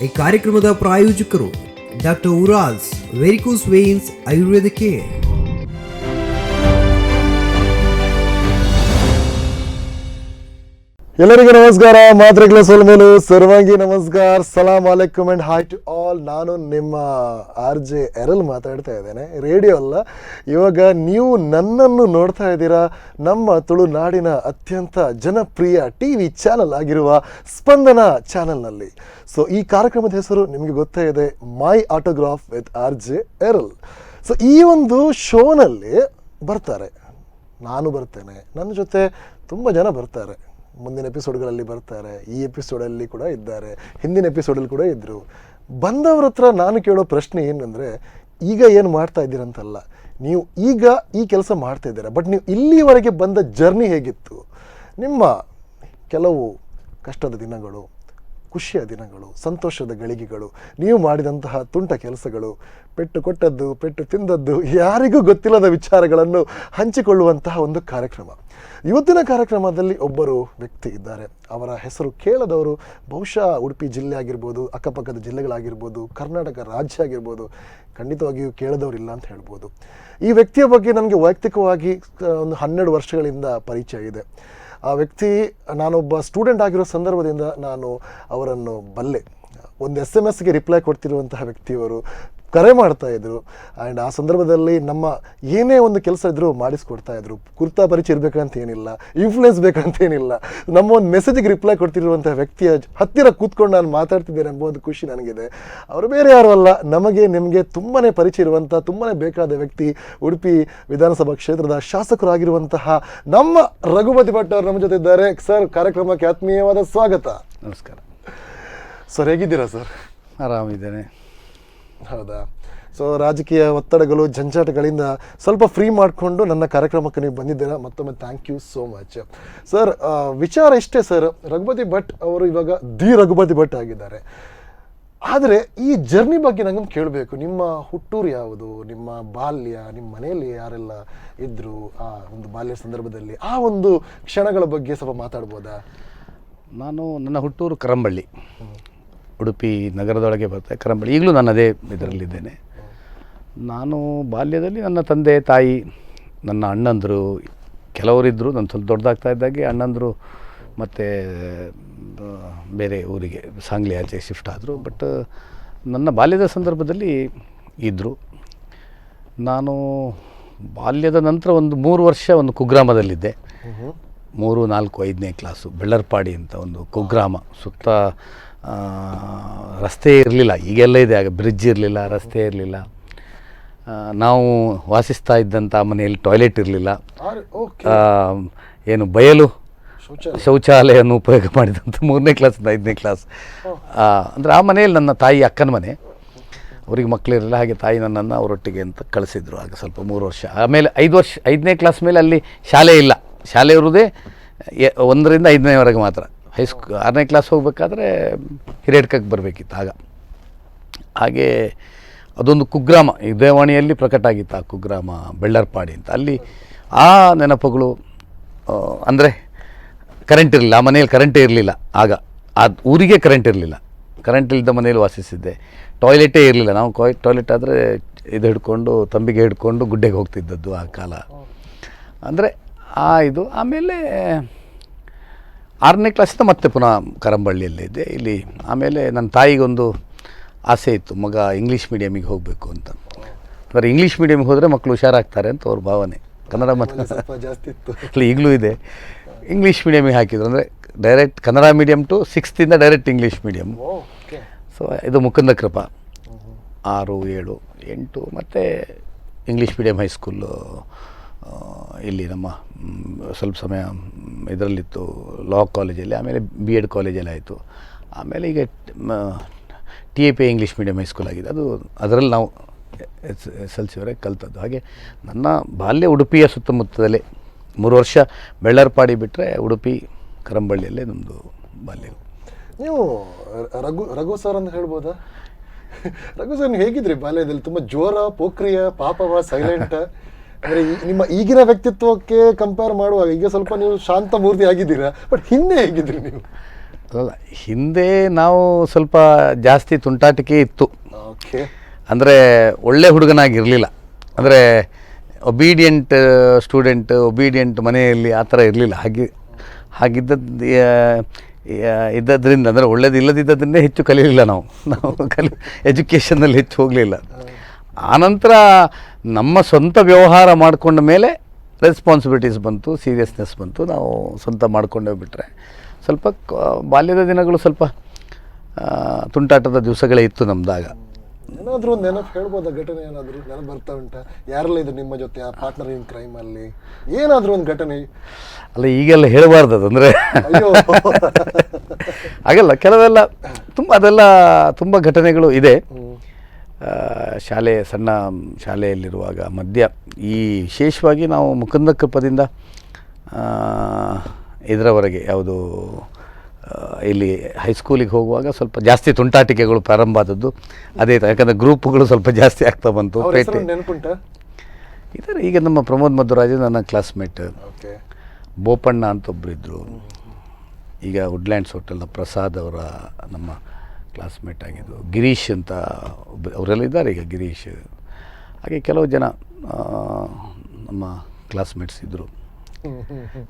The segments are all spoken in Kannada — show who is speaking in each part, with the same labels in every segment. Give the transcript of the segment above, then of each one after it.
Speaker 1: ಈ ಕಾರ್ಯಕ್ರಮದ ಪ್ರಾಯೋಜಕರು doctor Urals varicose veins Ayurveda care.
Speaker 2: ಎಲ್ಲರಿಗೂ ನಮಸ್ಕಾರ. ಮಾತ್ರೆಗಳ ಸೋಲ್ಮೇಲು ಸರ್ವಾಂಗಿ ನಮಸ್ಕಾರ. ಸಲಾಮ್ ಅಲೈಕುಮ್ ಅಂಡ್ ಹಾಯ್ ಟು ಆಲ್. ನಾನು ನಿಮ್ಮ RJ ಎರಲ್ ಮಾತಾಡ್ತಾ ಇದ್ದೇನೆ. ರೇಡಿಯೋ ಅಲ್ಲ, ಇವಾಗ ನೀವು ನನ್ನನ್ನು ನೋಡ್ತಾ ಇದ್ದೀರಾ ನಮ್ಮ ತುಳುನಾಡಿನ ಅತ್ಯಂತ ಜನಪ್ರಿಯ TV ಚಾನಲ್ ಆಗಿರುವ ಸ್ಪಂದನ ಚಾನಲ್ನಲ್ಲಿ. ಸೊ ಈ ಕಾರ್ಯಕ್ರಮದ ಹೆಸರು ನಿಮಗೆ ಗೊತ್ತೇ ಇದೆ, ಮೈ autograph with RJ Errol. So ಈ ಒಂದು ಶೋನಲ್ಲಿ ಬರ್ತಾರೆ, ನಾನು ಬರ್ತೇನೆ, ನನ್ನ ಜೊತೆ ತುಂಬ ಜನ ಬರ್ತಾರೆ. ಮುಂದಿನ ಎಪಿಸೋಡ್ಗಳಲ್ಲಿ ಬರ್ತಾರೆ, ಈ ಎಪಿಸೋಡಲ್ಲಿ ಕೂಡ ಇದ್ದಾರೆ, ಹಿಂದಿನ ಎಪಿಸೋಡಲ್ಲಿ ಕೂಡ ಇದ್ದರು. ಬಂದವ್ರ ಹತ್ರ ನಾನು ಕೇಳೋ ಪ್ರಶ್ನೆ ಏನಂದರೆ, ಈಗ ಏನು ಮಾಡ್ತಾ ಇದ್ದೀರಂತಲ್ಲ, ನೀವು ಈಗ ಈ ಕೆಲಸ ಮಾಡ್ತಾ ಇದ್ದೀರಾ, ಬಟ್ ನೀವು ಇಲ್ಲಿವರೆಗೆ ಬಂದ ಜರ್ನಿ ಹೇಗಿತ್ತು? ನಿಮ್ಮ ಕೆಲವು ಕಷ್ಟದ ದಿನಗಳು, ಖುಷಿಯ ದಿನಗಳು, ಸಂತೋಷದ ಗಳಿಗೆಗಳು, ನೀವು ಮಾಡಿದಂತಹ ತುಂಟ ಕೆಲಸಗಳು, ಪೆಟ್ಟು ಕೊಟ್ಟದ್ದು, ಪೆಟ್ಟು ತಿಂದದ್ದು, ಯಾರಿಗೂ ಗೊತ್ತಿಲ್ಲದ ವಿಚಾರಗಳನ್ನು ಹಂಚಿಕೊಳ್ಳುವಂತಹ ಒಂದು ಕಾರ್ಯಕ್ರಮ. ಇವತ್ತಿನ ಕಾರ್ಯಕ್ರಮದಲ್ಲಿ ಒಬ್ಬರು ವ್ಯಕ್ತಿ ಇದ್ದಾರೆ. ಅವರ ಹೆಸರು ಕೇಳದವರು ಬಹುಶಃ ಉಡುಪಿ ಜಿಲ್ಲೆ ಆಗಿರ್ಬೋದು, ಅಕ್ಕಪಕ್ಕದ ಜಿಲ್ಲೆಗಳಾಗಿರ್ಬೋದು, ಕರ್ನಾಟಕ ರಾಜ್ಯ ಆಗಿರ್ಬೋದು, ಖಂಡಿತವಾಗಿಯೂ ಕೇಳದವರಿಲ್ಲ ಅಂತ ಹೇಳ್ಬೋದು. ಈ ವ್ಯಕ್ತಿಯ ಬಗ್ಗೆ ನನಗೆ ವೈಯಕ್ತಿಕವಾಗಿ ಒಂದು 12 ವರ್ಷಗಳಿಂದ ಪರಿಚಯ ಇದೆ. ಆ ವ್ಯಕ್ತಿ, ನಾನೊಬ್ಬ ಸ್ಟೂಡೆಂಟ್ ಆಗಿರೋ ಸಂದರ್ಭದಿಂದ ನಾನು ಅವರನ್ನು ಬಲ್ಲೆ. ಒಂದು SMS ರಿಪ್ಲೈ ಕೊಡ್ತಿರುವಂತಹ ವ್ಯಕ್ತಿಯವರು ಕರೆ ಮಾಡ್ತಾಯಿದ್ರು. ಆ್ಯಂಡ್ ಆ ಸಂದರ್ಭದಲ್ಲಿ ನಮ್ಮ ಏನೇ ಒಂದು ಕೆಲಸ ಇದ್ದರೂ ಮಾಡಿಸ್ಕೊಡ್ತಾಯಿದ್ರು. ಕುರ್ತಾ ಪರಿಚಯ ಇರಬೇಕಂತ ಏನಿಲ್ಲ, ಇನ್ಫ್ಲುಯೆನ್ಸ್ ಬೇಕಂತ ಏನಿಲ್ಲ, ನಮ್ಮ ಒಂದು ಮೆಸೇಜಿಗೆ ರಿಪ್ಲೈ ಕೊಡ್ತಿರುವಂಥ ವ್ಯಕ್ತಿಯ ಹತ್ತಿರ ಕೂತ್ಕೊಂಡು ನಾನು ಮಾತಾಡ್ತಿದ್ದೇನೆ ಎಂಬ ಒಂದು ಖುಷಿ ನನಗಿದೆ. ಅವರು ಬೇರೆ ಯಾರು ಅಲ್ಲ, ನಮಗೆ ನಿಮಗೆ ತುಂಬಾ ಪರಿಚಯ ಇರುವಂಥ, ತುಂಬಾ ಬೇಕಾದ ವ್ಯಕ್ತಿ, ಉಡುಪಿ ವಿಧಾನಸಭಾ ಕ್ಷೇತ್ರದ ಶಾಸಕರಾಗಿರುವಂತಹ ನಮ್ಮ ರಘುಪತಿ ಭಟ್ ಅವರು ನಮ್ಮ ಜೊತೆ ಇದ್ದಾರೆ. ಸರ್, ಕಾರ್ಯಕ್ರಮಕ್ಕೆ ಆತ್ಮೀಯವಾದ ಸ್ವಾಗತ.
Speaker 3: ನಮಸ್ಕಾರ
Speaker 2: ಸರ್, ಹೇಗಿದ್ದೀರಾ ಸರ್?
Speaker 3: ಆರಾಮಿದ್ದೇನೆ.
Speaker 2: ಹೌದಾ? ಸೊ ರಾಜಕೀಯ ಒತ್ತಡಗಳು, ಜಂಜಾಟಗಳಿಂದ ಸ್ವಲ್ಪ ಫ್ರೀ ಮಾಡಿಕೊಂಡು ನನ್ನ ಕಾರ್ಯಕ್ರಮಕ್ಕೆ ನೀವು ಬಂದಿದ್ದೀರಾ. ಮತ್ತೊಮ್ಮೆ thank you so much. Sir, ವಿಚಾರ ಇಷ್ಟೇ ಸರ್, ರಘುಪತಿ ಭಟ್ ಅವರು ಇವಾಗ ರಘುಪತಿ ಭಟ್ ಆಗಿದ್ದಾರೆ. ಆದರೆ ಈ ಜರ್ನಿ ಬಗ್ಗೆ ನಂಗೊಂದು ಕೇಳಬೇಕು. ನಿಮ್ಮ ಹುಟ್ಟೂರು ಯಾವುದು, ನಿಮ್ಮ ಬಾಲ್ಯ, ನಿಮ್ಮ ಮನೆಯಲ್ಲಿ ಯಾರೆಲ್ಲ ಇದ್ದರು ಆ ಒಂದು ಬಾಲ್ಯ ಸಂದರ್ಭದಲ್ಲಿ, ಆ ಒಂದು ಕ್ಷಣಗಳ ಬಗ್ಗೆ ಸ್ವಲ್ಪ ಮಾತಾಡ್ಬೋದಾ?
Speaker 3: ನನ್ನ ಹುಟ್ಟೂರು ಕರಂಬಳ್ಳಿ, ಉಡುಪಿ ನಗರದೊಳಗೆ ಬರ್ತದೆ ಕರಂಬಳ್ಳಿ. ಈಗಲೂ ನಾನು ಅದೇ ಇದರಲ್ಲಿದ್ದೇನೆ. ನಾನು ಬಾಲ್ಯದಲ್ಲಿ ನನ್ನ ತಂದೆ ತಾಯಿ, ನನ್ನ ಅಣ್ಣಂದರು ಕೆಲವರಿದ್ದರು. ನಾನು ಸ್ವಲ್ಪ ದೊಡ್ಡದಾಗ್ತಾ ಇದ್ದಾಗೆ ಅಣ್ಣಂದರು ಮತ್ತು ಬೇರೆ ಊರಿಗೆ ಸಾಂಗ್ಲಿ ಆಚೆ ಶಿಫ್ಟ್ ಆದರು. ಬಟ್ ನನ್ನ ಬಾಲ್ಯದ ಸಂದರ್ಭದಲ್ಲಿ ಇದ್ದರು. ನಾನು ಬಾಲ್ಯದ ನಂತರ ಒಂದು 3 ವರ್ಷ ಒಂದು ಕುಗ್ರಾಮದಲ್ಲಿದ್ದೆ. 3, 4, 5ನೇ ಕ್ಲಾಸು. ಬೆಳ್ಳರ್ಪಾಡಿ ಅಂತ ಒಂದು ಕುಗ್ರಾಮ. ಸುತ್ತ ರಸ್ತೆ ಇರಲಿಲ್ಲ, ಈಗೆಲ್ಲ ಇದೆ, ಆಗ ಬ್ರಿಡ್ಜ್ ಇರಲಿಲ್ಲ, ರಸ್ತೆ ಇರಲಿಲ್ಲ. ನಾವು ವಾಸಿಸ್ತಾ ಇದ್ದಂಥ ಮನೆಯಲ್ಲಿ ಟಾಯ್ಲೆಟ್ ಇರಲಿಲ್ಲ. ಏನು ಬಯಲು ಶೌಚಾಲಯವನ್ನು ಉಪಯೋಗ ಮಾಡಿದಂಥ 3ನೇ ಕ್ಲಾಸಿಂದ 5ನೇ ಕ್ಲಾಸ್. ಅಂದರೆ ಆ ಮನೆಯಲ್ಲಿ ನನ್ನ ತಾಯಿ ಅಕ್ಕನ ಮನೆ, ಅವ್ರಿಗೆ ಮಕ್ಕಳಿರಲಿಲ್ಲ. ಹಾಗೆ ತಾಯಿ ನನ್ನನ್ನು ಅವರೊಟ್ಟಿಗೆ ಅಂತ ಕಳಿಸಿದ್ರು. ಆಗ ಸ್ವಲ್ಪ 3 ವರ್ಷ. ಆಮೇಲೆ 5ನೇ ಕ್ಲಾಸ್ ಮೇಲೆ ಅಲ್ಲಿ ಶಾಲೆ ಇಲ್ಲ. ಶಾಲೆ ಇರುವುದೇ 1ರಿಂದ 5ನೇವರೆಗೆ ಮಾತ್ರ. 6ನೇ ಕ್ಲಾಸ್ ಹೋಗಬೇಕಾದ್ರೆ ಹಿರೇಡ್ಕಕ್ಕೆ ಬರಬೇಕಿತ್ತು ಆಗ. ಹಾಗೆ ಅದೊಂದು ಕುಗ್ರಾಮ, ಉದಯವಾಣಿಯಲ್ಲಿ ಪ್ರಕಟ ಆಗಿತ್ತು ಆ ಕುಗ್ರಾಮ, ಬೆಳ್ಳರ್ಪಾಡಿ ಅಂತ. ಅಲ್ಲಿ ಆ ನೆನಪುಗಳು. ಅಂದರೆ ಕರೆಂಟ್ ಇರಲಿಲ್ಲ, ಆ ಮನೆಯಲ್ಲಿ ಕರೆಂಟೇ ಇರಲಿಲ್ಲ ಆಗ. ಆ ಊರಿಗೆ ಕರೆಂಟ್ ಇರಲಿಲ್ಲ. ಕರೆಂಟ್ ಇಲ್ಲದ ಮನೆಯಲ್ಲಿ ವಾಸಿಸಿದ್ದೆ. ಟಾಯ್ಲೆಟೇ ಇರಲಿಲ್ಲ. ನಾವು ಟಾಯ್ಲೆಟ್ ಆದರೆ ಇದು ಹಿಡ್ಕೊಂಡು, ತಂಬಿಗೆ ಹಿಡ್ಕೊಂಡು ಗುಡ್ಡೆಗೆ ಹೋಗ್ತಿದ್ದದ್ದು ಆ ಕಾಲ. ಅಂದರೆ ಇದು. ಆಮೇಲೆ 6ನೇ ಕ್ಲಾಸಿಂದ ಮತ್ತೆ ಪುನಃ ಕರಂಬಳ್ಳಿಯಲ್ಲಿದ್ದೆ ಇಲ್ಲಿ. ಆಮೇಲೆ ನನ್ನ ತಾಯಿಗೊಂದು ಆಸೆ ಇತ್ತು, ಮಗ ಇಂಗ್ಲೀಷ್ ಮೀಡಿಯಮಿಗೆ ಹೋಗಬೇಕು ಅಂತ. ಅಂದರೆ ಇಂಗ್ಲೀಷ್ ಮೀಡಿಯಮಿಗೆ ಹೋದರೆ ಮಕ್ಕಳು ಹುಷಾರಾಗ್ತಾರೆ ಅಂತ ಅವ್ರ ಭಾವನೆ. ಕನ್ನಡ ಮತ್ತು
Speaker 2: ಜಾಸ್ತಿ ಇತ್ತು,
Speaker 3: ಈಗಲೂ ಇದೆ. ಇಂಗ್ಲೀಷ್ ಮೀಡಿಯಮಿಗೆ ಹಾಕಿದ್ರು. ಅಂದರೆ direct Kannada medium to 6th direct English medium. So ಇದು ಮುಕುಂದ ಕೃಪಾ 6, 7, 8 ಮತ್ತು ಇಂಗ್ಲೀಷ್ ಮೀಡಿಯಮ್ ಹೈಸ್ಕೂಲು ಇಲ್ಲಿ ನಮ್ಮ ಸ್ವಲ್ಪ ಸಮಯ ಇದರಲ್ಲಿತ್ತು, ಲಾ ಕಾಲೇಜಲ್ಲಿ. ಆಮೇಲೆ BEd ಕಾಲೇಜಲ್ಲಿ ಆಯಿತು. ಆಮೇಲೆ ಈಗ TAP ಇಂಗ್ಲೀಷ್ ಮೀಡಿಯಮ್ ಹೈಸ್ಕೂಲ್ ಆಗಿದೆ. ಅದರಲ್ಲಿ ನಾವು SLC ಕಲ್ತದ್ದು. ಹಾಗೆ ನನ್ನ ಬಾಲ್ಯ ಉಡುಪಿಯ ಸುತ್ತಮುತ್ತದಲ್ಲೇ 3 ವರ್ಷ ಬೆಳ್ಳರ್ಪಾಡಿ ಬಿಟ್ಟರೆ ಉಡುಪಿ ಕರಂಬಳ್ಳಿಯಲ್ಲೇ ನಮ್ಮದು ಬಾಲ್ಯ.
Speaker 2: ನೀವು ರಘು ಸರ್ ಅಂತ ಹೇಳ್ಬೋದಾ? ರಘು ಸರ್, ನೀವು ಹೇಗಿದ್ರಿ ಬಾಲ್ಯದಲ್ಲಿ? ತುಂಬ ಜೋರ, ಪೋಖ್ರಿಯ, ಪಾಪವ, ಸೈಲೆಂಟ್? ಅಂದರೆ ನಿಮ್ಮ ಈಗಿನ ವ್ಯಕ್ತಿತ್ವಕ್ಕೆ ಕಂಪೇರ್ ಮಾಡುವಾಗ ಈಗ ಸ್ವಲ್ಪ ನೀವು ಶಾಂತ ಮೂರ್ತಿ ಆಗಿದ್ದೀರಾ, ಬಟ್ ಹಿಂದೆ ಹೇಗಿದ್ರಿ ನೀವು?
Speaker 3: ಅಲ್ಲ, ಹಿಂದೆ ನಾವು ಸ್ವಲ್ಪ ಜಾಸ್ತಿ ತುಂಟಾಟಿಕೆ ಇತ್ತು.
Speaker 2: ಓಕೆ.
Speaker 3: ಅಂದರೆ ಒಳ್ಳೆ ಹುಡುಗನಾಗಿರಲಿಲ್ಲ, ಅಂದರೆ ಒಬೀಡಿಯಂಟ್ ಸ್ಟೂಡೆಂಟ್, ಒಬೀಡಿಯಂಟ್ ಮನೆಯಲ್ಲಿ ಆ ಥರ ಇರಲಿಲ್ಲ. ಹಾಗಿದ್ದದ್ದು ಇದ್ದದ್ರಿಂದ, ಅಂದರೆ ಒಳ್ಳೇದು ಇಲ್ಲದಿದ್ದದನ್ನೇ ಹೆಚ್ಚು ಕಲೀಲಿಲ್ಲ ನಾವು ಎಜುಕೇಷನ್ನಲ್ಲಿ ಹೆಚ್ಚು ಹೋಗಲಿಲ್ಲ. ಆನಂತರ ನಮ್ಮ ಸ್ವಂತ ವ್ಯವಹಾರ ಮಾಡಿಕೊಂಡ ಮೇಲೆ ರೆಸ್ಪಾನ್ಸಿಬಿಲಿಟೀಸ್ ಬಂತು, ಸೀರಿಯಸ್ನೆಸ್ ಬಂತು, ನಾವು ಸ್ವಂತ ಮಾಡ್ಕೊಂಡೇ ಬಿಟ್ಟರೆ ಸ್ವಲ್ಪ ಬಾಲ್ಯದ ದಿನಗಳು ಸ್ವಲ್ಪ ತುಂಟಾಟದ ದಿವಸಗಳೇ ಇತ್ತು ನಮ್ಮದಾಗ.
Speaker 2: ಏನಾದರೂ ಒಂದು ನೆನಪು ಹೇಳ್ಬೋದಾ? ಘಟನೆ ಏನಾದರೂ ನೆನಪು ಬರ್ತಾ ಉಂಟಾ? ಯಾರೆಲ್ಲ ಇದ್ರು ನಿಮ್ಮ ಜೊತೆ ಆ ಪಾರ್ಟ್ನರ್ ಇನ್ ಕ್ರೈಮಲ್ಲಿ? ಏನಾದರೂ ಒಂದು ಘಟನೆ?
Speaker 3: ಅಲ್ಲ, ಈಗೆಲ್ಲ ಹೇಳಬಾರ್ದು ಅದು, ಅಂದರೆ ಹಾಗಲ್ಲ, ಕೆಲವೆಲ್ಲ ಅದೆಲ್ಲ ತುಂಬ ಘಟನೆಗಳು ಇದೆ. ಸಣ್ಣ ಶಾಲೆಯಲ್ಲಿರುವಾಗ ಈ ವಿಶೇಷವಾಗಿ ನಾವು ಮುಕುಂದ ಕೃಪದಿಂದ ಇದರವರೆಗೆ ಯಾವುದು ಇಲ್ಲಿ ಹೈಸ್ಕೂಲಿಗೆ ಹೋಗುವಾಗ ಸ್ವಲ್ಪ ಜಾಸ್ತಿ ತುಂಟಾಟಿಕೆಗಳು ಪ್ರಾರಂಭ ಆದದ್ದು ಅದೇ. ಯಾಕಂದರೆ ಗ್ರೂಪ್ಗಳು ಸ್ವಲ್ಪ ಜಾಸ್ತಿ ಆಗ್ತಾ ಬಂತು.
Speaker 2: ನೆನಪುಂಟಾ?
Speaker 3: ಇದ್ದಾರೆ, ಈಗ ನಮ್ಮ ಪ್ರಮೋದ್ ಮಧುರಾಜ್ ನನ್ನ ಕ್ಲಾಸ್ಮೇಟ್. ಬೋಪಣ್ಣ ಅಂತ ಒಬ್ಬರಿದ್ದರು, ಈಗ ವುಡ್ಲ್ಯಾಂಡ್ಸ್ ಹೋಟೆಲ್ನ ಪ್ರಸಾದ್ ಅವರ ನಮ್ಮ ಕ್ಲಾಸ್ಮೇಟ್ ಆಗಿದ್ದು. ಗಿರೀಶ್ ಅಂತ ಅವರೆಲ್ಲ ಇದ್ದಾರೆ ಈಗ, ಗಿರೀಶ್. ಹಾಗೆ ಕೆಲವು ಜನ ನಮ್ಮ ಕ್ಲಾಸ್ಮೇಟ್ಸ್ ಇದ್ದರು.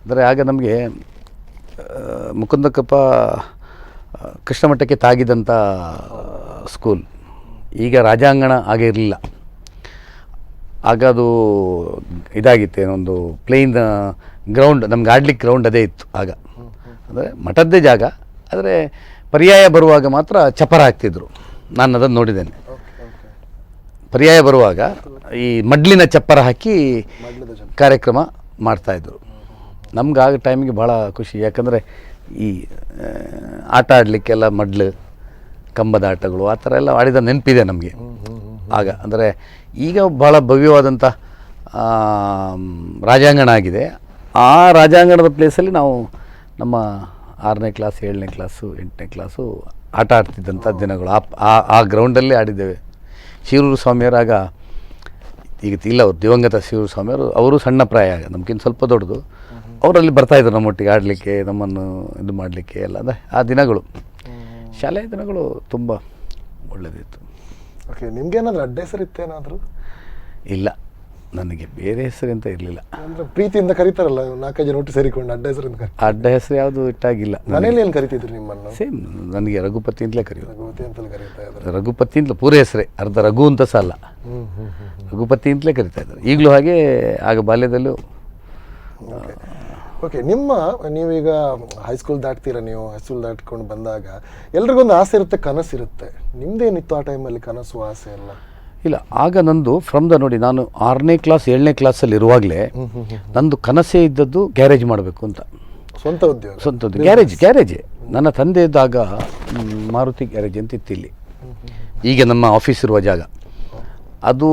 Speaker 3: ಅಂದರೆ ಆಗ ನಮಗೆ ಮುಕುಂದಕಪ್ಪ ಕೃಷ್ಣ ಮಠಕ್ಕೆ ತಾಗಿದಂಥ ಸ್ಕೂಲ್. ಈಗ ರಾಜಾಂಗಣ ಹಾಗೆ ಇರಲಿಲ್ಲ, ಆಗ ಅದು ಇದಾಗಿತ್ತು, ಏನೊಂದು ಪ್ಲೇನ್ ಗ್ರೌಂಡ್, ನಮ್ಗೆ ಆಡ್ಲಿಕ್ಕೆ ಗ್ರೌಂಡ್ ಅದೇ ಇತ್ತು ಆಗ. ಅಂದರೆ ಮಠದ್ದೇ ಜಾಗ, ಆದರೆ ಪರ್ಯಾಯ ಬರುವಾಗ ಮಾತ್ರ ಚಪರ ಹಾಕ್ತಿದ್ರು. ನಾನು ಅದನ್ನು ನೋಡಿದ್ದೇನೆ. ಪರ್ಯಾಯ ಬರುವಾಗ ಈ ಮಡ್ಲಿನ ಚಪ್ಪರ ಹಾಕಿ ಕಾರ್ಯಕ್ರಮ ಮಾಡ್ತಾಯಿದ್ರು. ನಮ್ಗೆ ಆಗ ಟೈಮಿಗೆ ಭಾಳ ಖುಷಿ, ಯಾಕಂದರೆ ಈ ಆಟ ಆಡಲಿಕ್ಕೆಲ್ಲ ಮಡ್ಲು, ಕಂಬದ ಆಟಗಳು ಆ ಥರ ಎಲ್ಲ ಆಡಿದ ನೆನಪಿದೆ ನಮಗೆ ಆಗ. ಅಂದರೆ ಈಗ ಭಾಳ ಭವ್ಯವಾದಂಥ ರಾಜಾಂಗಣ ಆಗಿದೆ. ಆ ರಾಜಾಂಗಣದ ಪ್ಲೇಸಲ್ಲಿ ನಾವು ನಮ್ಮ 6ನೇ ಕ್ಲಾಸ್, 7ನೇ ಕ್ಲಾಸು, 8ನೇ ಕ್ಲಾಸು ಆಟ ಆಡ್ತಿದ್ದಂಥ ದಿನಗಳು ಆ ಗ್ರೌಂಡಲ್ಲೇ ಆಡಿದ್ದೇವೆ. ಶಿವೂರು ಸ್ವಾಮಿಯರಾಗ ಈಗ ಇಲ್ಲ, ಅವ್ರು ದಿವಂಗತ ಶಿವೂರು ಸ್ವಾಮಿಯವರು, ಅವರು ಸಣ್ಣ ಪ್ರಾಯ, ಆಗ ನಮ್ಗಿಂತ ಸ್ವಲ್ಪ ದೊಡ್ಡದು. ಅವರಲ್ಲಿ ಬರ್ತಾಯಿದ್ರು ನಮ್ಮೊಟ್ಟಿಗೆ ಆಡಲಿಕ್ಕೆ, ನಮ್ಮನ್ನು ಇದು ಮಾಡಲಿಕ್ಕೆ ಎಲ್ಲ. ಅಂದರೆ ಆ ದಿನಗಳು, ಶಾಲೆಯ ದಿನಗಳು ತುಂಬ ಒಳ್ಳೆಯದಿತ್ತು.
Speaker 2: ಓಕೆ. ನಿಮಗೇನಾದರೂ ಅಡ್ಡ ಹೆಸರು ಇತ್ತೇನಾದರೂ?
Speaker 3: ಇಲ್ಲ, ನನಗೆ ಬೇರೆ ಹೆಸರು ಅಂತ ಇರಲಿಲ್ಲ.
Speaker 2: ಅಂದರೆ ಪ್ರೀತಿಯಿಂದ ಕರೀತಾರಲ್ಲ 4 ಜನ ಒಟ್ಟು ಸೇರಿಕೊಂಡು ಅಡ್ಡ ಹೆಸರಿಂದ ಕರೀತಾರೆ.
Speaker 3: ಅಡ್ಡ ಹೆಸರು ಯಾವುದು ಇಟ್ಟಾಗಿಲ್ಲ.
Speaker 2: ಮನೇಲಿ ಏನು ಕರಿತಿದ್ರು ನಿಮ್ಮನ್ನು?
Speaker 3: ಸೇಮ್, ನನಗೆ ರಘುಪತಿ ಅಂತಲೇ ಕರೆಯೋದು.
Speaker 2: ರಘುಪತಿ ಅಂತಲೇ ಕರೀತಾ ಇದ್ದಾರೆ.
Speaker 3: ರಘುಪತಿ ಅಂತಲೇ ಪೂರ ಹೆಸರೇ, ಅರ್ಧ ರಘು ಅಂತ ಸಹ ಅಲ್ಲ, ರಘುಪತಿ ಅಂತಲೇ ಕರಿತಾ ಇದ್ದಾರೆ ಈಗಲೂ. ಹಾಗೆ ಆಗ ಬಾಲ್ಯದಲ್ಲೂ.
Speaker 2: ಓಕೆ. ನೀವೀಗ ಹೈಸ್ಕೂಲ್ ದಾಟ್ತೀರಾ, ನೀವು ಹೈಸ್ಕೂಲ್ ದಾಟ್ಕೊಂಡು ಬಂದಾಗ ಎಲ್ರಿಗೊಂದು ಆಸೆ ಇರುತ್ತೆ, ಕನಸಿರುತ್ತೆ. ನಿಮ್ದೇನಿತ್ತು ಆ ಟೈಮಲ್ಲಿ ಕನಸು, ಆಸೆ ಎಲ್ಲ?
Speaker 3: ಇಲ್ಲ, ಆಗ ನಂದು ನೋಡಿ, ನಾನು 6ನೇ ಕ್ಲಾಸ್ 7ನೇ ಕ್ಲಾಸಲ್ಲಿ ಇರುವಾಗಲೇ ನಂದು ಕನಸೇ ಇದ್ದದ್ದು ಗ್ಯಾರೇಜ್ ಮಾಡಬೇಕು ಅಂತ.
Speaker 2: ಸ್ವಂತ ಉದ್ಯೋಗ?
Speaker 3: ಸ್ವಂತದ್ದು ಗ್ಯಾರೇಜೇ. ನನ್ನ ತಂದೆ ಇದ್ದಾಗ ಮಾರುತಿ ಗ್ಯಾರೇಜ್ ಅಂತ ಇತ್ತು ಇಲ್ಲಿ, ಈಗ ನಮ್ಮ ಆಫೀಸ್ ಇರುವ ಜಾಗ. ಅದು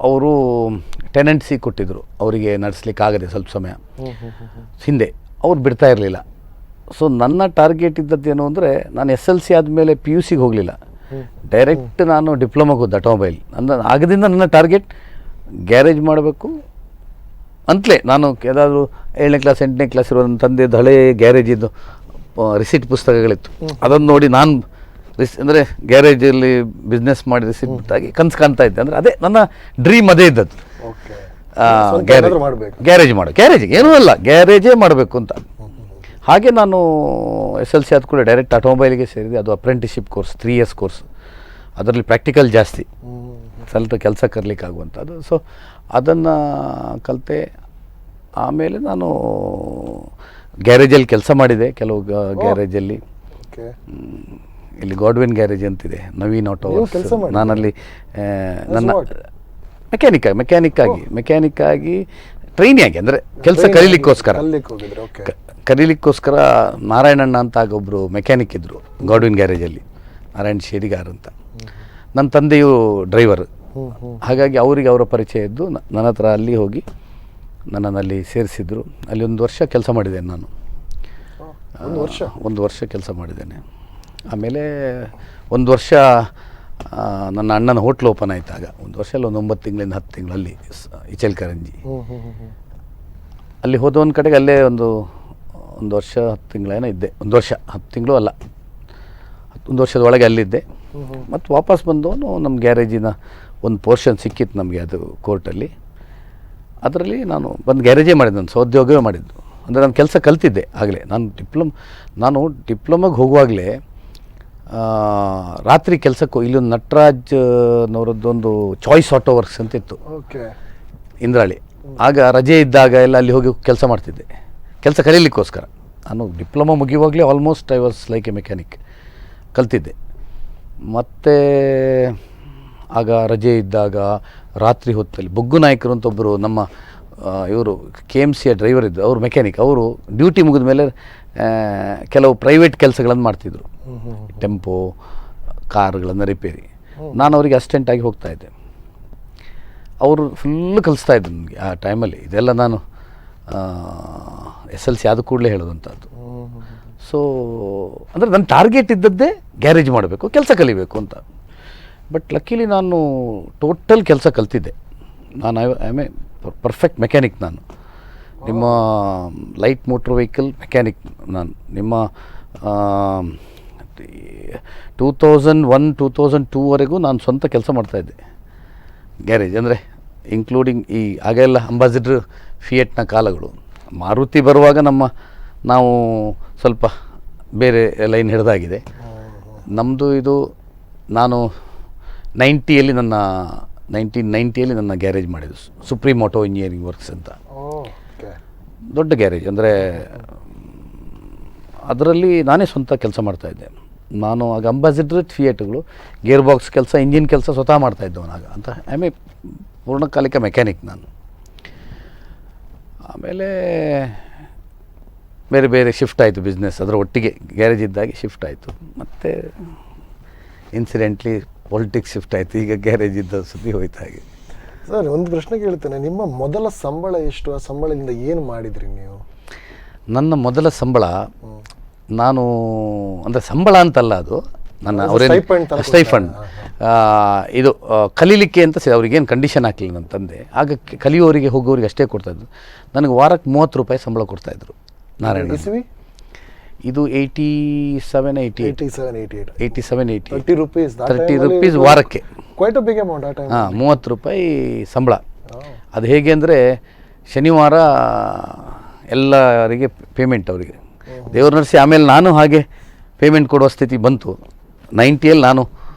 Speaker 3: ಅವರು ಟೆನೆಂಟ್ಸಿ ಕೊಟ್ಟಿದ್ದರು, ಅವರಿಗೆ ನಡೆಸಲಿಕ್ಕಾಗದೆ ಸ್ವಲ್ಪ ಸಮಯ ಹಿಂದೆ, ಅವ್ರು ಬಿಡ್ತಾ ಇರಲಿಲ್ಲ. ಸೊ ನನ್ನ ಟಾರ್ಗೆಟ್ ಇದ್ದದ್ದೇನು ಅಂದರೆ, ನಾನು SLC ಆದಮೇಲೆ PUC ಹೋಗಲಿಲ್ಲ, ಡೈರೆಕ್ಟ್ ನಾನು ಡಿಪ್ಲೊಮಾಗೆ ಹೋದ ಆಟೋಮೊಬೈಲ್. ಆಗದಿಂದ ನನ್ನ ಟಾರ್ಗೆಟ್ ಗ್ಯಾರೇಜ್ ಮಾಡಬೇಕು ಅಂತಲೇ. ನಾನು ಯಾವುದಾದ್ರೂ 7ನೇ ಕ್ಲಾಸ್ 8ನೇ ಕ್ಲಾಸ್ ಇರೋ ನನ್ನ ತಂದೆದು ಹಳೇ ಗ್ಯಾರೇಜಿದ್ದು ರಿಸಿಟ್ ಪುಸ್ತಕಗಳಿತ್ತು, ಅದನ್ನು ನೋಡಿ ನಾನು ಅಂದರೆ ಗ್ಯಾರೇಜಲ್ಲಿ ಬಿಸ್ನೆಸ್ ಮಾಡಿ ರಿಸಿಟ್ ಬಿಟ್ಟಾಗಿ ಕನಸು ಕಾಣ್ತಾ ಇದ್ದೆ. ಅಂದರೆ ಅದೇ ನನ್ನ ಡ್ರೀಮ್, ಅದೇ ಇದ್ದದ್ದು, ಗ್ಯಾರೇಜ್ ಏನೂ ಅಲ್ಲ, ಗ್ಯಾರೇಜೇ ಮಾಡಬೇಕು ಅಂತ. ಹಾಗೆ ನಾನು SLC ಆದ ಕೂಡ ಡೈರೆಕ್ಟ್ ಆಟೋಮೊಬೈಲಿಗೆ ಸೇರಿದೆ. ಅದು ಅಪ್ರೆಂಟಿಸ್ಶಿಪ್ ಕೋರ್ಸ್, 3 ಇಯರ್ಸ್ ಕೋರ್ಸ್. ಅದರಲ್ಲಿ ಪ್ರಾಕ್ಟಿಕಲ್ ಜಾಸ್ತಿ, ಸ್ವಲ್ಪ ಕೆಲಸ ಕರಲಿಕ್ಕಾಗುವಂಥದ್ದು. ಸೊ ಅದನ್ನು ಕಲಿತೆ. ಆಮೇಲೆ ನಾನು ಗ್ಯಾರೇಜಲ್ಲಿ ಕೆಲಸ ಮಾಡಿದೆ, ಕೆಲವು ಗ್ಯಾರೇಜಲ್ಲಿ. ಇಲ್ಲಿ ಗಾಡ್ವಿನ್ ಗ್ಯಾರೇಜ್ ಅಂತಿದೆ, ನವೀನ್ ಆಟೋ. ನಾನಲ್ಲಿ ನನ್ನ ಮೆಕ್ಯಾನಿಕ್ ಆಗಿ ಟ್ರೈನಿ ಆಗಿ, ಅಂದರೆ ಕೆಲಸ ಕಲೀಲಿಕ್ಕೋಸ್ಕರ ನಾರಾಯಣಣ್ಣ ಅಂತ ಆಗ ಒಬ್ಬರು ಮೆಕ್ಯಾನಿಕ್ ಇದ್ದರು ಗಾಡ್ವಿನ್ ಗ್ಯಾರೇಜಲ್ಲಿ, ನಾರಾಯಣ್ ಶೇರಿಗಾರ್ ಅಂತ. ನನ್ನ ತಂದೆಯು ಡ್ರೈವರ್, ಹಾಗಾಗಿ ಅವರಿಗೆ ಅವರ ಪರಿಚಯ ಇದ್ದು ನನ್ನ ಹತ್ರ ಅಲ್ಲಿ ಹೋಗಿ ನನ್ನಲ್ಲಿ ಸೇರಿಸಿದ್ರು. ಅಲ್ಲಿ 1 ವರ್ಷ ಕೆಲಸ ಮಾಡಿದ್ದೇನೆ ನಾನು. 1 ವರ್ಷ ಕೆಲಸ ಮಾಡಿದ್ದೇನೆ. ಆಮೇಲೆ 1 ವರ್ಷ ನನ್ನ ಅಣ್ಣನ ಹೋಟ್ಲ್ ಓಪನ್ ಆಯ್ತು. ಆಗ 1 ವರ್ಷ ಅಲ್ಲ, 9 ತಿಂಗಳಿಂದ 10 ತಿಂಗಳು ಅಲ್ಲಿ ಇಚಲ್ಕರಂಜಿ. ಅಲ್ಲಿ ಹೋದ ಒಂದು ಕಡೆಗೆ ಅಲ್ಲೇ ಒಂದು 1 ವರ್ಷ 10 ತಿಂಗಳೇನೋ ಇದ್ದೆ. 1 ವರ್ಷ 10 ತಿಂಗಳು ಅಲ್ಲ, 1 ವರ್ಷದ ಒಳಗೆ ಅಲ್ಲಿದ್ದೆ. ಮತ್ತು ವಾಪಸ್ ಬಂದವನು ನಮ್ಮ ಗ್ಯಾರೇಜಿನ ಒಂದು ಪೋರ್ಷನ್ ಸಿಕ್ಕಿತ್ತು ನಮಗೆ, ಅದು ಕೋರ್ಟಲ್ಲಿ. ಅದರಲ್ಲಿ ನಾನು ಬಂದು ಗ್ಯಾರೇಜೇ ಮಾಡಿದ್ದು, ನಾನು ಸ್ವೋದ್ಯೋಗವೇ ಮಾಡಿದ್ದು. ಅಂದರೆ ನಾನು ಕೆಲಸ ಕಲ್ತಿದ್ದೆ ಆಗಲೇ. ನಾನು ಡಿಪ್ಲೊಮಾಗೆ ಹೋಗುವಾಗಲೇ ರಾತ್ರಿ ಕೆಲಸಕ್ಕೂ ಇಲ್ಲೊಂದು ನಟರಾಜ್ನವರದ್ದೊಂದು ಚಾಯ್ಸ್ ಆಟೋ ವರ್ಕ್ಸ್ ಅಂತ ಇತ್ತು ಇಂದ್ರಾಳಿ. ಆಗ ರಜೆ ಇದ್ದಾಗ ಎಲ್ಲ ಅಲ್ಲಿ ಹೋಗಿ ಕೆಲಸ ಮಾಡ್ತಿದ್ದೆ, ಕೆಲಸ ಕಲೀಲಿಕ್ಕೋಸ್ಕರ. ನಾನು ಡಿಪ್ಲೊಮಾ ಮುಗಿಯುವಾಗಲೇ almost I was like a mechanic, ಕಲ್ತಿದ್ದೆ. ಮತ್ತು ಆಗ ರಜೆ ಇದ್ದಾಗ ರಾತ್ರಿ ಹೊತ್ತಲ್ಲಿ ಬೊಗ್ಗು ನಾಯಕರು ಅಂತ ಒಬ್ಬರು ನಮ್ಮ ಇವರು KMCಯ ಡ್ರೈವರ್ ಇದ್ದರು, ಅವರು ಮೆಕ್ಯಾನಿಕ್. ಅವರು ಡ್ಯೂಟಿ ಮುಗಿದ ಮೇಲೆ ಕೆಲವು ಪ್ರೈವೇಟ್ ಕೆಲಸಗಳನ್ನು ಮಾಡ್ತಿದ್ರು, ಟೆಂಪೋ ಕಾರುಗಳನ್ನು ರಿಪೇರಿ. ನಾನು ಅವರಿಗೆ ಅಸಿಸ್ಟೆಂಟಾಗಿ ಹೋಗ್ತಾಯಿದ್ದೆ. ಅವರು ಫುಲ್ಲು ಕಲಿಸ್ತಾ ಇದ್ರು ನನಗೆ ಆ ಟೈಮಲ್ಲಿ. ಇದೆಲ್ಲ ನಾನು SLC ಆದ ಕೂಡಲೇ ಹೇಳೋದಂಥದ್ದು. ಸೊ ಅಂದರೆ ನನ್ನ ಟಾರ್ಗೆಟ್ ಇದ್ದದ್ದೇ ಗ್ಯಾರೇಜ್ ಮಾಡಬೇಕು, ಕೆಲಸ ಕಲಿಬೇಕು ಅಂತ. ಬಟ್ ಲಕ್ಕಿಲಿ ನಾನು ಟೋಟಲ್ ಕೆಲಸ ಕಲ್ತಿದ್ದೆ. ನಾನು I am A perfect mechanic. ನಾನು ನಿಮ್ಮ ಲೈಟ್ ಮೋಟ್ರ್ ವೆಹಿಕಲ್ ಮೆಕ್ಯಾನಿಕ್. ನಾನು ನಿಮ್ಮ 2001 2002ವರೆಗೂ ನಾನು ಸ್ವಂತ ಕೆಲಸ ಮಾಡ್ತಾಯಿದ್ದೆ ಗ್ಯಾರೇಜ್. ಅಂದರೆ ಇನ್ಕ್ಲೂಡಿಂಗ್ ಆಗೆಲ್ಲ ಅಂಬಾಸಿಡ್ರ್ ಫಿಯೆಟ್ನ ಕಾಲಗಳು. ಮಾರುತಿ ಬರುವಾಗ ನಾವು ಸ್ವಲ್ಪ ಬೇರೆ ಲೈನ್ ಹಿಡಿದಾಗಿದೆ ನಮ್ಮದು. ಇದು ನಾನು 1990ಯಲ್ಲಿ ನನ್ನ ಗ್ಯಾರೇಜ್ ಮಾಡಿದ್ದು, ಸುಪ್ರೀಮ್ ಆಟೋ ಇಂಜಿನಿಯರಿಂಗ್ ವರ್ಕ್ಸ್ ಅಂತ. ದೊಡ್ಡ ಗ್ಯಾರೇಜ್. ಅಂದರೆ ಅದರಲ್ಲಿ ನಾನೇ ಸ್ವಂತ ಕೆಲಸ ಮಾಡ್ತಾಯಿದ್ದೆ. ನಾನು ಆಗ ಅಂಬಾಸಿಡ್ರ್ ಫಿಯೇಟ್ಗಳು, ಗೇರ್ ಬಾಕ್ಸ್ ಕೆಲಸ, ಇಂಜಿನ್ ಕೆಲಸ ಸ್ವತಃ ಮಾಡ್ತಾಯಿದ್ದವನಾಗ ಅಂತ. ಐ ಮೇ ಪೂರ್ಣಕಾಲಿಕ ಮೆಕ್ಯಾನಿಕ್ ನಾನು. ಆಮೇಲೆ ಬೇರೆ ಬೇರೆ ಶಿಫ್ಟ್ ಆಯಿತು ಬಿಸ್ನೆಸ್, ಅದರ ಒಟ್ಟಿಗೆ ಗ್ಯಾರೇಜ್ ಇದ್ದಾಗೆ ಶಿಫ್ಟ್ ಆಯಿತು. ಮತ್ತು ಇನ್ಸಿಡೆಂಟ್ಲಿ ಪೊಲಿಟಿಕ್ಸ್ ಶಿಫ್ಟ್ ಆಯಿತು. ಈಗ ಗ್ಯಾರೇಜ್ ಇದ್ದ ಸುದ್ದಿ ಹೋಯ್ತು. ಹಾಗೆ
Speaker 2: ಸರ್, ಒಂದು ಪ್ರಶ್ನೆ ಕೇಳ್ತೇನೆ. ನಿಮ್ಮ ಮೊದಲ ಸಂಬಳ ಎಷ್ಟು? ಆ ಸಂಬಳದಿಂದ ಏನು ಮಾಡಿದ್ರಿ ನೀವು?
Speaker 3: ನನ್ನ ಮೊದಲ ಸಂಬಳ, ನಾನು ಅಂದರೆ ಸಂಬಳ ಅಂತಲ್ಲ, ಅದು ನನ್ನ ಸ್ಟೈಫಂಡ್. ಇದು ಕಲೀಲಿಕ್ಕೆ ಅಂತ ಅವ್ರಿಗೇನು ಕಂಡೀಷನ್ ಹಾಕಲಿಲ್ಲ ನನ್ನ ತಂದೆ. ಆಗ ಕಲಿಯೋರಿಗೆ ಹೋಗೋರಿಗೆ ಅಷ್ಟೇ ಕೊಡ್ತಾಯಿದ್ರು. ನನಗೆ ವಾರಕ್ಕೆ 30 ರೂಪಾಯಿ ಸಂಬಳ ಕೊಡ್ತಾಯಿದ್ರು. ನಾರಾಯಣ ಇದು 30 ರೂಪೀಸ್ ವಾರಕ್ಕೆ. 30 ರೂಪಾಯಿ ಸಂಬಳ. ಅದು ಹೇಗೆ ಅಂದರೆ ಶನಿವಾರ ಎಲ್ಲರಿಗೆ ಪೇಮೆಂಟ್ ಅವರಿಗೆ ದೇವ್ರ ನರ್ಸಿ. ಆಮೇಲೆ ನಾನು ಹಾಗೆ ಪೇಮೆಂಟ್ ಕೊಡುವ ಸ್ಥಿತಿ ಬಂತು. 90ಯಲ್ಲಿ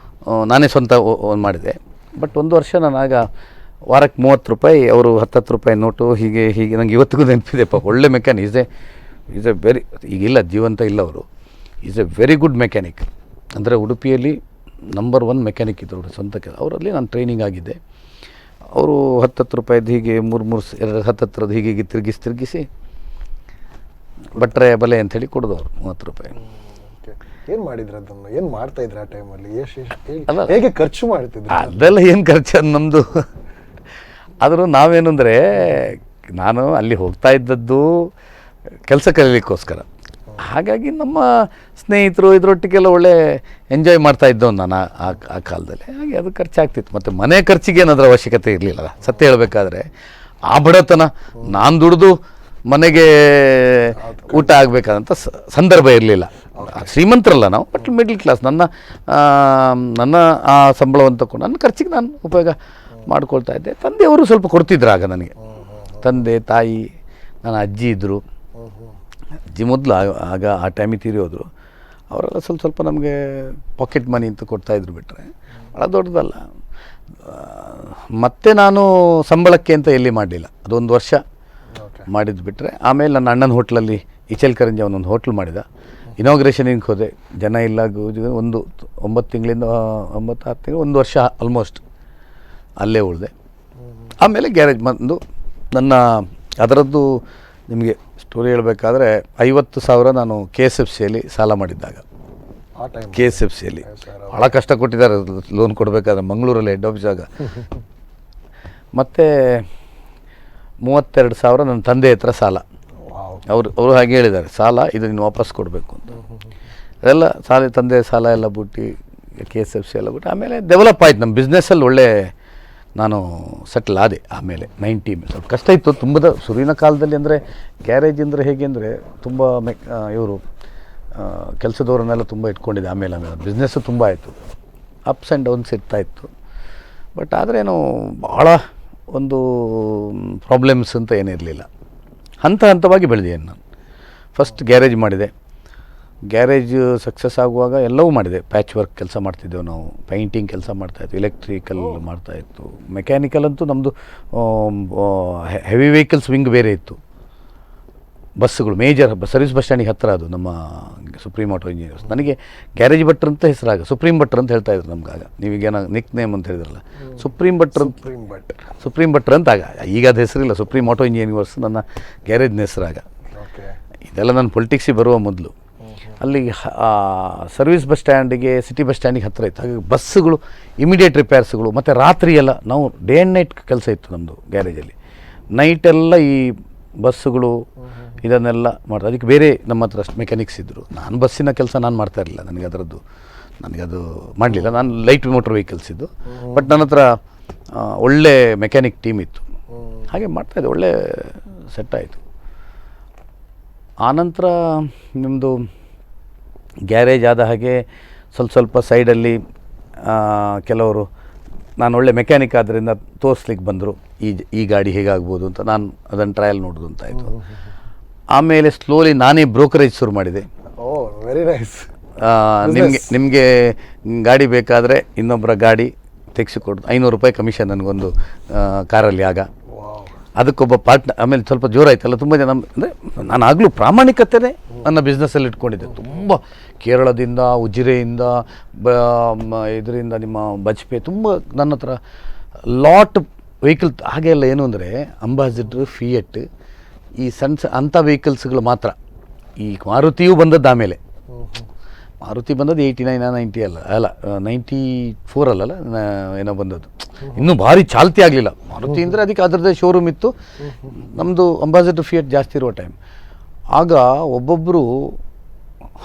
Speaker 3: ನಾನೇ ಸ್ವಂತ ಮಾಡಿದೆ. ಬಟ್ 1 ವರ್ಷ ನಾನು ಆಗ ವಾರಕ್ಕೆ 30 ರೂಪಾಯಿ, ಅವರು 10 ರೂಪಾಯಿ ನೋಟು, ಹೀಗೆ ನಂಗೆ ಇವತ್ತಿಗೂ ನೆನಪಿದೆ. ಒಳ್ಳೆ ಮೆಕ್ಯಾನಿಕ್. ಈಸ್ ಎ ವೆರಿ, ಈಗಿಲ್ಲ, ಜೀವಂತ ಇಲ್ಲ ಅವರು. Is A very good mechanic. ಅಂದರೆ ಉಡುಪಿಯಲ್ಲಿ ನಂಬರ್ 1 ಮೆಕ್ಯಾನಿಕ್ ಇದ್ದರು ಸ್ವಂತ ಕೆಲಸ. ಅವರಲ್ಲಿ ನಾನು ಟ್ರೈನಿಂಗ್ ಆಗಿದ್ದೆ. ಅವರು 10 ರೂಪಾಯಿದು ಹೀಗೆ 2 10 ಹೀಗೆ ತಿರುಗಿಸಿ ಬಟ್ರೆ ಬಲೆ ಅಂಥೇಳಿ ಕೊಡೋದವ್ರು 30 ರೂಪಾಯಿ.
Speaker 2: ಏನು ಮಾಡಿದ್ರು ಅದನ್ನು? ಏನು ಮಾಡ್ತಾ ಇದ್ರು ಆ ಟೈಮಲ್ಲಿ? ಅಲ್ಲ, ಹೇಗೆ ಖರ್ಚು ಮಾಡ್ತಿದ್ರು?
Speaker 3: ಅದೆಲ್ಲ ಏನು ಖರ್ಚು ನಮ್ಮದು. ಆದರೂ ನಾವೇನು ಅಂದರೆ, ನಾನು ಅಲ್ಲಿ ಹೋಗ್ತಾ ಇದ್ದದ್ದು ಕೆಲಸ ಕಲೀಲಿಕ್ಕೋಸ್ಕರ. ಹಾಗಾಗಿ ನಮ್ಮ ಸ್ನೇಹಿತರು ಇದರೊಟ್ಟಿಗೆಲ್ಲ ಒಳ್ಳೆ ಎಂಜಾಯ್ ಮಾಡ್ತಾ ಇದ್ದವು ನಾನು ಆ ಕಾಲದಲ್ಲಿ. ಹಾಗೆ ಅದು ಖರ್ಚಾಗ್ತಿತ್ತು. ಮತ್ತು ಮನೆ ಖರ್ಚಿಗೆ ಏನಾದರೂ ಅವಶ್ಯಕತೆ ಇರಲಿಲ್ಲ. ಸತ್ಯ ಹೇಳಬೇಕಾದ್ರೆ ಆ ಬಡತನ, ನಾನು ದುಡಿದು ಮನೆಗೆ ಊಟ ಆಗಬೇಕಾದಂಥ ಸಂದರ್ಭ ಇರಲಿಲ್ಲ. ಶ್ರೀಮಂತರಲ್ಲ ನಾವು, ಬಟ್ ಮಿಡ್ಲ್ ಕ್ಲಾಸ್. ನನ್ನ ಆ ಸಂಬಳವನ್ನು ತಗೊಂಡು ನನ್ನ ಖರ್ಚಿಗೆ ನಾನು ಉಪಯೋಗ ಮಾಡ್ಕೊಳ್ತಾ ಇದ್ದೆ. ತಂದೆಯವರು ಸ್ವಲ್ಪ ಕೊಡ್ತಿದ್ರು ಆಗ ನನಗೆ. ತಂದೆ, ತಾಯಿ, ನನ್ನ ಅಜ್ಜಿ ಇದ್ದರು. ಅಜ್ಜಿ ಮೊದಲು ಆಗ ಆ ಟೈಮಿಗೆ ತೀರಿ ಹೋದರು. ಅವರೆಲ್ಲ ಸ್ವಲ್ಪ ನಮಗೆ ಪಾಕೆಟ್ ಮನಿ ಅಂತ ಕೊಡ್ತಾಯಿದ್ರು, ಬಿಟ್ಟರೆ ಭಾಳ ದೊಡ್ಡದಲ್ಲ. ಮತ್ತು ನಾನು ಸಂಬಳಕ್ಕೆ ಅಂತ ಎಲ್ಲಿ ಮಾಡಲಿಲ್ಲ. ಅದೊಂದು ವರ್ಷ ಮಾಡಿದ್ದು ಬಿಟ್ಟರೆ. ಆಮೇಲೆ ನನ್ನ ಅಣ್ಣನ ಹೋಟ್ಲಲ್ಲಿ ಇಚಲ್ಕರಂಜಿ ಅವನೊಂದು ಹೋಟ್ಲ್ ಮಾಡಿದ. ಇನಾಗ್ರೇಷನಿಗೆ ಹೋದೆ, ಜನ ಇಲ್ಲ. ಒಂದು 9 ತಿಂಗಳಿಂದ 9-10 ತಿಂಗಳು, 1 ವರ್ಷ ಆಲ್ಮೋಸ್ಟ್ ಅಲ್ಲೇ ಉಳಿದೆ. ಆಮೇಲೆ ಗ್ಯಾರೇಜ್ ಬಂದು ನನ್ನ ಅದರದ್ದು ನಿಮಗೆ ಸ್ಟೋರಿ ಹೇಳಬೇಕಾದ್ರೆ 50,000 ನಾನು KSFCಯಲ್ಲಿ ಸಾಲ ಮಾಡಿದ್ದಾಗ. KSFCಯಲ್ಲಿ ಭಾಳ ಕಷ್ಟ ಕೊಟ್ಟಿದ್ದಾರೆ ಲೋನ್ ಕೊಡಬೇಕಾದ್ರೆ, ಮಂಗಳೂರಲ್ಲಿ ಹೆಡ್ ಆಫೀಸ್ ಆಗ. ಮತ್ತು 32,000 ನನ್ನ ತಂದೆ ಹತ್ರ ಸಾಲ. ಅವರು ಹಾಗೆ ಹೇಳಿದ್ದಾರೆ, ಸಾಲ ಇದು ನೀನು ವಾಪಸ್ ಕೊಡಬೇಕು ಅಂತ. ಅದೆಲ್ಲ ತಂದೆ ಸಾಲ ಎಲ್ಲ ಬಿಟ್ಟು KSFC ಎಲ್ಲ ಬಿಟ್ಟು ಆಮೇಲೆ ಡೆವಲಪ್ ಆಯ್ತು. ನಮ್ಮ ಬಿಸ್ನೆಸ್ಸಲ್ಲಿ ಒಳ್ಳೆ ನಾನು ಸೆಟ್ಲ್ ಆದೆ. ಆಮೇಲೆ 90 ಸ್ವಲ್ಪ ಕಷ್ಟ ಇತ್ತು ತುಂಬದ ಶುರುವಿನ ಕಾಲದಲ್ಲಿ. ಅಂದರೆ ಗ್ಯಾರೇಜ್ ಅಂದರೆ ಹೇಗೆ ಅಂದರೆ ತುಂಬ ಇವರು ಕೆಲಸದವ್ರನ್ನೆಲ್ಲ ತುಂಬ ಇಟ್ಕೊಂಡಿದ್ದೆ. ಆಮೇಲೆ ಬಿಸ್ನೆಸ್ಸು ತುಂಬ ಆಯಿತು, ಅಪ್ಸ್ ಆ್ಯಂಡ್ ಡೌನ್ಸ್ ಇರ್ತಾಯಿತ್ತು. ಬಟ್ ಆದ್ರೇನು ಭಾಳ ಒಂದು ಪ್ರಾಬ್ಲಮ್ಸ್ ಅಂತ ಏನಿರಲಿಲ್ಲ. ಹಂತ ಹಂತವಾಗಿ ಬೆಳೆದಿದ್ದೇನೆ ನಾನು. ಫಸ್ಟ್ ಗ್ಯಾರೇಜ್ ಮಾಡಿದೆ. ಗ್ಯಾರೇಜ್ ಸಕ್ಸಸ್ ಆಗುವಾಗ ಎಲ್ಲವೂ ಮಾಡಿದೆ. ಪ್ಯಾಚ್ ವರ್ಕ್ ಕೆಲಸ ಮಾಡ್ತಿದ್ದೆವು ನಾವು, ಪೈಂಟಿಂಗ್ ಕೆಲಸ ಮಾಡ್ತಾಯಿತ್ತು, ಎಲೆಕ್ಟ್ರಿಕಲ್ ಮಾಡ್ತಾಯಿತ್ತು, ಮೆಕ್ಯಾನಿಕಲ್ ಅಂತೂ ನಮ್ಮದು ಹೆವಿ ವೆಹಿಕಲ್ಸ್ ವಿಂಗ್ ಬೇರೆ ಇತ್ತು. ಬಸ್ಸುಗಳು ಮೇಜರ್ ಸರ್ವಿಸ್ ಬಸ್ ಸ್ಟ್ಯಾಂಡಿಗೆ ಹತ್ತಿರ ಅದು ನಮ್ಮ ಸುಪ್ರೀಂ ಆಟೋ ಇಂಜಿನಿಯರ್ಸ್. ನನಗೆ ಗ್ಯಾರೇಜ್ ಭಟ್ರು ಅಂತ ಹೆಸರಾಗ ಸುಪ್ರೀಂ ಭಟ್ರು ಅಂತ ಹೇಳ್ತಾಯಿದ್ರು ನಮ್ಗೆ ಆಗ. ನೀವೀಗೇನ ನಿಕ್ ನೇಮ್ ಅಂತ ಹೇಳಿದ್ರಲ್ಲ, ಸುಪ್ರೀಂ ಭಟ್ರು ಅಂತ ಆಗ. ಈಗ ಅದು ಹೆಸರಿಲ್ಲ, ಸುಪ್ರೀಂ ಆಟೋ ಇಂಜಿನಿಯರ್ಸ್ ನನ್ನ ಗ್ಯಾರೇಜ್ನ ಹೆಸರಾಗ. ಇದೆಲ್ಲ ನಾನು ಪೊಲಿಟಿಕ್ಸಿಗೆ ಬರುವ ಮೊದಲು. ಅಲ್ಲಿ ಸರ್ವಿಸ್ ಬಸ್ ಸ್ಟ್ಯಾಂಡಿಗೆ ಸಿಟಿ ಬಸ್ ಸ್ಟ್ಯಾಂಡಿಗೆ ಹತ್ತಿರ ಇತ್ತು. ಹಾಗಾಗಿ ಬಸ್ಸುಗಳು ಇಮಿಡಿಯೇಟ್ ರಿಪೇರ್ಸ್ಗಳು, ಮತ್ತು ರಾತ್ರಿ ಎಲ್ಲ ನಾವು ಡೇ ಆ್ಯಂಡ್ ನೈಟ್ ಕೆಲಸ ಇತ್ತು ನಮ್ಮದು ಗ್ಯಾರೇಜಲ್ಲಿ. ನೈಟೆಲ್ಲ ಈ ಬಸ್ಸುಗಳು ಇದನ್ನೆಲ್ಲ ಮಾಡ್ತಾರೆ. ಅದಕ್ಕೆ ಬೇರೆ ನಮ್ಮ ಹತ್ರ ಅಷ್ಟು ಮೆಕ್ಯಾನಿಕ್ಸ್ ಇದ್ದರು. ನಾನು ಬಸ್ಸಿನ ಕೆಲಸ ನಾನು ಮಾಡ್ತಾ ಇರಲಿಲ್ಲ, ನನಗದು ಮಾಡಲಿಲ್ಲ. ನಾನು ಲೈಟ್ ಮೋಟ್ರ್ ವೆಹಿಕಲ್ಸ್ ಇದ್ದು. ಬಟ್ ನನ್ನ ಹತ್ರ ಒಳ್ಳೆ ಮೆಕ್ಯಾನಿಕ್ ಟೀಮ್ ಇತ್ತು. ಹಾಗೆ ಮಾಡ್ತಾಯಿದ್ದೆ, ಒಳ್ಳೆ ಸೆಟ್ ಆಯಿತು. ಆನಂತರ ನಿಮ್ಮದು ಗ್ಯಾರೇಜ್ ಆದ ಹಾಗೆ ಸ್ವಲ್ಪ ಸೈಡಲ್ಲಿ ಕೆಲವರು, ನಾನು ಒಳ್ಳೆ ಮೆಕ್ಯಾನಿಕ್ ಆದ್ದರಿಂದ ತೋರಿಸ್ಲಿಕ್ಕೆ ಬಂದರು, ಈ ಗಾಡಿ ಹೇಗಾಗ್ಬೋದು ಅಂತ. ನಾನು ಅದನ್ನು ಟ್ರಯಲ್ ನೋಡೋದು ಅಂತಾಯಿತು. ಆಮೇಲೆ ಸ್ಲೋಲಿ ನಾನೇ ಬ್ರೋಕರೇಜ್ ಶುರು ಮಾಡಿದೆ.
Speaker 2: Very nice.
Speaker 3: ನಿಮಗೆ ಗಾಡಿ ಬೇಕಾದರೆ ಇನ್ನೊಬ್ಬರ ಗಾಡಿ ತೆಗೆಸಿಕೊಡ್ದು, 500 ರೂಪಾಯಿ ಕಮಿಷನ್ ನನಗೊಂದು ಕಾರಲ್ಲಿ ಆಗ. ಅದಕ್ಕೊಬ್ಬ ಪಾರ್ಟ್ನರ್. ಆಮೇಲೆ ಸ್ವಲ್ಪ ಜೋರಾಯ್ತಲ್ಲ, ತುಂಬ ಜನ. ಅಂದರೆ ನಾನು ಆಗಲೂ ಪ್ರಾಮಾಣಿಕತೆಯೇ ನನ್ನ ಬಿಸ್ನೆಸ್ಸಲ್ಲಿ ಇಟ್ಕೊಂಡಿದ್ದೆ. ತುಂಬ ಕೇರಳದಿಂದ, ಉಜಿರೆಯಿಂದ, ಇದರಿಂದ ನಿಮ್ಮ ಬಜ್ಪೆ, ತುಂಬ ನನ್ನ ಹತ್ರ ಲಾಟ್ ವೆಹಿಕಲ್. ಹಾಗೆಲ್ಲ ಏನು ಅಂದರೆ ಅಂಬಾಸಿಡ್ರು, ಫಿಯಟ್, ಈ ಸಣ್ಣ ಅಂಥ ವೆಹಿಕಲ್ಸ್ಗಳು ಮಾತ್ರ. ಈ ಮಾರುತಿಯೂ ಬಂದದ್ದು ಆಮೇಲೆ. ಮಾರುತಿ ಬಂದದ್ದು 89 90 ಅಲ್ಲ 94 ಅಲ್ಲಲ್ಲ ಏನೋ ಬಂದದ್ದು. ಇನ್ನೂ ಭಾರಿ ಚಾಲ್ತಿ ಆಗಲಿಲ್ಲ ಮಾರುತಿ ಅಂದರೆ. ಅದಕ್ಕೆ ಅದರದ್ದೇ ಶೋರೂಮ್ ಇತ್ತು. ನಮ್ಮದು ಅಂಬಾಸಿಡರ್ ಫಿಯಟ್ ಜಾಸ್ತಿ ಇರುವ ಟೈಮ್. ಆಗ ಒಬ್ಬೊಬ್ಬರು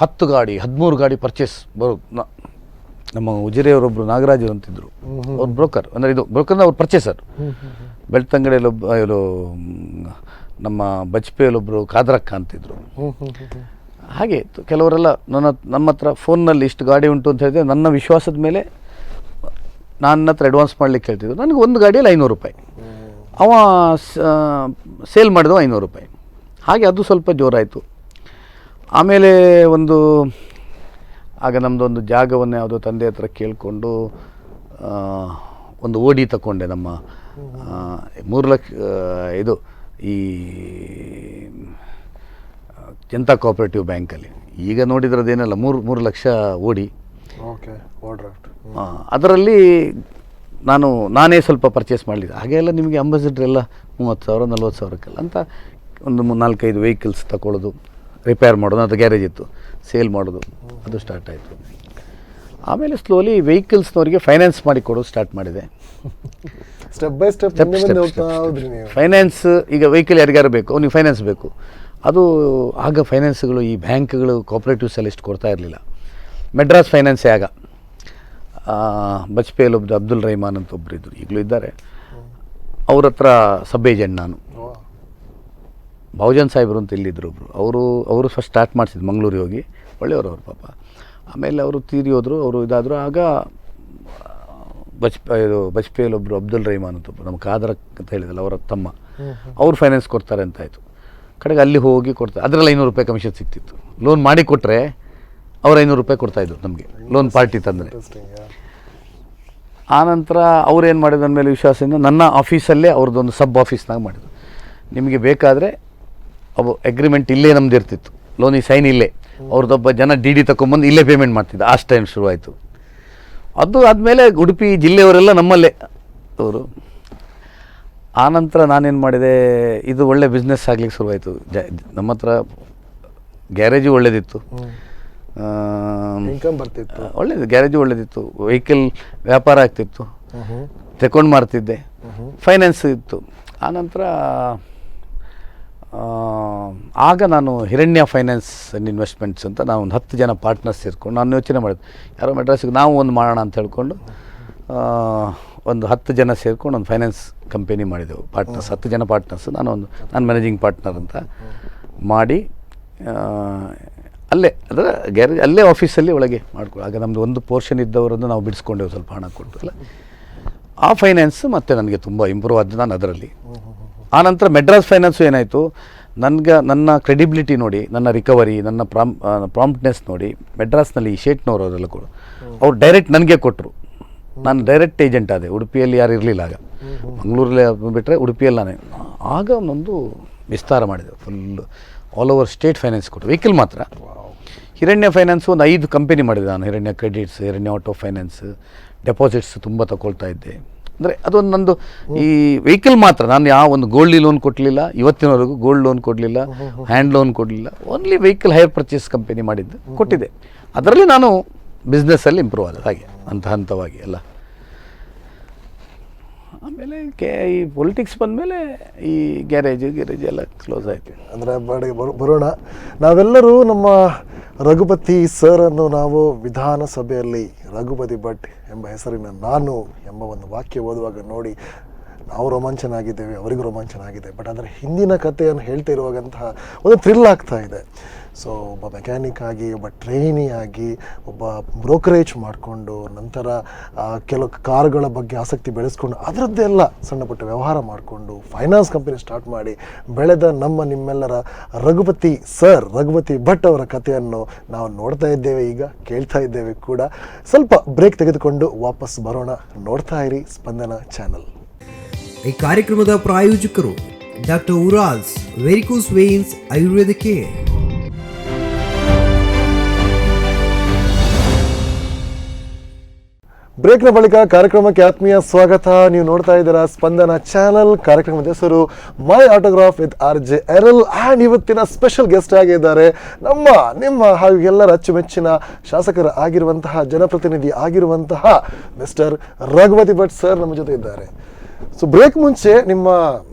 Speaker 3: 10 ಗಾಡಿ 13 ಗಾಡಿ ಪರ್ಚೇಸ್ ನಮ್ಮ ಉಜಿರೆಯವರೊಬ್ಬರು ನಾಗರಾಜರು ಅಂತಿದ್ರು, ಅವ್ರು ಬ್ರೋಕರ್. ಅಂದರೆ ಇದು ಬ್ರೋಕರ್ ಅವ್ರು ಪರ್ಚೇಸರ್. ಬೆಳ್ತಂಗಡಿಯಲ್ಲೊಬ್ಬ ಇವರು, ನಮ್ಮ ಬಜ್ಪೆಯಲ್ಲೊಬ್ಬರು ಕಾದ್ರಕ್ಕ ಅಂತಿದ್ರು. ಹಾಗೆ ಇತ್ತು. ಕೆಲವರೆಲ್ಲ ನಮ್ಮ ಹತ್ರ ಫೋನ್ನಲ್ಲಿ ಇಷ್ಟು ಗಾಡಿ ಉಂಟು ಅಂತ ಹೇಳಿದ್ರೆ ನನ್ನ ವಿಶ್ವಾಸದ ಮೇಲೆ ನನ್ನ ಹತ್ರ ಅಡ್ವಾನ್ಸ್ ಮಾಡಲಿಕ್ಕೆ ಹೇಳ್ತಿದ್ರು. ನನಗೆ ಒಂದು ಗಾಡಿಯಲ್ಲಿ 500 ರೂಪಾಯಿ, ಅವ ಸೇಲ್ ಮಾಡಿದವ 500 ರೂಪಾಯಿ. ಹಾಗೆ ಅದು ಸ್ವಲ್ಪ ಜೋರಾಯಿತು. ಆಮೇಲೆ ಆಗ ನಮ್ಮದೊಂದು ಜಾಗವನ್ನು ಯಾವುದೋ ತಂದೆ ಹತ್ರ ಕೇಳಿಕೊಂಡು ಒಂದು ಓಡಿ ತಗೊಂಡೆ. ನಮ್ಮ 3 ಲಕ್ಷ ಇದು ಈ ಜನತಾ ಕೋಆಪರೇಟಿವ್ ಬ್ಯಾಂಕಲ್ಲಿ. ಈಗ ನೋಡಿದ್ರದ್ದೇನಲ್ಲ, 3 ಲಕ್ಷ ಓಡಿ. ಅದರಲ್ಲಿ ನಾನೇ ಸ್ವಲ್ಪ ಪರ್ಚೇಸ್ ಮಾಡಲಿದ್ದೆ. ಹಾಗೆಲ್ಲ ನಿಮಗೆ ಅಂಬಾಸಿಡರ್ ಎಲ್ಲ 30,000 40,000ಕ್ಕೆಲ್ಲ ಅಂತ ಒಂದು 4-5 ವೆಹಿಕಲ್ಸ್ ತಗೊಳ್ಳೋದು, ರಿಪೇರ್ ಮಾಡೋದು. ಅದು ಗ್ಯಾರೇಜ್ ಇತ್ತು, ಸೇಲ್ ಮಾಡೋದು, ಅದು ಸ್ಟಾರ್ಟ್ ಆಯಿತು. ಆಮೇಲೆ ಸ್ಲೋಲಿ ವೆಹಿಕಲ್ಸ್ನವರಿಗೆ ಫೈನಾನ್ಸ್ ಮಾಡಿ ಕೊಡೋದು ಸ್ಟಾರ್ಟ್ ಮಾಡಿದೆ.
Speaker 2: Step by step
Speaker 3: finance. ಈಗ ವೆಹಿಕಲ್ ಯಾರಿಗಾರು ಬೇಕು, ಅವ್ನಿಗೆ ಫೈನಾನ್ಸ್ ಬೇಕು. ಅದು ಆಗ ಫೈನಾನ್ಸ್ಗಳು, ಈ ಬ್ಯಾಂಕ್ಗಳು, ಕೋಆಪರೇಟಿವ್ಸ್ ಎಲ್ಲ ಇಷ್ಟು ಕೊಡ್ತಾ ಇರಲಿಲ್ಲ. ಮೆಡ್ರಾಸ್ ಫೈನಾನ್ಸೇ ಆಗ. ಬಜ್ಪೇಯಲ್ಲಿ ಒಬ್ಬರು ಅಬ್ದುಲ್ ರಹಮಾನ್ ಅಂತ ಒಬ್ಬರು ಇದ್ದರು, ಈಗಲೂ ಇದ್ದಾರೆ. ಅವ್ರ ಹತ್ರ ಸಬ್ ಏಜೆಂಟ್ ನಾನು. ಬಹುಜನ್ ಸಾಹೇಬರು ಅಂತ ಇಲ್ಲಿದ್ದರು ಒಬ್ಬರು. ಅವರು ಫಸ್ಟ್ ಸ್ಟಾರ್ಟ್ ಮಾಡಿಸಿದ್ದು ಮಂಗಳೂರಿಗೆ ಹೋಗಿ. ಒಳ್ಳೆಯವರು ಅವರು ಪಾಪ. ಆಮೇಲೆ ಅವರು ತೀರಿ ಹೋದರು, ಅವರು ಇದಾದರು. ಆಗ ಬಜ್ಪೇಯಲ್ಲಿ ಒಬ್ಬರು ಅಬ್ದುಲ್ ರಹಮಾನ್ ಅಂತ ಒಬ್ಬರು, ನಮ್ಮ ಕಾದರ್ ಅಂತ ಹೇಳಿದಲ್ಲ, ಅವರ ತಮ್ಮ, ಅವ್ರು ಫೈನಾನ್ಸ್ ಕೊಡ್ತಾರೆ ಅಂತಾಯಿತು. ಕಡೆಗೆ ಅಲ್ಲಿ ಹೋಗಿ ಕೊಡ್ತಾರೆ. ಅದರಲ್ಲಿ 500 ರೂಪಾಯಿ ಕಮಿಷನ್ ಸಿಗ್ತಿತ್ತು. ಲೋನ್ ಮಾಡಿ ಕೊಟ್ಟರೆ ಅವ್ರು 500 ರೂಪಾಯಿ ಕೊಡ್ತಾಯಿದ್ರು ನಮಗೆ, ಲೋನ್ ಪಾರ್ಟಿ ತಂದರೆ. ಆನಂತರ ಅವ್ರೇನು ಮಾಡಿದ್ರು ನನ್ನ ಮೇಲೆ ವಿಶ್ವಾಸದಿಂದ ನನ್ನ ಆಫೀಸಲ್ಲೇ ಅವ್ರದ್ದೊಂದು ಸಬ್ ಆಫೀಸ್ನಾಗ ಮಾಡಿದ್ರು. ನಿಮಗೆ ಬೇಕಾದರೆ ಅವು ಅಗ್ರಿಮೆಂಟ್ ಇಲ್ಲೇ ನಮ್ದು ಇರ್ತಿತ್ತು, ಲೋನಿಗೆ ಸೈನ್ ಇಲ್ಲೇ. ಅವ್ರದ್ದೊಬ್ಬ ಜನ ಡಿ ತಗೊಂಬಂದು ಇಲ್ಲೇ ಪೇಮೆಂಟ್ ಮಾಡ್ತಿದ್ದ. ಆ ಟೈಮ್ ಶುರುವಾಯಿತು. ಅದು ಆದಮೇಲೆ ಉಡುಪಿ ಜಿಲ್ಲೆಯವರೆಲ್ಲ ನಮ್ಮಲ್ಲೇ ಅವರು. ಆನಂತರ ನಾನೇನು ಮಾಡಿದೆ, ಇದು ಒಳ್ಳೆ ಬಿಸ್ನೆಸ್ ಆಗ್ಲಿಕ್ಕೆ ಶುರುವಾಯಿತು. ನಮ್ಮ ಹತ್ರ ಗ್ಯಾರೇಜು ಒಳ್ಳೇದಿತ್ತು,
Speaker 2: ಇನ್ಕಮ್ ಬರ್ತಿತ್ತು,
Speaker 3: ಒಳ್ಳೇದು ಗ್ಯಾರೇಜು ಒಳ್ಳೇದಿತ್ತು, ವೆಹಿಕಲ್ ವ್ಯಾಪಾರ ಆಗ್ತಿತ್ತು, ತಗೊಂಡು ಮಾಡ್ತಿದ್ದೆ, ಫೈನಾನ್ಸ್ ಇತ್ತು. ಆನಂತರ ಆಗ ನಾನು ಹಿರಣ್ಯ ಫೈನಾನ್ಸ್ ಆ್ಯಂಡ್ ಇನ್ವೆಸ್ಟ್ಮೆಂಟ್ಸ್ ಅಂತ ನಾವು ಒಂದು 10 ಜನ ಪಾರ್ಟ್ನರ್ಸ್ ಸೇರಿಕೊಂಡು ನಾನು ಯೋಚನೆ ಮಾಡಿದೆ, ಯಾರೋ ಮೆಡ್ರಾಸಿಗೆ ನಾವು ಒಂದು ಮಾಡೋಣ ಅಂತ ಹೇಳ್ಕೊಂಡು ಒಂದು 10 ಜನ ಸೇರ್ಕೊಂಡು ಒಂದು ಫೈನಾನ್ಸ್ ಕಂಪನಿ ಮಾಡಿದೆವು, ಪಾರ್ಟ್ನರ್ಸ್, 10 ಜನ ಪಾರ್ಟ್ನರ್ಸ್, ನಾನು ಮ್ಯಾನೇಜಿಂಗ್ ಪಾರ್ಟ್ನರ್ ಅಂತ ಮಾಡಿ ಅಲ್ಲೇ ಅದರ ಗ್ಯಾರೇಜ್ ಅಲ್ಲೇ ಆಫೀಸಲ್ಲಿ ಒಳಗೆ ಮಾಡ್ಕೊಳ್ಳಿ. ಆಗ ನಮ್ಮದು ಒಂದು ಪೋರ್ಷನ್ ಇದ್ದವರನ್ನು ನಾವು ಬಿಡಿಸ್ಕೊಂಡೆವು, ಸ್ವಲ್ಪ ಹಣ ಕೊಟ್ಟಲ್ಲ. ಆ ಫೈನಾನ್ಸ್ ಮತ್ತು ನನಗೆ ತುಂಬ ಇಂಪ್ರೂವ್ ಆದ ನಾನು ಅದರಲ್ಲಿ. ಆನಂತರ ಮೆಡ್ರಾಸ್ ಫೈನಾನ್ಸು ಏನಾಯಿತು, ನನ್ನ ಕ್ರೆಡಿಬಿಲಿಟಿ ನೋಡಿ, ನನ್ನ ರಿಕವರಿ, ನನ್ನ ಪ್ರಾಂಪ್ಟ್ನೆಸ್ ನೋಡಿ ಮೆಡ್ರಾಸ್ನಲ್ಲಿ ಈ ಶೇಟ್ನವರು ಅವರೆಲ್ಲ ಕೂಡ ಅವ್ರು ಡೈರೆಕ್ಟ್ ನನಗೆ ಕೊಟ್ಟರು. ನಾನು ಡೈರೆಕ್ಟ್ ಏಜೆಂಟ್ ಆದೆ. ಉಡುಪಿಯಲ್ಲಿ ಯಾರು ಇರಲಿಲ್ಲ ಆಗ, ಮಂಗಳೂರಲ್ಲೇ ಬಿಟ್ಟರೆ ಉಡುಪಿಯಲ್ಲಿ ನಾನೇ. ಆಗ ಒಂದೊಂದು ವಿಸ್ತಾರ ಮಾಡಿದೆ, full all over state finance ಕೊಟ್ಟು, ವೆಹಿಕಲ್ ಮಾತ್ರ. ಹಿರಣ್ಯ ಫೈನಾನ್ಸು ಒಂದು 5 ಕಂಪನಿ ಮಾಡಿದೆ ನಾನು. ಹಿರಣ್ಯ ಕ್ರೆಡಿಟ್ಸ್, ಹಿರಣ್ಯ ಆಟೋ ಫೈನಾನ್ಸ್, ಡೆಪಾಸಿಟ್ಸ್ ತುಂಬ ತಗೊಳ್ತಾ ಇದ್ದೆ. ಅಂದರೆ ಅದೊಂದು ನಂದು ಈ ವೆಹಿಕಲ್ ಮಾತ್ರ. ನಾನು ಯಾವ ಒಂದು ಗೋಲ್ಡ್ ಲೋನ್ ಕೊಡಲಿಲ್ಲ, ಇವತ್ತಿನವರೆಗೂ ಗೋಲ್ಡ್ ಲೋನ್ ಕೊಡಲಿಲ್ಲ, ಹ್ಯಾಂಡ್ ಲೋನ್ ಕೊಡಲಿಲ್ಲ. Only vehicle hire purchase company ಮಾಡಿದ್ದು ಕೊಟ್ಟಿದ್ದೆ. ಅದರಲ್ಲಿ ನಾನು ಬಿಸ್ನೆಸ್ಸಲ್ಲಿ ಇಂಪ್ರೂವ್ ಆದ ಹಾಗೆ ಹಂತವಾಗಿ ಎಲ್ಲ. ಆಮೇಲೆ ಈ ಪೊಲಿಟಿಕ್ಸ್ ಬಂದಮೇಲೆ ಈ ಗ್ಯಾರೇಜ್ ಎಲ್ಲ ಕ್ಲೋಸ್ ಆಯಿತು.
Speaker 2: ಅಂದರೆ ಬರೋಣ. ನಾವೆಲ್ಲರೂ ನಮ್ಮ ರಘುಪತಿ ಸರನ್ನು ನಾವು ವಿಧಾನಸಭೆಯಲ್ಲಿ ರಘುಪತಿ ಭಟ್ ಎಂಬ ಹೆಸರಿನ ನಾನು ಎಂಬ ಒಂದು ವಾಕ್ಯ ಓದುವಾಗ ನೋಡಿ ನಾವು ರೋಮಾಂಚನ ಆಗಿದ್ದೇವೆ, ಅವರಿಗೂ ರೋಮಾಂಚನ ಆಗಿದೆ. ಬಟ್ ಅದರ ಹಿಂದಿನ ಕಥೆಯನ್ನು ಹೇಳ್ತಾ ಇರುವಾಗಂತಹ ಒಂದು ಥ್ರಿಲ್ ಆಗ್ತಾ ಇದೆ. ಸೊ ಒಬ್ಬ ಮೆಕ್ಯಾನಿಕ್ ಆಗಿ, ಒಬ್ಬ ಟ್ರೈನಿ ಆಗಿ, ಒಬ್ಬ ಬ್ರೋಕರೇಜ್ ಮಾಡಿಕೊಂಡು, ನಂತರ ಕೆಲವು ಕಾರುಗಳ ಬಗ್ಗೆ ಆಸಕ್ತಿ ಬೆಳೆಸ್ಕೊಂಡು ಅದರದ್ದೆಲ್ಲ ಸಣ್ಣ ಪುಟ್ಟ ವ್ಯವಹಾರ ಮಾಡಿಕೊಂಡು ಫೈನಾನ್ಸ್ ಕಂಪನಿ ಸ್ಟಾರ್ಟ್ ಮಾಡಿ ಬೆಳೆದ ನಿಮ್ಮೆಲ್ಲರ ರಘುಪತಿ ಭಟ್ ಅವರ ಕಥೆಯನ್ನು ನಾವು ನೋಡ್ತಾ ಇದ್ದೇವೆ, ಈಗ ಕೇಳ್ತಾ ಇದ್ದೇವೆ ಕೂಡ. ಸ್ವಲ್ಪ ಬ್ರೇಕ್ ತೆಗೆದುಕೊಂಡು ವಾಪಸ್ ಬರೋಣ. ನೋಡ್ತಾ ಇರಿ ಸ್ಪಂದನ ಚಾನಲ್.
Speaker 1: ಈ ಕಾರ್ಯಕ್ರಮದ ಪ್ರಾಯೋಜಕರು doctor Urals varicose veins Ayurveda care.
Speaker 2: ಬ್ರೇಕ್ನ ಬಳಿಕ ಕಾರ್ಯಕ್ರಮಕ್ಕೆ ಆತ್ಮೀಯ ಸ್ವಾಗತ. ನೀವು ನೋಡ್ತಾ ಇದ್ದೀರಾ ಸ್ಪಂದನ ಚಾನಲ್. ಕಾರ್ಯಕ್ರಮದ ಹೆಸರು ಮೈ autograph with RJ Errol. And ಇವತ್ತಿನ ಸ್ಪೆಷಲ್ ಗೆಸ್ಟ್ ಆಗಿದ್ದಾರೆ ನಿಮ್ಮ ಹಾಗೂ ಎಲ್ಲರ ಅಚ್ಚುಮೆಚ್ಚಿನ ಶಾಸಕರ ಆಗಿರುವಂತಹ, ಜನಪ್ರತಿನಿಧಿ ಆಗಿರುವಂತಹ ಮಿಸ್ಟರ್ ರಘುಪತಿ ಭಟ್ ಸರ್ ನಮ್ಮ ಜೊತೆ ಇದ್ದಾರೆ. ಸೊ ಬ್ರೇಕ್ ಮುಂಚೆ ನಿಮ್ಮ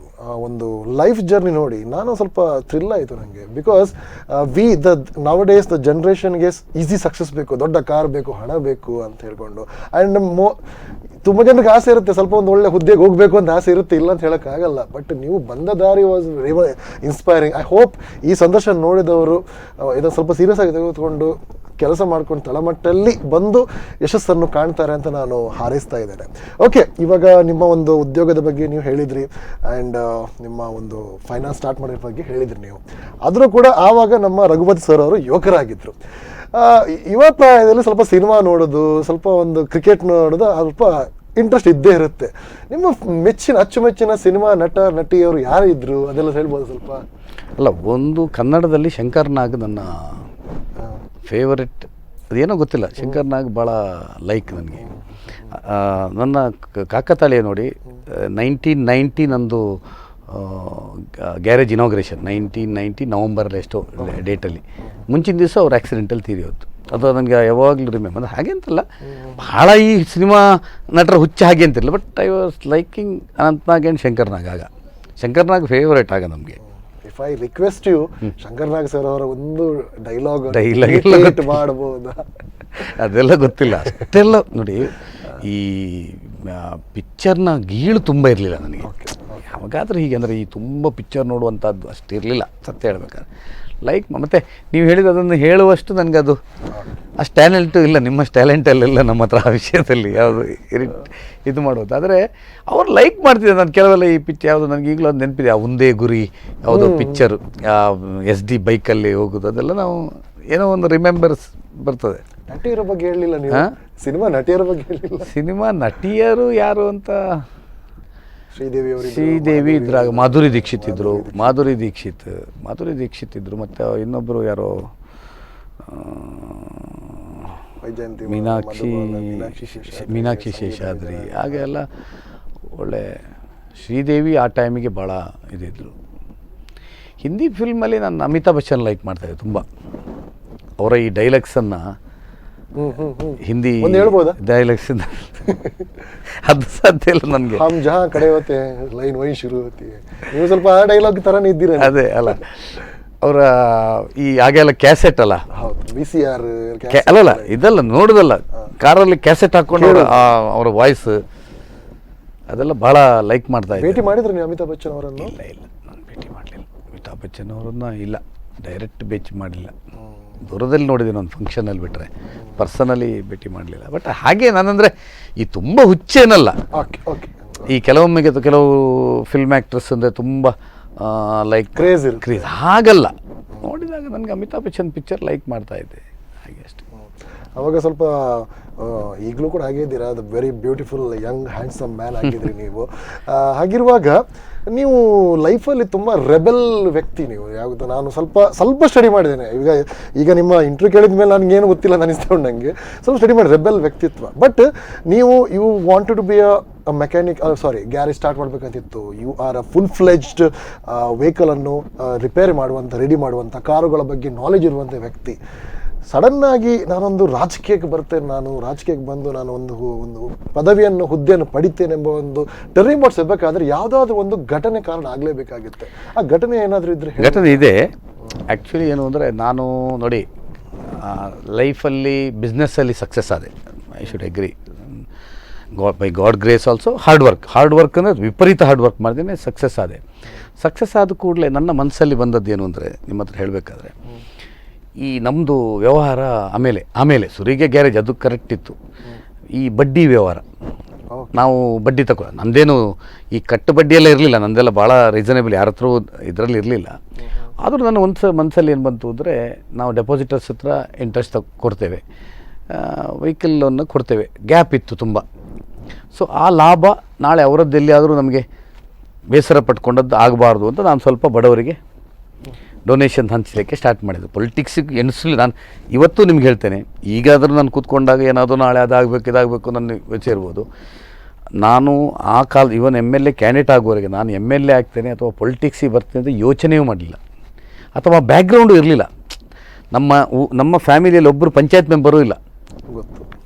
Speaker 2: ಒಂದು ಲೈಫ್ ಜರ್ನಿ ನೋಡಿ ನಾನು ಸ್ವಲ್ಪ ಥ್ರಿಲ್ ಆಯಿತು ನನಗೆ. ಬಿಕಾಸ್ ನೌ ಡೇಸ್ ದ ಜನ್ರೇಷನ್ಗೆ ಈಸಿ ಸಕ್ಸಸ್ ಬೇಕು, ದೊಡ್ಡ ಕಾರ್ ಬೇಕು, ಹಣ ಬೇಕು ಅಂತ ಹೇಳ್ಕೊಂಡು. ಆ್ಯಂಡ್ ತುಂಬ ಜನಕ್ಕೆ ಆಸೆ ಇರುತ್ತೆ, ಸ್ವಲ್ಪ ಒಂದು ಒಳ್ಳೆ ಹುದ್ದೆಗೆ ಹೋಗಬೇಕು ಅಂತ ಆಸೆ ಇರುತ್ತೆ, ಇಲ್ಲ ಅಂತ ಹೇಳೋಕ್ಕಾಗಲ್ಲ. ಬಟ್ ನೀವು ಬಂದ ದಾರಿ was very inspiring. I hope ಈ ಸಂದರ್ಶನ ನೋಡಿದವರು ಇದನ್ನು ಸ್ವಲ್ಪ ಸೀರಿಯಸ್ ಆಗಿ ತೆಗೆದುಕೊಂಡು ಕೆಲಸ ಮಾಡ್ಕೊಂಡು ತಳಮಟ್ಟಲ್ಲಿ ಬಂದು ಯಶಸ್ಸನ್ನು ಕಾಣ್ತಾರೆ ಅಂತ ನಾನು ಹಾರೈಸ್ತಾ ಇದ್ದೇನೆ. ಓಕೆ, ಇವಾಗ ನಿಮ್ಮ ಒಂದು ಉದ್ಯೋಗದ ಬಗ್ಗೆ ನೀವು ಹೇಳಿದ್ರಿ, ಆ್ಯಂಡ್ ನಿಮ್ಮ ಒಂದು ಫೈನಾನ್ಸ್ ಸ್ಟಾರ್ಟ್ ಮಾಡಿರೋ ಬಗ್ಗೆ ಹೇಳಿದ್ರಿ ನೀವು. ಆದರೂ ಕೂಡ ಆವಾಗ ನಮ್ಮ ರಘುಪತಿ ಸರ್ ಅವರು ಯುವಕರಾಗಿದ್ದರು. ಯುವ ಪ್ರಾಯದಲ್ಲಿ ಸ್ವಲ್ಪ ಸಿನಿಮಾ ನೋಡೋದು, ಸ್ವಲ್ಪ ಒಂದು ಕ್ರಿಕೆಟ್ ನೋಡೋದು ಸ್ವಲ್ಪ ಇಂಟ್ರೆಸ್ಟ್ ಇದ್ದೇ ಇರುತ್ತೆ. ನಿಮ್ಮ ಅಚ್ಚುಮೆಚ್ಚಿನ ಸಿನಿಮಾ ನಟಿಯವರು ಯಾರು ಇದ್ರು ಅದೆಲ್ಲ ಹೇಳ್ಬೋದು ಸ್ವಲ್ಪ?
Speaker 3: ಅಲ್ಲ, ಒಂದು ಕನ್ನಡದಲ್ಲಿ ಶಂಕರ್ ನಾಗ್ ನನ್ನ ಫೇವರೆಟ್. ಅದೇನೋ ಗೊತ್ತಿಲ್ಲ, ಶಂಕರ್ ನಾಗ್ ಭಾಳ ಲೈಕ್ ನನಗೆ. ನನ್ನ ಕಾಕತಾಳೀಯ ನೋಡಿ 1990 ನಂದು ಗ್ಯಾರೇಜ್ ಇನಾಗ್ರೇಷನ್ 1990 ನವಂಬರಲ್ಲಿ ಎಷ್ಟೋ ಡೇಟಲ್ಲಿ, ಮುಂಚಿನ ದಿವಸ ಅವ್ರು ಆಕ್ಸಿಡೆಂಟಲ್ಲಿ ತೀರಿ ಹೋಯ್ತು. ಅದು ನನಗೆ ಯಾವಾಗಲೂ ರಿಮೆಂಬರ್. ಹಾಗೆ ಅಂತಲ್ಲ, ಭಾಳ ಈ ಸಿನಿಮಾ ನಟರ ಹುಚ್ಚ ಹಾಗೆ ಅಂತಿರಲಿಲ್ಲ, but I was liking Anantnag and Shankar Nag. ಆಗ ಶಂಕರ್ ನಾಗ್ ಫೇವರೇಟ್ ಆಗ ನಮಗೆ.
Speaker 2: If I request you, Shankar Nag sir ಅವರ ಒಂದು ಡೈಲಾಗ್ ಮಾಡಬಹುದಾ?
Speaker 3: ಅದೆಲ್ಲ ಗೊತ್ತಿಲ್ಲ, ಅಷ್ಟೆಲ್ಲ ನೋಡಿ. ಈ ಪಿಕ್ಚರ್ನ ಗೀಳು ತುಂಬ ಇರಲಿಲ್ಲ ನನಗೆ ಯಾವಾಗಾದ್ರೂ. ಹೀಗೆ ಅಂದರೆ ಈ ತುಂಬ ಪಿಕ್ಚರ್ ನೋಡುವಂಥದ್ದು ಅಷ್ಟು ಇರಲಿಲ್ಲ ಸತ್ಯ ಹೇಳ್ಬೇಕಾದ್ರೆ. ಲೈಕ್ ಮತ್ತು ನೀವು ಹೇಳಿದ ಅದನ್ನು ಹೇಳುವಷ್ಟು ನನಗದು ಅಷ್ಟು ಟ್ಯಾಲೆಂಟು ಇಲ್ಲ, ನಿಮ್ಮಷ್ಟು ಟ್ಯಾಲೆಂಟಲ್ಲೆಲ್ಲ ನಮ್ಮ ಹತ್ರ ಆ ವಿಷಯದಲ್ಲಿ ಯಾವುದು ಇದು ಮಾಡೋದು. ಆದರೆ ಅವ್ರು ಲೈಕ್ ಮಾಡ್ತಿದ್ದೆ ನಾನು ಕೆಲವೆಲ್ಲ. ಈ ಪಿಕ್ಚರ್ ಯಾವುದು ನನಗೆ ಈಗಲೂ ಅದು ನೆನಪಿದೆ, ಆ ಒಂದೇ ಗುರಿ ಯಾವುದೋ ಪಿಕ್ಚರು, SD ಬೈಕಲ್ಲಿ ಹೋಗೋದು, ಅದೆಲ್ಲ ನಾವು ಏನೋ ಒಂದು ರಿಮೆಂಬರ್ಸ್ ಬರ್ತದೆ.
Speaker 2: ನಟಿಯರ ಬಗ್ಗೆ ಹೇಳಲಿಲ್ಲ ನೀವು? ಸಿನಿಮಾ ನಟಿಯರ ಬಗ್ಗೆ ಹೇಳಲಿಲ್ಲ? ಸಿನಿಮಾ
Speaker 3: ನಟಿಯರು ಯಾರು ಅಂತ, ಶ್ರೀದೇವಿ ಇದ್ರಾಗ ಮಾಧುರಿ ದೀಕ್ಷಿತ್ ಇದ್ದರು, ಮಾಧುರಿ ದೀಕ್ಷಿತ್ ಇದ್ದರು, ಮತ್ತು ಇನ್ನೊಬ್ಬರು ಯಾರೋ ಮೀನಾಕ್ಷಿ ಶೇಷಾದ್ರಿ, ಹಾಗೆ ಎಲ್ಲ ಒಳ್ಳೆ. ಶ್ರೀದೇವಿ ಆ ಟೈಮಿಗೆ ಭಾಳ ಇದಿದ್ರು. ಹಿಂದಿ ಫಿಲ್ಮಲ್ಲಿ ನಾನು ಅಮಿತಾಬ್ ಬಚ್ಚನ್ ಲೈಕ್ ಮಾಡ್ತಾಯಿದ್ದೆ ತುಂಬ. ಅವರ ಈ ಡೈಲಾಗ್ಸನ್ನು ಹಿಂದಿ ಡೈಲಾಗ್ಸ್ ಅದು ಸಾಧ್ಯ ಇಲ್ಲ ನನಗೆ.
Speaker 2: ಹಮ್ ಜಹಾ ಕಡೆ ಹೋತೆ ಲೈನ್ ವಹಿ ಶುರು ಹೋತಿ. ನೀವು ಸ್ವಲ್ಪ ಆ ಡೈಲಾಗ್ ಥರನೇ ಇದ್ದೀರ.
Speaker 3: ಅದೇ ಅಲ್ಲ, ಅವರ ಈ ಹಾಗೆಲ್ಲ ಕ್ಯಾಸೆಟ್ ಅಲ್ಲ,
Speaker 2: ಹೌದು, VCR
Speaker 3: ಅಲ್ಲಲ್ಲ ಇದಲ್ಲ ನೋಡೋದಲ್ಲ, ಕಾರಲ್ಲಿ ಕ್ಯಾಸೆಟ್ ಹಾಕೊಂಡು ಅವರ ವಾಯ್ಸ್ ಅದೆಲ್ಲ ಭಾಳ ಲೈಕ್ ಮಾಡ್ತಾ ಇದ್ದೆ.
Speaker 2: ಭೇಟಿ ಮಾಡಿದ್ರೆ ನೀವು ಅಮಿತಾಬ್ ಬಚ್ಚನ್ ಅವರನ್ನು?
Speaker 3: ಇಲ್ಲ ನಾನು ಭೇಟಿ ಮಾಡಲಿಲ್ಲ ಅಮಿತಾಬ್ ಬಚ್ಚನ್ ಅವರನ್ನು, ಇಲ್ಲ ಡೈರೆಕ್ಟ್ ಭೇಟಿ ಮಾಡಲಿಲ್ಲ. ದೂರದಲ್ಲಿ ನೋಡಿದ್ದೀನಿ ಒಂದು ಫಂಕ್ಷನಲ್ಲಿ, ಬಿಟ್ಟರೆ ಪರ್ಸನಲಿ ಭೇಟಿ ಮಾಡಲಿಲ್ಲ. ಬಟ್ ಹಾಗೆ ನಾನಂದರೆ ಈ ತುಂಬ ಹುಚ್ಚೇನಲ್ಲ. ಈ ಕೆಲವೊಮ್ಮೆಗೆ ಕೆಲವು ಫಿಲ್ಮ್ ಆ್ಯಕ್ಟ್ರೆಸ್ ಅಂದರೆ ತುಂಬ ಲೈಕ್ ಕ್ರೇಜ್ ಹಾಗಲ್ಲ. ನೋಡಿದಾಗ ನನಗೆ ಅಮಿತಾಬ್ ಬಚ್ಚನ್ ಪಿಕ್ಚರ್ ಲೈಕ್ ಮಾಡ್ತಾ ಇದ್ದೆ, ಹಾಗೆ ಅಷ್ಟೇ.
Speaker 2: ಅವಾಗ ಸ್ವಲ್ಪ ಈಗಲೂ ಕೂಡ ಹಾಗೆ ಇದ್ದೀರಾ, ಅದು very beautiful young handsome man ಆಗಿದ್ರಿ ನೀವು. ಹಾಗಿರುವಾಗ ನೀವು ಲೈಫಲ್ಲಿ ತುಂಬ ರೆಬೆಲ್ ವ್ಯಕ್ತಿ ನೀವು. ಯಾವುದು ನಾನು ಸ್ವಲ್ಪ ಸ್ಟಡಿ ಮಾಡಿದ್ದೇನೆ. ಈಗ ನಿಮ್ಮ ಇಂಟರ್ವ್ಯೂ ಕೇಳಿದ ಮೇಲೆ ನನಗೇನು ಗೊತ್ತಿಲ್ಲ ಅನಿಸ್ಕೊಂಡು ನನಗೆ ಸ್ವಲ್ಪ ಸ್ಟಡಿ ಮಾಡಿ ರೆಬೆಲ್ ವ್ಯಕ್ತಿತ್ವ. ಬಟ್ ನೀವು you wanted to be a mechanic, garage start ಮಾಡಬೇಕಂತಿತ್ತು. You are a full fledged ವೆಹಿಕಲನ್ನು ರಿಪೇರಿ ಮಾಡುವಂಥ, ರೆಡಿ ಮಾಡುವಂಥ, ಕಾರುಗಳ ಬಗ್ಗೆ ನಾಲೆಜ್ ಇರುವಂಥ ವ್ಯಕ್ತಿ. ಸಡನ್ನಾಗಿ ನಾನೊಂದು ರಾಜಕೀಯಕ್ಕೆ ಬರ್ತೇನೆ, ನಾನು ರಾಜಕೀಯಕ್ಕೆ ಬಂದು ನಾನು ಒಂದು ಪದವಿಯನ್ನು, ಹುದ್ದೆಯನ್ನು ಪಡಿತೇನೆ ಎಂಬ ಒಂದು ಟರ್ನಿಂಗ್ ಪಾಯಿಂಟ್ ಸಿಗಬೇಕಾದ್ರೆ ಯಾವುದಾದ್ರೂ ಒಂದು ಘಟನೆ ಕಾರಣ ಆಗಲೇಬೇಕಾಗುತ್ತೆ. ಆ ಘಟನೆ ಏನಾದರೂ ಇದ್ದರೆ?
Speaker 3: ಘಟನೆ ಇದೆ ಆ್ಯಕ್ಚುಲಿ. ಏನು ಅಂದರೆ ನಾನು ನೋಡಿ ಲೈಫಲ್ಲಿ ಬಿಸ್ನೆಸ್ಸಲ್ಲಿ ಸಕ್ಸಸ್ ಆದೆ, I should agri. By god grace also hard work ಅಂದರೆ ವಿಪರೀತ ಹಾರ್ಡ್ ವರ್ಕ್ ಮಾಡಿದ್ದೇನೆ, ಸಕ್ಸಸ್ ಆದೆ. ಸಕ್ಸಸ್ ಆದ ಕೂಡಲೇ ನನ್ನ ಮನಸ್ಸಲ್ಲಿ ಬಂದದ್ದು ಏನು ಅಂದರೆ, ನಿಮ್ಮ ಹತ್ರ ಹೇಳಬೇಕಾದ್ರೆ, ಈ ನಮ್ಮದು ವ್ಯವಹಾರ ಆಮೇಲೆ ಸುರಿಗೆ ಗ್ಯಾರೇಜ್ ಅದು ಕರೆಕ್ಟ್ ಇತ್ತು. ಈ ಬಡ್ಡಿ ವ್ಯವಹಾರ, ನಾವು ಬಡ್ಡಿ ನಮ್ಮದೇನು ಈ ಕಟ್ಟು ಬಡ್ಡಿಯೆಲ್ಲ ಇರಲಿಲ್ಲ, ನಮ್ಮದೆಲ್ಲ ಭಾಳ ರೀಸನೇಬಲ್, ಯಾರ ಹತ್ರ ಇದರಲ್ಲಿ ಇರಲಿಲ್ಲ. ಆದರೂ ನನ್ನ ಮನಸ್ಸಲ್ಲಿ ಏನು ಬಂತು ಅಂದರೆ, ನಾವು ಡೆಪಾಸಿಟರ್ಸ್ ಹತ್ರ ಇಂಟ್ರೆಸ್ಟ್ ಕೊಡ್ತೇವೆ, ವೆಹಿಕಲ್ ಲೋನ್ನ ಕೊಡ್ತೇವೆ, ಗ್ಯಾಪ್ ಇತ್ತು ತುಂಬ. ಸೊ ಆ ಲಾಭ ನಾಳೆ ಅವರದ್ದು ಎಲ್ಲಿಯಾದರೂ ನಮಗೆ ಬೇಸರ ಪಟ್ಕೊಂಡದ್ದು ಆಗಬಾರ್ದು ಅಂತ ನಾನು ಸ್ವಲ್ಪ ಬಡವರಿಗೆ ಡೊನೇಷನ್ ಹಂಚಲಿಕ್ಕೆ ಸ್ಟಾರ್ಟ್ ಮಾಡಿದ್ದು. ಪೊಲಿಟಿಕ್ಸಿಗೆ ಎಣಿಸಲಿ ನಾನು ಇವತ್ತು ನಿಮ್ಗೆ ಹೇಳ್ತೇನೆ. ಈಗಾದರೂ ನಾನು ಕೂತ್ಕೊಂಡಾಗ ಏನಾದರೂ ನಾಳೆ ಅದಾಗಬೇಕು ಇದಾಗಬೇಕು ನನ್ನ ಯೋಚನೆ ಇರ್ಬೋದು. ನಾನು ಆ ಇವನ್ MLA ಕ್ಯಾಂಡಿಡೇಟ್ ಆಗುವವರೆಗೆ ನಾನು MLA ಆಗ್ತೇನೆ ಅಥವಾ ಪೊಲಿಟಿಕ್ಸಿಗೆ ಬರ್ತೇನೆ ಅಂತ ಯೋಚನೆಯೂ ಮಾಡಲಿಲ್ಲ, ಅಥವಾ ಬ್ಯಾಕ್ಗ್ರೌಂಡು ಇರಲಿಲ್ಲ. ನಮ್ಮ ಫ್ಯಾಮಿಲಿಯಲ್ಲಿ ಒಬ್ಬರು ಪಂಚಾಯತ್ ಮೆಂಬರೂ ಇಲ್ಲ,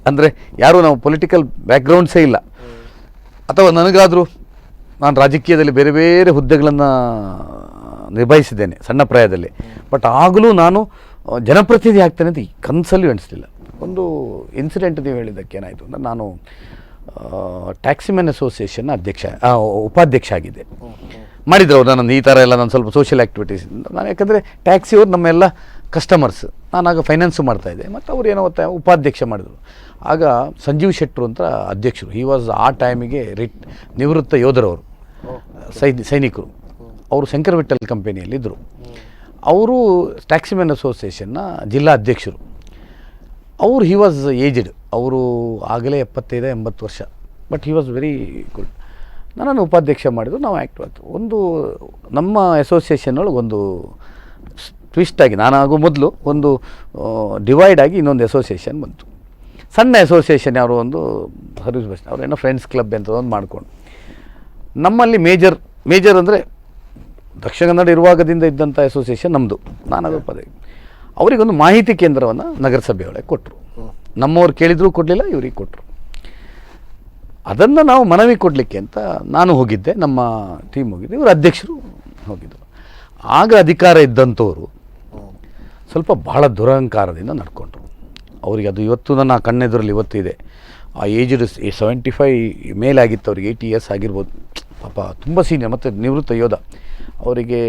Speaker 3: ಅಂದರೆ ಯಾರೂ ನಾವು ಪೊಲಿಟಿಕಲ್ ಬ್ಯಾಕ್ಗ್ರೌಂಡ್ಸೇ ಇಲ್ಲ. ಅಥವಾ ನನಗಾದರೂ ನಾನು ರಾಜಕೀಯದಲ್ಲಿ ಬೇರೆ ಬೇರೆ ಹುದ್ದೆಗಳನ್ನು ನಿಭಾಯಿಸಿದ್ದೇನೆ ಸಣ್ಣ ಪ್ರಾಯದಲ್ಲಿ. ಬಟ್ ಆಗಲೂ ನಾನು ಜನಪ್ರತಿನಿಧಿ ಆಗ್ತೇನೆ ಅಂತ ಕನಸಲ್ಲೂ ಎಣಿಸಲಿಲ್ಲ. ಒಂದು ಇನ್ಸಿಡೆಂಟ್ ನೀವು ಹೇಳಿದ್ದಕ್ಕೆ ಏನಾಯಿತು ಅಂದರೆ, ನಾನು ಟ್ಯಾಕ್ಸಿಮೆನ್ ಅಸೋಸಿಯೇಷನ್ನ ಉಪಾಧ್ಯಕ್ಷ ಆಗಿದ್ದೆ. ಮಾಡಿದ್ರು ಅವರು ನನ್ನನ್ನು ಈ ಥರ ಎಲ್ಲ ನಾನು ಸ್ವಲ್ಪ ಸೋಷಿಯಲ್ ಆ್ಯಕ್ಟಿವಿಟೀಸ್. ನಾನು ಯಾಕಂದರೆ ಟ್ಯಾಕ್ಸಿಯವ್ರು ನಮ್ಮೆಲ್ಲ ಕಸ್ಟಮರ್ಸ್, ನಾನಾಗ ಫೈನಾನ್ಸು ಮಾಡ್ತಾಯಿದ್ದೆ, ಮತ್ತು ಅವ್ರು ಏನೋ ಉಪಾಧ್ಯಕ್ಷ ಮಾಡಿದರು. ಆಗ ಸಂಜೀವ್ ಶೆಟ್ಟರು ಅಂತ ಅಧ್ಯಕ್ಷರು, ಹಿ ವಾಸ್ ಆ ಟೈಮಿಗೆ ನಿವೃತ್ತ ಯೋಧರವರು, ಸೈನಿಕರು. ಅವರು ಶಂಕರ್ ವಿಠಲ್ ಕಂಪನಿಯಲ್ಲಿದ್ದರು. ಅವರು ಟ್ಯಾಕ್ಸಿಮೆನ್ ಅಸೋಸಿಯೇಷನ್ನ ಜಿಲ್ಲಾ ಅಧ್ಯಕ್ಷರು. ಹಿ ವಾಸ್ ಏಜ್ಡ್, ಅವರು ಆಗಲೇ 75-80 ವರ್ಷ. But he was very good. ನನ್ನನ್ನು ಉಪಾಧ್ಯಕ್ಷ ಮಾಡಿದ್ರು, ನಾವು ಆ್ಯಕ್ಟಿವ್ ಆಯಿತು. ಒಂದು ನಮ್ಮ ಅಸೋಸಿಯೇಷನ್ ಒಳಗೆ ಒಂದು ಟ್ವಿಸ್ಟ್ ಆಗಿ, ನಾನಾಗೋ ಮೊದಲು ಒಂದು ಡಿವೈಡ್ ಆಗಿ ಇನ್ನೊಂದು ಅಸೋಸಿಯೇಷನ್ ಬಂತು. ಸಣ್ಣ ಅಸೋಸಿಯೇಷನ್, ಯಾರು ಒಂದು ಸರ್ವಿಸ್ ಬಸ್, ಅವರೇನೋ ಫ್ರೆಂಡ್ಸ್ ಕ್ಲಬ್ ಅಂತ ಒಂದು ಮಾಡ್ಕೊಂಡು. ನಮ್ಮಲ್ಲಿ ಮೇಜರ್ ಅಂದರೆ ದಕ್ಷಿಣ ಕನ್ನಡ ಇರುವಾಗದಿಂದ ಇದ್ದಂಥ ಅಸೋಸಿಯೇಷನ್ ನಮ್ಮದು. ನಾನದು ಪದವಿ. ಅವರಿಗೊಂದು ಮಾಹಿತಿ ಕೇಂದ್ರವನ್ನು ನಗರಸಭೆಯೊಳಗೆ ಕೊಟ್ಟರು. ನಮ್ಮವ್ರು ಕೇಳಿದರೂ ಕೊಡಲಿಲ್ಲ, ಇವ್ರಿಗೆ ಕೊಟ್ಟರು. ಅದನ್ನು ನಾವು ಮನವಿ ಕೊಡಲಿಕ್ಕೆ ಅಂತ ನಾನು ಹೋಗಿದ್ದೆ, ನಮ್ಮ ಟೀಮ್ ಹೋಗಿದ್ದೆ, ಇವರು ಅಧ್ಯಕ್ಷರು ಹೋಗಿದ್ದರು. ಆಗ ಅಧಿಕಾರ ಇದ್ದಂಥವರು ಸ್ವಲ್ಪ ಬಹಳ ದುರಹಂಕಾರದಿಂದ ನಡ್ಕೊಂಡ್ರು. ಅವರಿಗೆ ಅದು ಇವತ್ತು ನನ್ನ ಕಣ್ಣೆದುರಲ್ಲಿ ಇವತ್ತು ಇದೆ. ಆ ಏಜ್ಡ್ 75 ಮೇಲಾಗಿತ್ತು, ಅವ್ರಿಗೆ 80 years ಆಗಿರ್ಬೋದು. ಪಾಪ ತುಂಬ ಸೀನಿಯರ್ ಮತ್ತು ನಿವೃತ್ತ ಯೋಧ. ಅವರಿಗೆ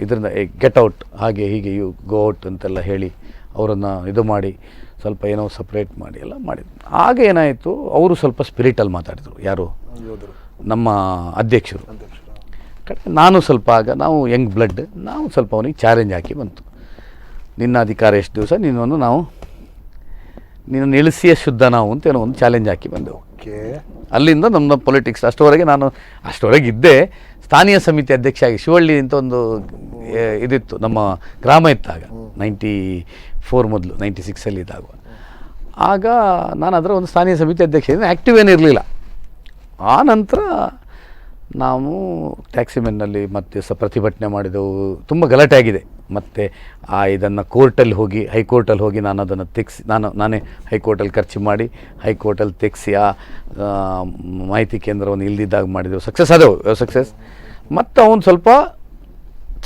Speaker 3: ಇದರಿಂದ ಗೆಟ್ ಔಟ್, ಹಾಗೆ ಹೀಗೆ ಯು ಗೋ ಔಟ್ ಅಂತೆಲ್ಲ ಹೇಳಿ ಅವರನ್ನು ಇದು ಮಾಡಿ ಸ್ವಲ್ಪ ಏನೋ ಸಪ್ರೇಟ್ ಮಾಡಿ ಎಲ್ಲ ಮಾಡಿದ್ರು. ಆಗ ಏನಾಯಿತು, ಅವರು ಸ್ವಲ್ಪ ಸ್ಪಿರಿಟಲ್ಲಿ ಮಾತಾಡಿದರು. ಯಾರು? ನಮ್ಮ ಅಧ್ಯಕ್ಷರು. ನಾನು ಸ್ವಲ್ಪ, ಆಗ ನಾವು ಯಂಗ್ ಬ್ಲಡ್, ನಾವು ಸ್ವಲ್ಪ ಅವನಿಗೆ ಚಾಲೆಂಜ್ ಹಾಕಿ ಬಂತು. ನಿನ್ನ ಅಧಿಕಾರ ಎಷ್ಟು ದಿವಸ, ನಿನ್ನನ್ನು ಇಳಿಸಿಯೇ ಶುದ್ಧ ನಾವು ಅಂತ ಏನೋ ಒಂದು ಚಾಲೆಂಜ್ ಹಾಕಿ ಬಂದೆವು. ಅಲ್ಲಿಂದ ನಮ್ಮ ಪೊಲಿಟಿಕ್ಸ್ ಅಷ್ಟರವರೆಗೆ ಇದ್ದೆ. ಸ್ಥಾನೀಯ ಸಮಿತಿ ಅಧ್ಯಕ್ಷ ಆಗಿ ಶಿವಳ್ಳಿ ಅಂತ ಒಂದು ಇದಿತ್ತು, ನಮ್ಮ ಗ್ರಾಮ ಇತ್ತಾಗ 94 ಮೊದಲು 96 ಇದ್ದಾಗ. ಆಗ ನಾನು ಅದರ ಒಂದು ಸ್ಥಾನೀಯ ಸಮಿತಿ ಅಧ್ಯಕ್ಷ ಇದ್ದೀನಿ, ಆ್ಯಕ್ಟಿವ್ ಏನಿರಲಿಲ್ಲ. ಆ ನಂತರ ನಾವು ಟ್ಯಾಕ್ಸಿಮೆನ್ನಲ್ಲಿ ಮತ್ತೆ ಪ್ರತಿಭಟನೆ ಮಾಡಿದೆವು. ತುಂಬ ಗಲಾಟೆ ಆಗಿದೆ. ಮತ್ತು ಇದನ್ನು ಹೈಕೋರ್ಟಲ್ಲಿ ಹೋಗಿ ನಾನು ಅದನ್ನು ತೆಗೆಸಿ, ನಾನೇ ಹೈಕೋರ್ಟಲ್ಲಿ ಖರ್ಚು ಮಾಡಿ ಹೈಕೋರ್ಟಲ್ಲಿ ತೆಗೆಸಿ ಆ ಮಾಹಿತಿ ಕೇಂದ್ರವನ್ನು ಇಲ್ದಿದ್ದಾಗ ಮಾಡಿದೆವು. ಸಕ್ಸಸ್ ಆದೆವು, ಸಕ್ಸಸ್. ಮತ್ತು ಅವನು ಸ್ವಲ್ಪ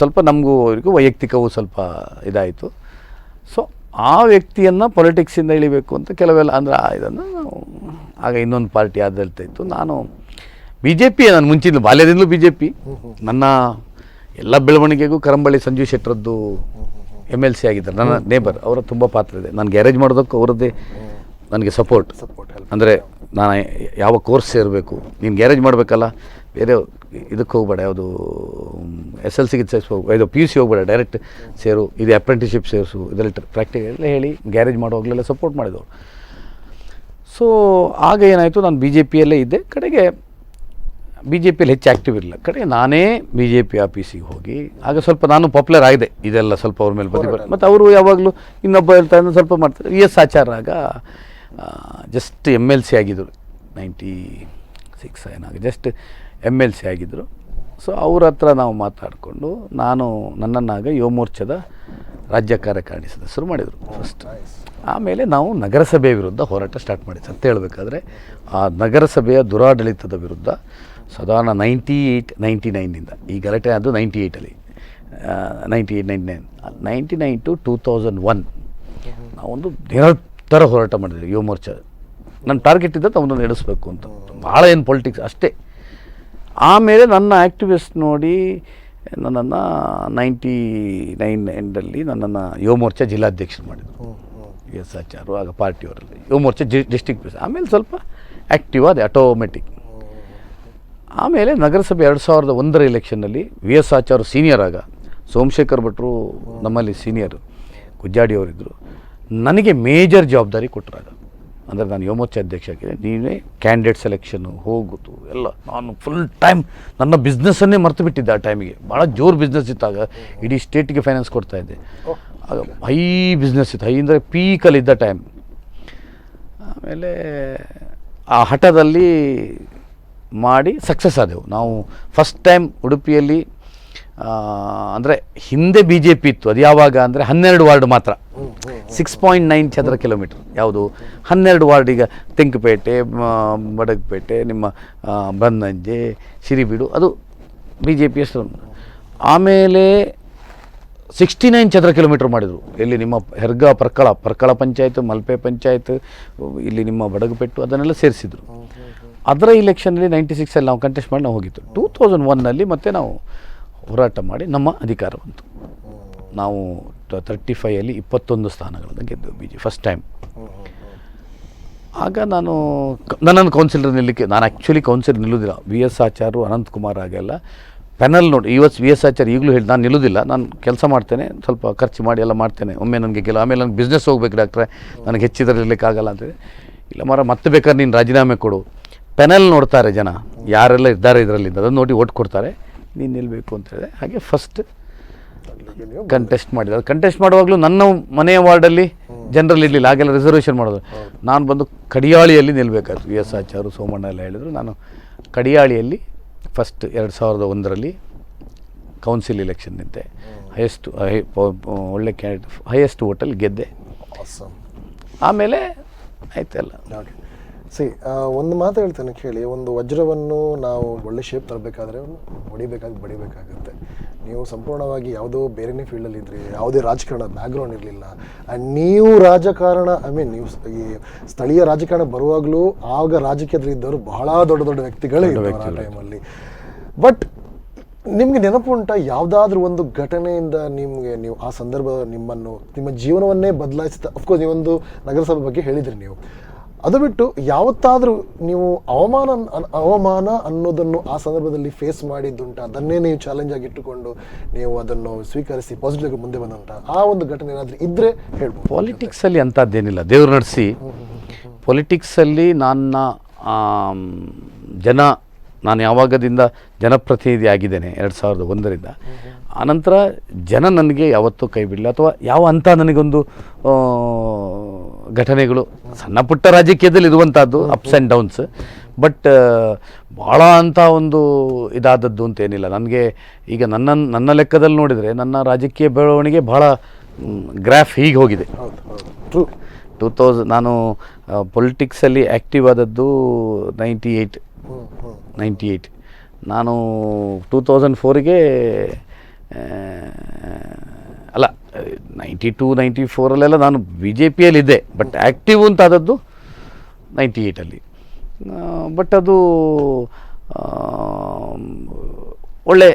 Speaker 3: ಸ್ವಲ್ಪ ನಮಗೂ ಅವರಿಗೂ ವೈಯಕ್ತಿಕವೂ ಸ್ವಲ್ಪ ಇದಾಯಿತು. ಸೊ ಆ ವ್ಯಕ್ತಿಯನ್ನು ಪೊಲಿಟಿಕ್ಸಿಂದ ಇಳಿಬೇಕು ಅಂತ ಕೆಲವೆಲ್ಲ ಅಂದರೆ ಇದನ್ನು ಆಗ ಇನ್ನೊಂದು ಪಾರ್ಟಿ ಆಡಳಿತ ಇತ್ತು. ನಾನು ಬಿ ಜೆ ಪಿ, ನಾನು ಮುಂಚಿನ ಬಾಲ್ಯದಿಂದಲೂ ಬಿ ಜೆ ಪಿ. ನನ್ನ ಎಲ್ಲ ಬೆಳವಣಿಗೆಗೂ ಕರಂಬಳ್ಳಿ ಸಂಜೀವ್ ಶೆಟ್ಟರದ್ದು MLC ಆಗಿದ್ದಾರೆ, ನನ್ನ ನೇಬರ್, ಅವರ ತುಂಬ ಪಾತ್ರ ಇದೆ. ನಾನು ಗ್ಯಾರೇಜ್ ಮಾಡೋದಕ್ಕೂ ಅವರದ್ದೇ ನನಗೆ ಸಪೋರ್ಟ್. ಅಂದರೆ ನಾನು ಯಾವ ಕೋರ್ಸ್ ಸೇರಬೇಕು, ನೀನು ಗ್ಯಾರೇಜ್ ಮಾಡಬೇಕಲ್ಲ, ಬೇರೆ ಇದಕ್ಕೆ ಹೋಗ್ಬೇಡ, ಯಾವುದು SLCಗೆ ಇದು PUC ಹೋಗ್ಬೇಡ, ಡೈರೆಕ್ಟ್ ಸೇರು, ಇದು ಅಪ್ರೆಂಟಿಸ್ಶಿಪ್ ಸೇರಿಸು, ಇದರಲ್ಲಿ ಪ್ರಾಕ್ಟಿಕಲ್ ಎಲ್ಲ ಹೇಳಿ ಗ್ಯಾರೇಜ್ ಮಾಡುವಾಗಲೆಲ್ಲ ಸಪೋರ್ಟ್ ಮಾಡಿದವರು. ಸೊ ಆಗ ಏನಾಯಿತು, ನಾನು ಬಿ ಜೆ ಪಿಯಲ್ಲೇ ಇದ್ದೆ. ಕಡೆಗೆ ಬಿ ಜೆ ಪಿಯಲ್ಲಿ ಹೆಚ್ಚು ಆ್ಯಕ್ಟಿವ್ ಇರಲಿಲ್ಲ. ಕಡೆಗೆ ನಾನೇ ಬಿ ಜೆ ಪಿ ಆಫೀಸಿಗೆ ಹೋಗಿ ಆಗ ಸ್ವಲ್ಪ ನಾನು ಪಾಪ್ಯುಲರ್ ಆಗಿದೆ, ಇದೆಲ್ಲ ಸ್ವಲ್ಪ ಅವ್ರ ಮೇಲೆ ಮತ್ತು ಅವರು ಯಾವಾಗಲೂ ಇನ್ನೊಬ್ಬ ಹೇಳ್ತಾರೆ ಸ್ವಲ್ಪ ಮಾಡ್ತಾರೆ. VS ಆಚಾರ ಆಗ ಜಸ್ಟ್ MLC ಆಗಿದ್ದರು, 96 ಏನಾಗ ಜಸ್ಟ್ MLC ಆಗಿದ್ದರು. ಸೊ ಅವ್ರ ಹತ್ರ ನಾವು ಮಾತಾಡಿಕೊಂಡು ನನ್ನನ್ನಾಗ ಯುವ ಮೋರ್ಚಾದ ರಾಜ್ಯ ಕಾರ್ಯಕಾರಿಣಿ ಸದಸ್ಯರು ಮಾಡಿದರು ಫಸ್ಟ್. ಆಮೇಲೆ ನಾವು ನಗರಸಭೆಯ ವಿರುದ್ಧ ಹೋರಾಟ ಸ್ಟಾರ್ಟ್ ಮಾಡಿದ್ವಿ. ಅಂತ ಹೇಳಬೇಕಾದ್ರೆ ಆ ನಗರಸಭೆಯ ದುರಾಡಳಿತದ ವಿರುದ್ಧ ಸಾಧಾರಣ 98-99 ಈ ಗಲಾಟೆ ಅದು 98ಅಲ್ಲಿ 99 to 2001 ನಾವೊಂದು ನಿರಂತರ ಹೋರಾಟ ಮಾಡಿದ್ವಿ ಯುವ ಮೋರ್ಚಾ. ನನ್ನ ಟಾರ್ಗೆಟ್ ಇದ್ದದ್ದು ಅವನನ್ನು ನಡೆಸಬೇಕು ಅಂತ, ಭಾಳ ಏನು ಪೊಲಿಟಿಕ್ಸ್ ಅಷ್ಟೇ. ಆಮೇಲೆ ನನ್ನ ಆ್ಯಕ್ಟಿವಿಸ್ಟ್ ನೋಡಿ ನನ್ನನ್ನು 99 ಎಂಡಲ್ಲಿ ನನ್ನನ್ನು ಯುವ ಮೋರ್ಚಾ ಜಿಲ್ಲಾಧ್ಯಕ್ಷರು ಮಾಡಿದರು. VS ಆಚಾರು ಆಗ ಪಾರ್ಟಿಯವರಲ್ಲಿ ಯುವ ಮೋರ್ಚಾ ಡಿಸ್ಟ್ರಿಕ್ಟ್ ಪ್ರೆಸಿಡೆಂಟ್. ಆಮೇಲೆ ಸ್ವಲ್ಪ ಆ್ಯಕ್ಟಿವ್ ಆದ ಆಟೋಮೆಟಿಕ್. ಆಮೇಲೆ ನಗರಸಭೆ 2001 ಎಲೆಕ್ಷನ್ನಲ್ಲಿ VS ಆಚಾರು ಸೀನಿಯರ್, ಆಗ ಸೋಮಶೇಖರ್ ಭಟ್ರು ನಮ್ಮಲ್ಲಿ ಸೀನಿಯರು, ಗುಜ್ಜಾಡಿಯವರಿದ್ದರು. ನನಗೆ ಮೇಜರ್ ಜವಾಬ್ದಾರಿ ಕೊಟ್ಟರಾಗ. ಅಂದರೆ ನಾನು ಯುವ ಮೋರ್ಚಾ ಅಧ್ಯಕ್ಷ ಆಗಿದೆ, ನೀವೇ ಕ್ಯಾಂಡಿಡೇಟ್ ಸೆಲೆಕ್ಷನ್ನು ಹೋಗೋದು ಎಲ್ಲ. ನಾನು ಫುಲ್ ಟೈಮ್ ನನ್ನ ಬಿಸ್ನೆಸ್ಸನ್ನೇ ಮರೆತು ಬಿಟ್ಟಿದ್ದೆ. ಆ ಟೈಮಿಗೆ ಭಾಳ ಜೋರು ಬಿಸ್ನೆಸ್ ಇತ್ತಾಗ, ಇಡೀ ಸ್ಟೇಟಿಗೆ ಫೈನಾನ್ಸ್ ಕೊಡ್ತಾಯಿದ್ದೆ. ಆಗ ಹೈ ಬಿಸ್ನೆಸ್ ಇತ್ತು, ಹೈ ಅಂದರೆ ಪೀಕಲ್ಲಿದ್ದ ಟೈಮ್. ಆಮೇಲೆ ಆ ಹಠದಲ್ಲಿ ಮಾಡಿ ಸಕ್ಸಸ್ ಆದೆವು ನಾವು. ಫಸ್ಟ್ ಟೈಮ್ ಉಡುಪಿಯಲ್ಲಿ ಅಂದರೆ ಹಿಂದೆ ಬಿ ಜೆ ಪಿ ಇತ್ತು, ಅದು ಯಾವಾಗ ಅಂದರೆ 12 ವಾರ್ಡ್ ಮಾತ್ರ, 6.9 ಚದರ ಕಿಲೋಮೀಟ್ರ್. ಯಾವುದು 12 ವಾರ್ಡ್. ಈಗ ತೆಂಕುಪೇಟೆ, ಬಡಗಪೇಟೆ, ನಿಮ್ಮ ಬನ್ನಂಜೆ, ಶಿರಿಬೀಡು, ಅದು ಬಿ ಜೆ ಪಿ ಅಷ್ಟು. ಆಮೇಲೆ 69 ಚದರ ಕಿಲೋಮೀಟ್ರ್ ಮಾಡಿದರು. ಇಲ್ಲಿ ನಿಮ್ಮ ಹೆರ್ಗ ಪರ್ಕಳ ಪಂಚಾಯತ್, ಮಲ್ಪೆ ಪಂಚಾಯತ್, ಇಲ್ಲಿ ನಿಮ್ಮ ಬಡಗಪೆಟ್ಟು, ಅದನ್ನೆಲ್ಲ ಸೇರಿಸಿದರು. ಅದರ ಇಲೆಕ್ಷನಲ್ಲಿ 96ಅಲ್ಲಿ ನಾವು ಕಂಟೆಸ್ಟ್ ಮಾಡಿ ನಾವು ಹೋಗಿತ್ತು. 2001ನಲ್ಲಿ ಮತ್ತೆ ನಾವು ಹೋರಾಟ ಮಾಡಿ ನಮ್ಮ ಅಧಿಕಾರ ಬಂತು. ನಾವು 35ಅಲ್ಲಿ 21 ಸ್ಥಾನಗಳನ್ನು ಗೆದ್ದೆವು ಬಿ ಜೆ ಫಸ್ಟ್ ಟೈಮ್. ಆಗ ನನ್ನನ್ನು ಕೌನ್ಸಿಲರ್ ನಿಲ್ಲಕ್ಕೆ, ನಾನು ಆ್ಯಕ್ಚುಲಿ ಕೌನ್ಸಿಲರ್ ನಿಲ್ಲೋದಿಲ್ಲ. VS ಆಚಾರು, ಅನಂತಕುಮಾರ್ ಆಗೆಲ್ಲ ಪೆನಲ್ ನೋಡಿ. VS ಆಚಾರ್ ಈಗಲೂ ಹೇಳಿ, ನಾನು ನಿಲ್ಲೋದಿಲ್ಲ, ನಾನು ಕೆಲಸ ಮಾಡ್ತೇನೆ, ಸ್ವಲ್ಪ ಖರ್ಚು ಮಾಡಿ ಎಲ್ಲ ಮಾಡ್ತೇನೆ, ಒಮ್ಮೆ ನನಗೆ ಆಮೇಲೆ ನನಗೆ ಬಿಸ್ನೆಸ್ ಹೋಗ್ಬೇಕು ಡಾಕ್ಟ್ರೆ, ನನಗೆ ಹೆಚ್ಚಿದ್ರಲಿಕ್ಕಾಗಲ್ಲ ಅಂತೇಳಿ. ಇಲ್ಲ ಮತ್ತೆ ಬೇಕಾದ್ರೆ ನೀನು ರಾಜೀನಾಮೆ ಕೊಡು. ಪೆನಲ್ ನೋಡ್ತಾರೆ ಜನ, ಯಾರೆಲ್ಲ ಇದ್ದಾರೆ ಇದರಲ್ಲಿಂದ, ಅದನ್ನು ನೋಡಿ ಓಟ್ ಕೊಡ್ತಾರೆ, ನೀನು ನಿಲ್ಲಬೇಕು ಅಂತ ಹೇಳಿದೆ. ಹಾಗೆ ಫಸ್ಟ್ ಕಂಟೆಸ್ಟ್ ಮಾಡಿದ್ದಾರೆ. ಕಂಟೆಸ್ಟ್ ಮಾಡುವಾಗಲೂ ನನ್ನ ಮನೆಯ ವಾರ್ಡಲ್ಲಿ ಜನರಲ್ ಇರಲಿಲ್ಲ, ಹಾಗೆಲ್ಲ ರಿಸರ್ವೇಷನ್ ಮಾಡೋದು. ನಾನು ಬಂದು ಕಡಿಯಾಳಿಯಲ್ಲಿ ನಿಲ್ಲಬೇಕಾಯ್ತು. VS ಆಚಾರು, ಸೋಮಣ್ಣ ಎಲ್ಲ ಹೇಳಿದರು. ನಾನು ಕಡಿಯಾಳಿಯಲ್ಲಿ ಫಸ್ಟ್ 2001ರಲ್ಲಿ ಕೌನ್ಸಿಲ್ ಎಲೆಕ್ಷನ್ ನಿಂತೆ. ಹೈಯೆಸ್ಟ್ ಒಳ್ಳೆ ಕ್ಯಾಂಡಿಡೇಟ್, ಹೈಯೆಸ್ಟ್ ವೋಟಲ್ಲಿ ಗೆದ್ದೆ. ಆಮೇಲೆ ಆಯ್ತಲ್ಲ.
Speaker 2: ಒಂದು ಮಾತು ಹೇಳ್ತೇನೆ ಕೇಳಿ. ಒಂದು ವಜ್ರವನ್ನು ನಾವು ಒಳ್ಳೆ ಶೇಪ್ ತರಬೇಕಾದ್ರೆ ಬಡಿಬೇಕಾಗುತ್ತೆ. ನೀವು ಸಂಪೂರ್ಣವಾಗಿ ಯಾವುದೋ ಬೇರೆನೇ ಫೀಲ್ಡಲ್ಲಿ ಇದ್ರಿ, ಯಾವುದೇ ರಾಜಕಾರಣ ಬ್ಯಾಕ್ಗ್ರೌಂಡ್ ಇರಲಿಲ್ಲ. ಆ್ಯಂಡ್ ನೀವು ರಾಜಕಾರಣ ನೀವು ಈ ಸ್ಥಳೀಯ ರಾಜಕಾರಣ ಬರುವಾಗಲೂ ಆಗ ರಾಜಕೀಯದಲ್ಲಿ ಇದ್ದವರು ಬಹಳ ದೊಡ್ಡ ವ್ಯಕ್ತಿಗಳೇ ಇದ್ದರು ಆ ಟೈಮಲ್ಲಿ. ಬಟ್ ನಿಮಗೆ ನೆನಪು ಉಂಟಾ ಯಾವುದಾದ್ರೂ ಒಂದು ಘಟನೆಯಿಂದ ನೀವು ಆ ಸಂದರ್ಭ ನಿಮ್ಮ ಜೀವನವನ್ನೇ ಬದಲಾಯಿಸಿದ? ಅಫ್ಕೋರ್ಸ್ ನೀವೊಂದು ನಗರಸಭೆ ಬಗ್ಗೆ ಹೇಳಿದ್ರಿ ನೀವು. ಅದು ಬಿಟ್ಟು ಯಾವತ್ತಾದರೂ ನೀವು ಅವಮಾನ ಅನ್ನೋದನ್ನು ಆ ಸಂದರ್ಭದಲ್ಲಿ ಫೇಸ್ ಮಾಡಿದ್ದುಂಟ? ಅದನ್ನೇ ನೀವು ಚಾಲೆಂಜ್ ಆಗಿ ಇಟ್ಟುಕೊಂಡು ನೀವು ಅದನ್ನು ಸ್ವೀಕರಿಸಿ ಪಾಸಿಟಿವ್ ಮುಂದೆ ಬಂದುಂಟ? ಆ ಒಂದು ಘಟನೆ ಏನಾದರೂ ಇದ್ದರೆ ಹೇಳ್ಬೋದು.
Speaker 3: ಪಾಲಿಟಿಕ್ಸಲ್ಲಿ ಅಂಥದ್ದೇನಿಲ್ಲ, ದೇವ್ರು ನಡೆಸಿ. ಪೊಲಿಟಿಕ್ಸಲ್ಲಿ ನಾನು ಯಾವಾಗದಿಂದ ಜನಪ್ರತಿನಿಧಿ ಆಗಿದ್ದೇನೆ 2001ರಿಂದ. ಆನಂತರ ಜನ ನನಗೆ ಯಾವತ್ತೂ ಕೈ ಬಿಡಲಿಲ್ಲ, ಅಥವಾ ಯಾವ ಅಂತ ನನಗೊಂದು ಘಟನೆಗಳು ಸಣ್ಣ ಪುಟ್ಟ ರಾಜಕೀಯದಲ್ಲಿ ಇರುವಂಥದ್ದು ಅಪ್ಸ್ ಆ್ಯಂಡ್ ಡೌನ್ಸ್. ಬಟ್ ಭಾಳ ಅಂಥ ಒಂದು ಇದಾದದ್ದು ಅಂತೇನಿಲ್ಲ ನನಗೆ. ಈಗ ನನ್ನ ಲೆಕ್ಕದಲ್ಲಿ ನೋಡಿದರೆ ನನ್ನ ರಾಜಕೀಯ ಬೆಳವಣಿಗೆ ಭಾಳ ಗ್ರಾಫ್ ಹೀಗೆ ಹೋಗಿದೆ. 2000 ನಾನು ಪೊಲಿಟಿಕ್ಸಲ್ಲಿ ಆ್ಯಕ್ಟಿವ್ ಆದದ್ದು 98. ನಾನು 2004ಗೆ ಅಲ್ಲ 92 94 ನಾನು ಬಿ ಜೆ ಪಿಯಲ್ಲಿದ್ದೆ, ಬಟ್ ಆ್ಯಕ್ಟಿವ್ ಅಂತಾದದ್ದು 98 ಬಟ್ ಅದು ಒಳ್ಳೆ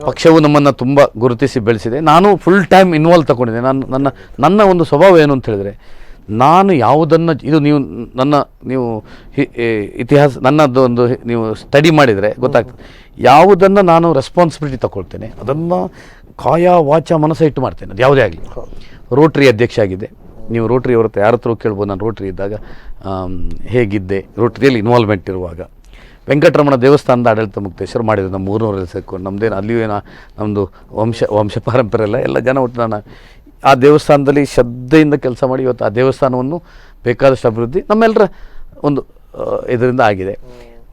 Speaker 3: ಪಕ್ಷವು ನಮ್ಮನ್ನು ತುಂಬ ಗುರುತಿಸಿ ಬೆಳೆಸಿದೆ. ನಾನು ಫುಲ್ ಟೈಮ್ ಇನ್ವಾಲ್ವ್ ತಗೊಂಡಿದ್ದೆ. ನನ್ನ ಒಂದು ಸ್ವಭಾವ ಏನು ಅಂತ ಹೇಳಿದ್ರೆ, ನಾನು ಯಾವುದನ್ನು ಇದು ನೀವು ಇತಿಹಾಸ ನನ್ನದು ಒಂದು ನೀವು ಸ್ಟಡಿ ಮಾಡಿದರೆ ಗೊತ್ತಾಗ್ತದೆ. ಯಾವುದನ್ನು ನಾನು ರೆಸ್ಪಾನ್ಸಿಬಿಲಿಟಿ ತಗೊಳ್ತೇನೆ ಅದನ್ನು ಕಾಯ ವಾಚ ಮನಸ್ಸು ಇಟ್ಟು ಮಾಡ್ತೇನೆ. ಅದು ಯಾವುದೇ ಆಗಲಿ. ರೋಟ್ರಿ ಅಧ್ಯಕ್ಷ ಆಗಿದೆ. ನೀವು ರೋಟ್ರಿ ಅವ್ರ ಹತ್ರ ಯಾರ ಹತ್ರ ಕೇಳ್ಬೋದು. ನಾನು ರೋಟ್ರಿ ಇದ್ದಾಗ ಹೇಗಿದ್ದೆ, ರೋಟ್ರಿಯಲ್ಲಿ ಇನ್ವಾಲ್ವ್ಮೆಂಟ್ ಇರುವಾಗ. ವೆಂಕಟರಮಣ ದೇವಸ್ಥಾನದ ಆಡಳಿತ ಮುಕ್ತೇಶ್ವರ ಮಾಡಿದ್ರು. ನಮ್ಮ 300 ಸೇರ್ಕೊಂಡು ನಮ್ಮದೇನು ಅಲ್ಲಿಯೂ ನಮ್ಮದು ವಂಶ ಪಾರಂಪರೆ ಎಲ್ಲ ಜನ ಒಟ್ಟು ನಾನು ಆ ದೇವಸ್ಥಾನದಲ್ಲಿ ಶ್ರದ್ಧೆಯಿಂದ ಕೆಲಸ ಮಾಡಿ ಇವತ್ತು ಆ ದೇವಸ್ಥಾನವನ್ನು ಬೇಕಾದಷ್ಟು ಅಭಿವೃದ್ಧಿ ನಮ್ಮೆಲ್ಲರ ಒಂದು ಇದರಿಂದ ಆಗಿದೆ.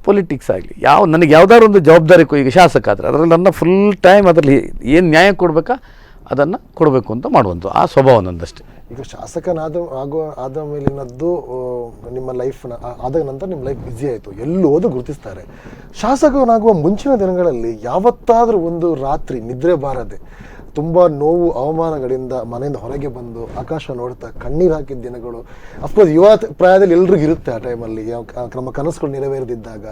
Speaker 3: ಪೊಲಿಟಿಕ್ಸ್ ಆಗಲಿ ನನಗೆ ಯಾವುದಾದ್ರು ಒಂದು ಜವಾಬ್ದಾರಿ ಈಗ ಶಾಸಕ ಆದರೆ ಅದರಲ್ಲಿ ನನ್ನ ಫುಲ್ ಟೈಮ್ ಅದರಲ್ಲಿ ಏನು ನ್ಯಾಯ ಕೊಡಬೇಕಾ ಅದನ್ನು ಕೊಡಬೇಕು ಅಂತ ಮಾಡುವಂಥ ಆ ಸ್ವಭಾವ ನಂದಷ್ಟೇ.
Speaker 2: ಈಗ ಆದ ಮೇಲಿನದ್ದು ನಿಮ್ಮ ಲೈಫ್ನ ಆದ ನಂತರ ನಿಮ್ಮ ಲೈಫ್ ಬ್ಯುಸಿ ಆಯಿತು, ಎಲ್ಲೋದು ಗುರುತಿಸ್ತಾರೆ. ಶಾಸಕನಾಗುವ ಮುಂಚಿನ ದಿನಗಳಲ್ಲಿ ಯಾವತ್ತಾದರೂ ಒಂದು ರಾತ್ರಿ ನಿದ್ರೆ ಬಾರದೆ ತುಂಬ ನೋವು ಅವಮಾನಗಳಿಂದ ಮನೆಯಿಂದ ಹೊರಗೆ ಬಂದು ಆಕಾಶ ನೋಡ್ತಾ ಕಣ್ಣೀರು ಹಾಕಿದ ದಿನಗಳು ಅಫ್ಕೋರ್ಸ್ ಯುವ ಪ್ರಾಯದಲ್ಲಿ ಎಲ್ರಿಗೂ ಇರುತ್ತೆ. ಆ ಟೈಮಲ್ಲಿ ನಮ್ಮ ಕನಸುಗಳು ನೆರವೇರದಿದ್ದಾಗ,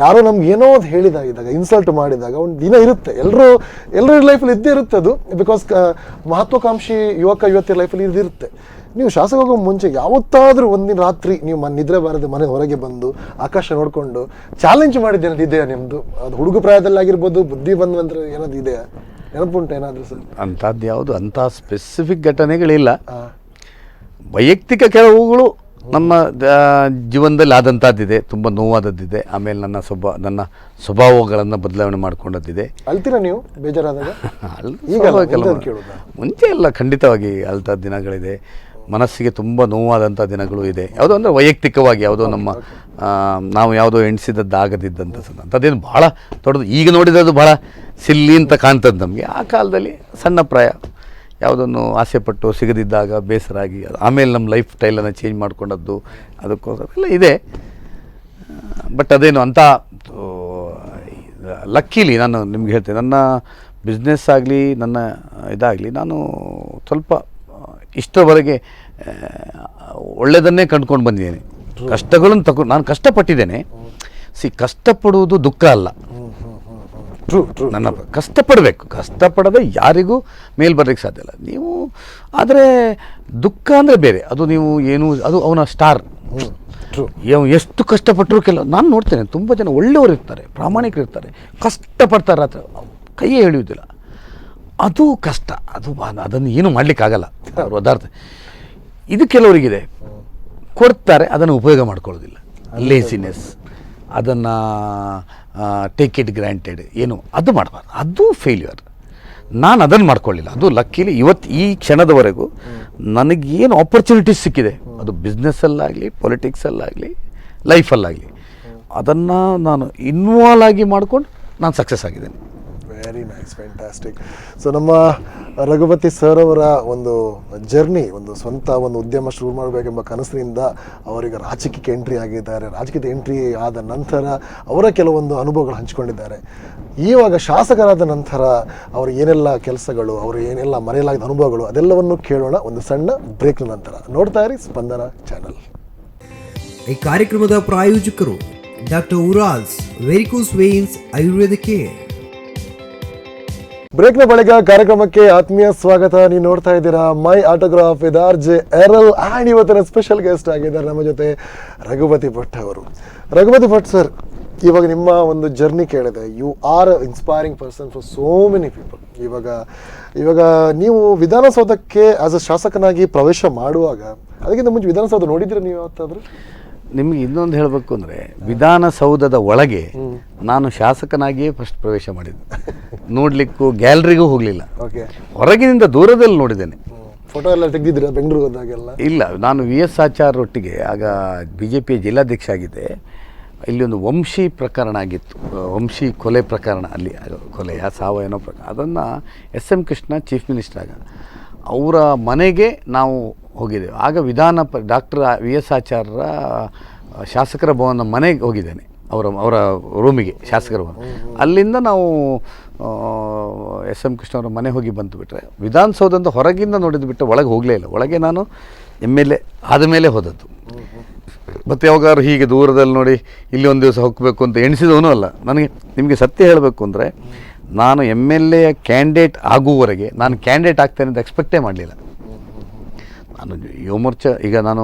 Speaker 2: ಯಾರೋ ನಮ್ಗೆ ಏನೋ ಹೇಳಿದಾಗಿದ್ದಾಗ, ಇನ್ಸಲ್ಟ್ ಮಾಡಿದಾಗ ಒಂದು ದಿನ ಇರುತ್ತೆ. ಎಲ್ಲರ ಲೈಫಲ್ಲಿ ಇದ್ದೇ ಇರುತ್ತೆ ಅದು. ಬಿಕಾಸ್ ಮಹತ್ವಾಕಾಂಕ್ಷಿ ಯುವತಿಯರ ಲೈಫಲ್ಲಿ ಇದಿರುತ್ತೆ. ನೀವು ಶಾಸಕ ಹೋಗೋ ಮುಂಚೆ ಯಾವತ್ತಾದರೂ ಒಂದಿನ ರಾತ್ರಿ ನೀವು ನಿದ್ರೆ ಬಾರದೆ ಮನೆ ಹೊರಗೆ ಬಂದು ಆಕಾಶ ನೋಡಿಕೊಂಡು ಚಾಲೆಂಜ್ ಮಾಡಿದ್ದೇನದು ಇದೆಯಾ ನಿಮ್ಮದು? ಅದು ಹುಡುಗ ಪ್ರಾಯದಲ್ಲಿ ಆಗಿರ್ಬೋದು, ಬುದ್ಧಿ ಬಂದ ನಂತರ ಏನಾದ್ರು ಇದೆಯಾ? ನೆನಪುಂಟು ಏನಾದರೂ ಸರ್? ಅಂಥದ್ದು
Speaker 3: ಯಾವುದು ಅಂಥ ಸ್ಪೆಸಿಫಿಕ್ ಘಟನೆಗಳಿಲ್ಲ. ವೈಯಕ್ತಿಕ ಕೆಲವುಗಳು ನಮ್ಮ ಜೀವನದಲ್ಲಿ ಆದಂಥದ್ದಿದೆ, ತುಂಬ ನೋವಾದದ್ದಿದೆ. ಆಮೇಲೆ ನನ್ನ ಸ್ವಭಾವಗಳನ್ನು ಬದಲಾವಣೆ ಮಾಡ್ಕೊಂಡದ್ದಿದೆ.
Speaker 2: ಅಳ್ತೀರಾ ನೀವು ಬೇಜಾರಾದಾಗ?
Speaker 3: ಮುಂಚೆ ಎಲ್ಲ ಖಂಡಿತವಾಗಿ ಅಳ್ತಾ ದಿನಗಳಿದೆ. ಮನಸ್ಸಿಗೆ ತುಂಬ ನೋವಾದಂಥ ದಿನಗಳು ಇದೆ. ಯಾವುದೋ ಅಂದರೆ ವೈಯಕ್ತಿಕವಾಗಿ ಯಾವುದೋ ನಾವು ಯಾವುದೋ ಎಣಿಸಿದ್ದದ್ದಾಗದಿದ್ದಂಥ ಅಂಥದ್ದೇನು ಭಾಳ ದೊಡ್ಡದು. ಈಗ ನೋಡಿದ್ದು ಭಾಳ ಸಿಲ್ಲಿ ಅಂತ ಕಾಣ್ತದೆ ನಮಗೆ. ಆ ಕಾಲದಲ್ಲಿ ಸಣ್ಣ ಪ್ರಾಯ ಯಾವುದನ್ನು ಆಸೆಪಟ್ಟು ಸಿಗದಿದ್ದಾಗ ಬೇಸರಾಗಿ ಆಮೇಲೆ ನಮ್ಮ ಲೈಫ್ ಸ್ಟೈಲನ್ನು ಚೇಂಜ್ ಮಾಡ್ಕೊಂಡದ್ದು ಅದಕ್ಕೋಸ್ಕರ ಎಲ್ಲ ಇದೆ. ಬಟ್ ಅದೇನು ಅಂಥ ಲಕ್ಕಿಲಿ ನಾನು ನಿಮ್ಗೆ ಹೇಳ್ತೇನೆ, ನನ್ನ ಬಿಸ್ನೆಸ್ ಆಗಲಿ ನನ್ನ ಇದಾಗಲಿ ನಾನು ಸ್ವಲ್ಪ ಇಷ್ಟರವರೆಗೆ ಒಳ್ಳೆಯದನ್ನೇ ಕಂಡುಕೊಂಡು ಬಂದಿದ್ದೇನೆ. ಕಷ್ಟಗಳನ್ನು ನಾನು ಕಷ್ಟಪಟ್ಟಿದ್ದೇನೆ. ಕಷ್ಟಪಡುವುದು ದುಃಖ ಅಲ್ಲ. ನನ್ನ ಕಷ್ಟಪಡಬೇಕು, ಕಷ್ಟಪಡದೆ ಯಾರಿಗೂ ಮೇಲ್ ಬರಲಿಕ್ಕೆ ಸಾಧ್ಯ ಇಲ್ಲ. ನೀವು ಆದರೆ ದುಃಖ ಅಂದರೆ ಬೇರೆ. ಅದು ನೀವು ಏನು ಅದು ಅವನ ಸ್ಟಾರ್. ಎಷ್ಟು ಕಷ್ಟಪಟ್ಟರು ನಾನು ನೋಡ್ತೇನೆ ತುಂಬ ಜನ ಒಳ್ಳೆಯವರು ಇರ್ತಾರೆ, ಪ್ರಾಮಾಣಿಕರು ಇರ್ತಾರೆ, ಕಷ್ಟಪಡ್ತಾರೆ, ರಾತ್ರಿ ಕೈಯೇ ಎಳೆಯುವುದಿಲ್ಲ. ಅದು ಕಷ್ಟ. ಅದನ್ನು ಏನು ಮಾಡಲಿಕ್ಕಾಗಲ್ಲ. ಅವರು ಪದಾರ್ಥ ಇದು ಕೆಲವರಿಗಿದೆ, ಕೊಡ್ತಾರೆ, ಅದನ್ನು ಉಪಯೋಗ ಮಾಡ್ಕೊಳ್ಳೋದಿಲ್ಲ. ಲೇಸಿನೆಸ್, ಅದನ್ನು ಟೇಕ್ ಇಟ್ ಗ್ರ್ಯಾಂಟೆಡ್, ಏನು ಅದು ಮಾಡಬಾರ್ದು. ಅದು ಫೇಲ್ಯೂರ್. ನಾನು ಅದನ್ನು ಮಾಡ್ಕೊಳ್ಳಿಲ್ಲ. ಅದು ಲಕ್ಕಿಲಿ ಇವತ್ತು ಈ ಕ್ಷಣದವರೆಗೂ ನನಗೇನು ಆಪರ್ಚುನಿಟೀಸ್ ಸಿಕ್ಕಿದೆ, ಅದು ಬಿಸ್ನೆಸ್ಸಲ್ಲಾಗಲಿ, ಪೊಲಿಟಿಕ್ಸಲ್ಲಾಗಲಿ, ಲೈಫಲ್ಲಾಗಲಿ, ಅದನ್ನು ನಾನು ಇನ್ವಾಲ್ವ್ ಆಗಿ ಮಾಡ್ಕೊಂಡು ನಾನು ಸಕ್ಸಸ್ ಆಗಿದ್ದೇನೆ.
Speaker 2: Very nice, fantastic. ಸೊ ನಮ್ಮ ರಘುಪತಿ ಸರ್ ಅವರ ಒಂದು ಜರ್ನಿ, ಒಂದು ಸ್ವಂತ ಒಂದು ಉದ್ಯಮ ಶುರು ಮಾಡಬೇಕೆಂಬ ಕನಸಿನಿಂದ ಅವರಿಗೆ ರಾಜಕೀಯಕ್ಕೆ ಎಂಟ್ರಿ ಆಗಿದ್ದಾರೆ. ರಾಜಕೀಯದ ಎಂಟ್ರಿ ಆದ ನಂತರ ಅವರ ಕೆಲವೊಂದು ಅನುಭವಗಳು ಹಂಚಿಕೊಂಡಿದ್ದಾರೆ. ಇವಾಗ ಶಾಸಕರಾದ ನಂತರ ಅವರು ಏನೆಲ್ಲ ಕೆಲಸಗಳು, ಅವರು ಏನೆಲ್ಲ ಮರೆಯಲಾಗದ ಅನುಭವಗಳು, ಅದೆಲ್ಲವನ್ನು ಕೇಳೋಣ ಒಂದು ಸಣ್ಣ ಬ್ರೇಕ್ನ ನಂತರ. ನೋಡ್ತಾ ಇರಿ ಸ್ಪಂದನ ಚಾನಲ್.
Speaker 1: ಈ ಕಾರ್ಯಕ್ರಮದ ಪ್ರಾಯೋಜಕರು doctor Urals varicose veins Ayurveda care.
Speaker 2: ಬ್ರೇಕ್ನ ಬಳಿಕ ಕಾರ್ಯಕ್ರಮಕ್ಕೆ ಆತ್ಮೀಯ ಸ್ವಾಗತ. ನೀವು ನೋಡ್ತಾ ಇದ್ದೀರಾ my autograph with RJ Errol. And ಇವತ್ತಿನ ಸ್ಪೆಷಲ್ ಗೆಸ್ಟ್ ಆಗಿದ್ದಾರೆ ನಮ್ಮ ಜೊತೆ ರಘುಪತಿ ಭಟ್ ಅವರು. ರಘುಪತಿ ಭಟ್ ಸರ್, ಇವಾಗ ನಿಮ್ಮ ಒಂದು ಜರ್ನಿ ಕೇಳಿದೆ. You are inspiring person for so many people. ಇವಾಗ ನೀವು ವಿಧಾನಸೌಧಕ್ಕೆ ಆಸ್ ಅ ಶಾಸಕನಾಗಿ ಪ್ರವೇಶ ಮಾಡುವಾಗ, ಅದಕ್ಕಿಂತ ಮುಂಚೆ ವಿಧಾನಸೌಧ ನೋಡಿದ್ರೆ ನೀವು ಯಾವತ್ತಾದ್ರೂ?
Speaker 3: ನಿಮಗೆ ಇನ್ನೊಂದು ಹೇಳಬೇಕು ಅಂದರೆ, ವಿಧಾನಸೌಧದ ಒಳಗೆ ನಾನು ಶಾಸಕನಾಗಿಯೇ ಫಸ್ಟ್ ಪ್ರವೇಶ ಮಾಡಿದ್ದೆ. ನೋಡಲಿಕ್ಕೂ ಗ್ಯಾಲರಿಗೂ ಹೋಗಲಿಲ್ಲ, ಹೊರಗಿನಿಂದ ದೂರದಲ್ಲಿ ನೋಡಿದ್ದೇನೆ.
Speaker 2: ಫೋಟೋ ಎಲ್ಲ ತೆಗೆದಿದ್ದೀರಾ ಬೆಂಗಳೂರು ಹೋದಾಗೆಲ್ಲ?
Speaker 3: ಇಲ್ಲ, ನಾನು VS ಆಚಾರ್ ಒಟ್ಟಿಗೆ ಆಗ BJP ಜಿಲ್ಲಾಧ್ಯಕ್ಷ ಆಗಿದ್ದೆ. ಇಲ್ಲಿ ಒಂದು ವಂಶಿ ಪ್ರಕರಣ ಆಗಿತ್ತು, ವಂಶಿ ಕೊಲೆ ಪ್ರಕರಣ. ಅಲ್ಲಿ ಕೊಲೆಯ ಸಾವು ಏನೋ ಪ್ರಕರಣ. ಅದನ್ನು SM ಕೃಷ್ಣ ಚೀಫ್ ಮಿನಿಸ್ಟರ್ ಆಗ ಅವರ ಮನೆಗೆ ನಾವು ಹೋಗಿದ್ದೇವೆ. ಆಗ ಡಾಕ್ಟರ್ VS ಆಚಾರ್ಯರ ಶಾಸಕರ ಭವನ ಮನೆಗೆ ಹೋಗಿದ್ದೇನೆ. ಅವರ ರೂಮಿಗೆ, ಶಾಸಕರ ಅಲ್ಲಿಂದ ನಾವು SM ಕೃಷ್ಣ ಅವರ ಮನೆ ಹೋಗಿ ಬಂದು ಬಿಟ್ಟರೆ, ವಿಧಾನಸೌಧದಿಂದ ಹೊರಗಿಂದ ನೋಡಿದ್ದು ಬಿಟ್ಟರೆ ಒಳಗೆ ಹೋಗಲೇ ಇಲ್ಲ. ಒಳಗೆ ನಾನು MLA ಆದಮೇಲೆ ಹೋದದ್ದು. ಮತ್ತು ಯಾವಾಗಾದ್ರು ಹೀಗೆ ದೂರದಲ್ಲಿ ನೋಡಿ ಇಲ್ಲಿ ಒಂದು ದಿವಸ ಹೋಗಬೇಕು ಅಂತ ಎಣಿಸಿದವನು ಅಲ್ಲ. ನನಗೆ ನಿಮಗೆ ಸತ್ಯ ಹೇಳಬೇಕು ಅಂದರೆ, ನಾನು MLA ಕ್ಯಾಂಡಿಡೇಟ್ ಆಗುವವರೆಗೆ ನಾನು ಕ್ಯಾಂಡಿಡೇಟ್ ಆಗ್ತೇನೆ ಅಂತ ಎಕ್ಸ್ಪೆಕ್ಟೇ ಮಾಡಲಿಲ್ಲ. ನಾನು ಯುವ ಮೋರ್ಚಾ, ಈಗ ನಾನು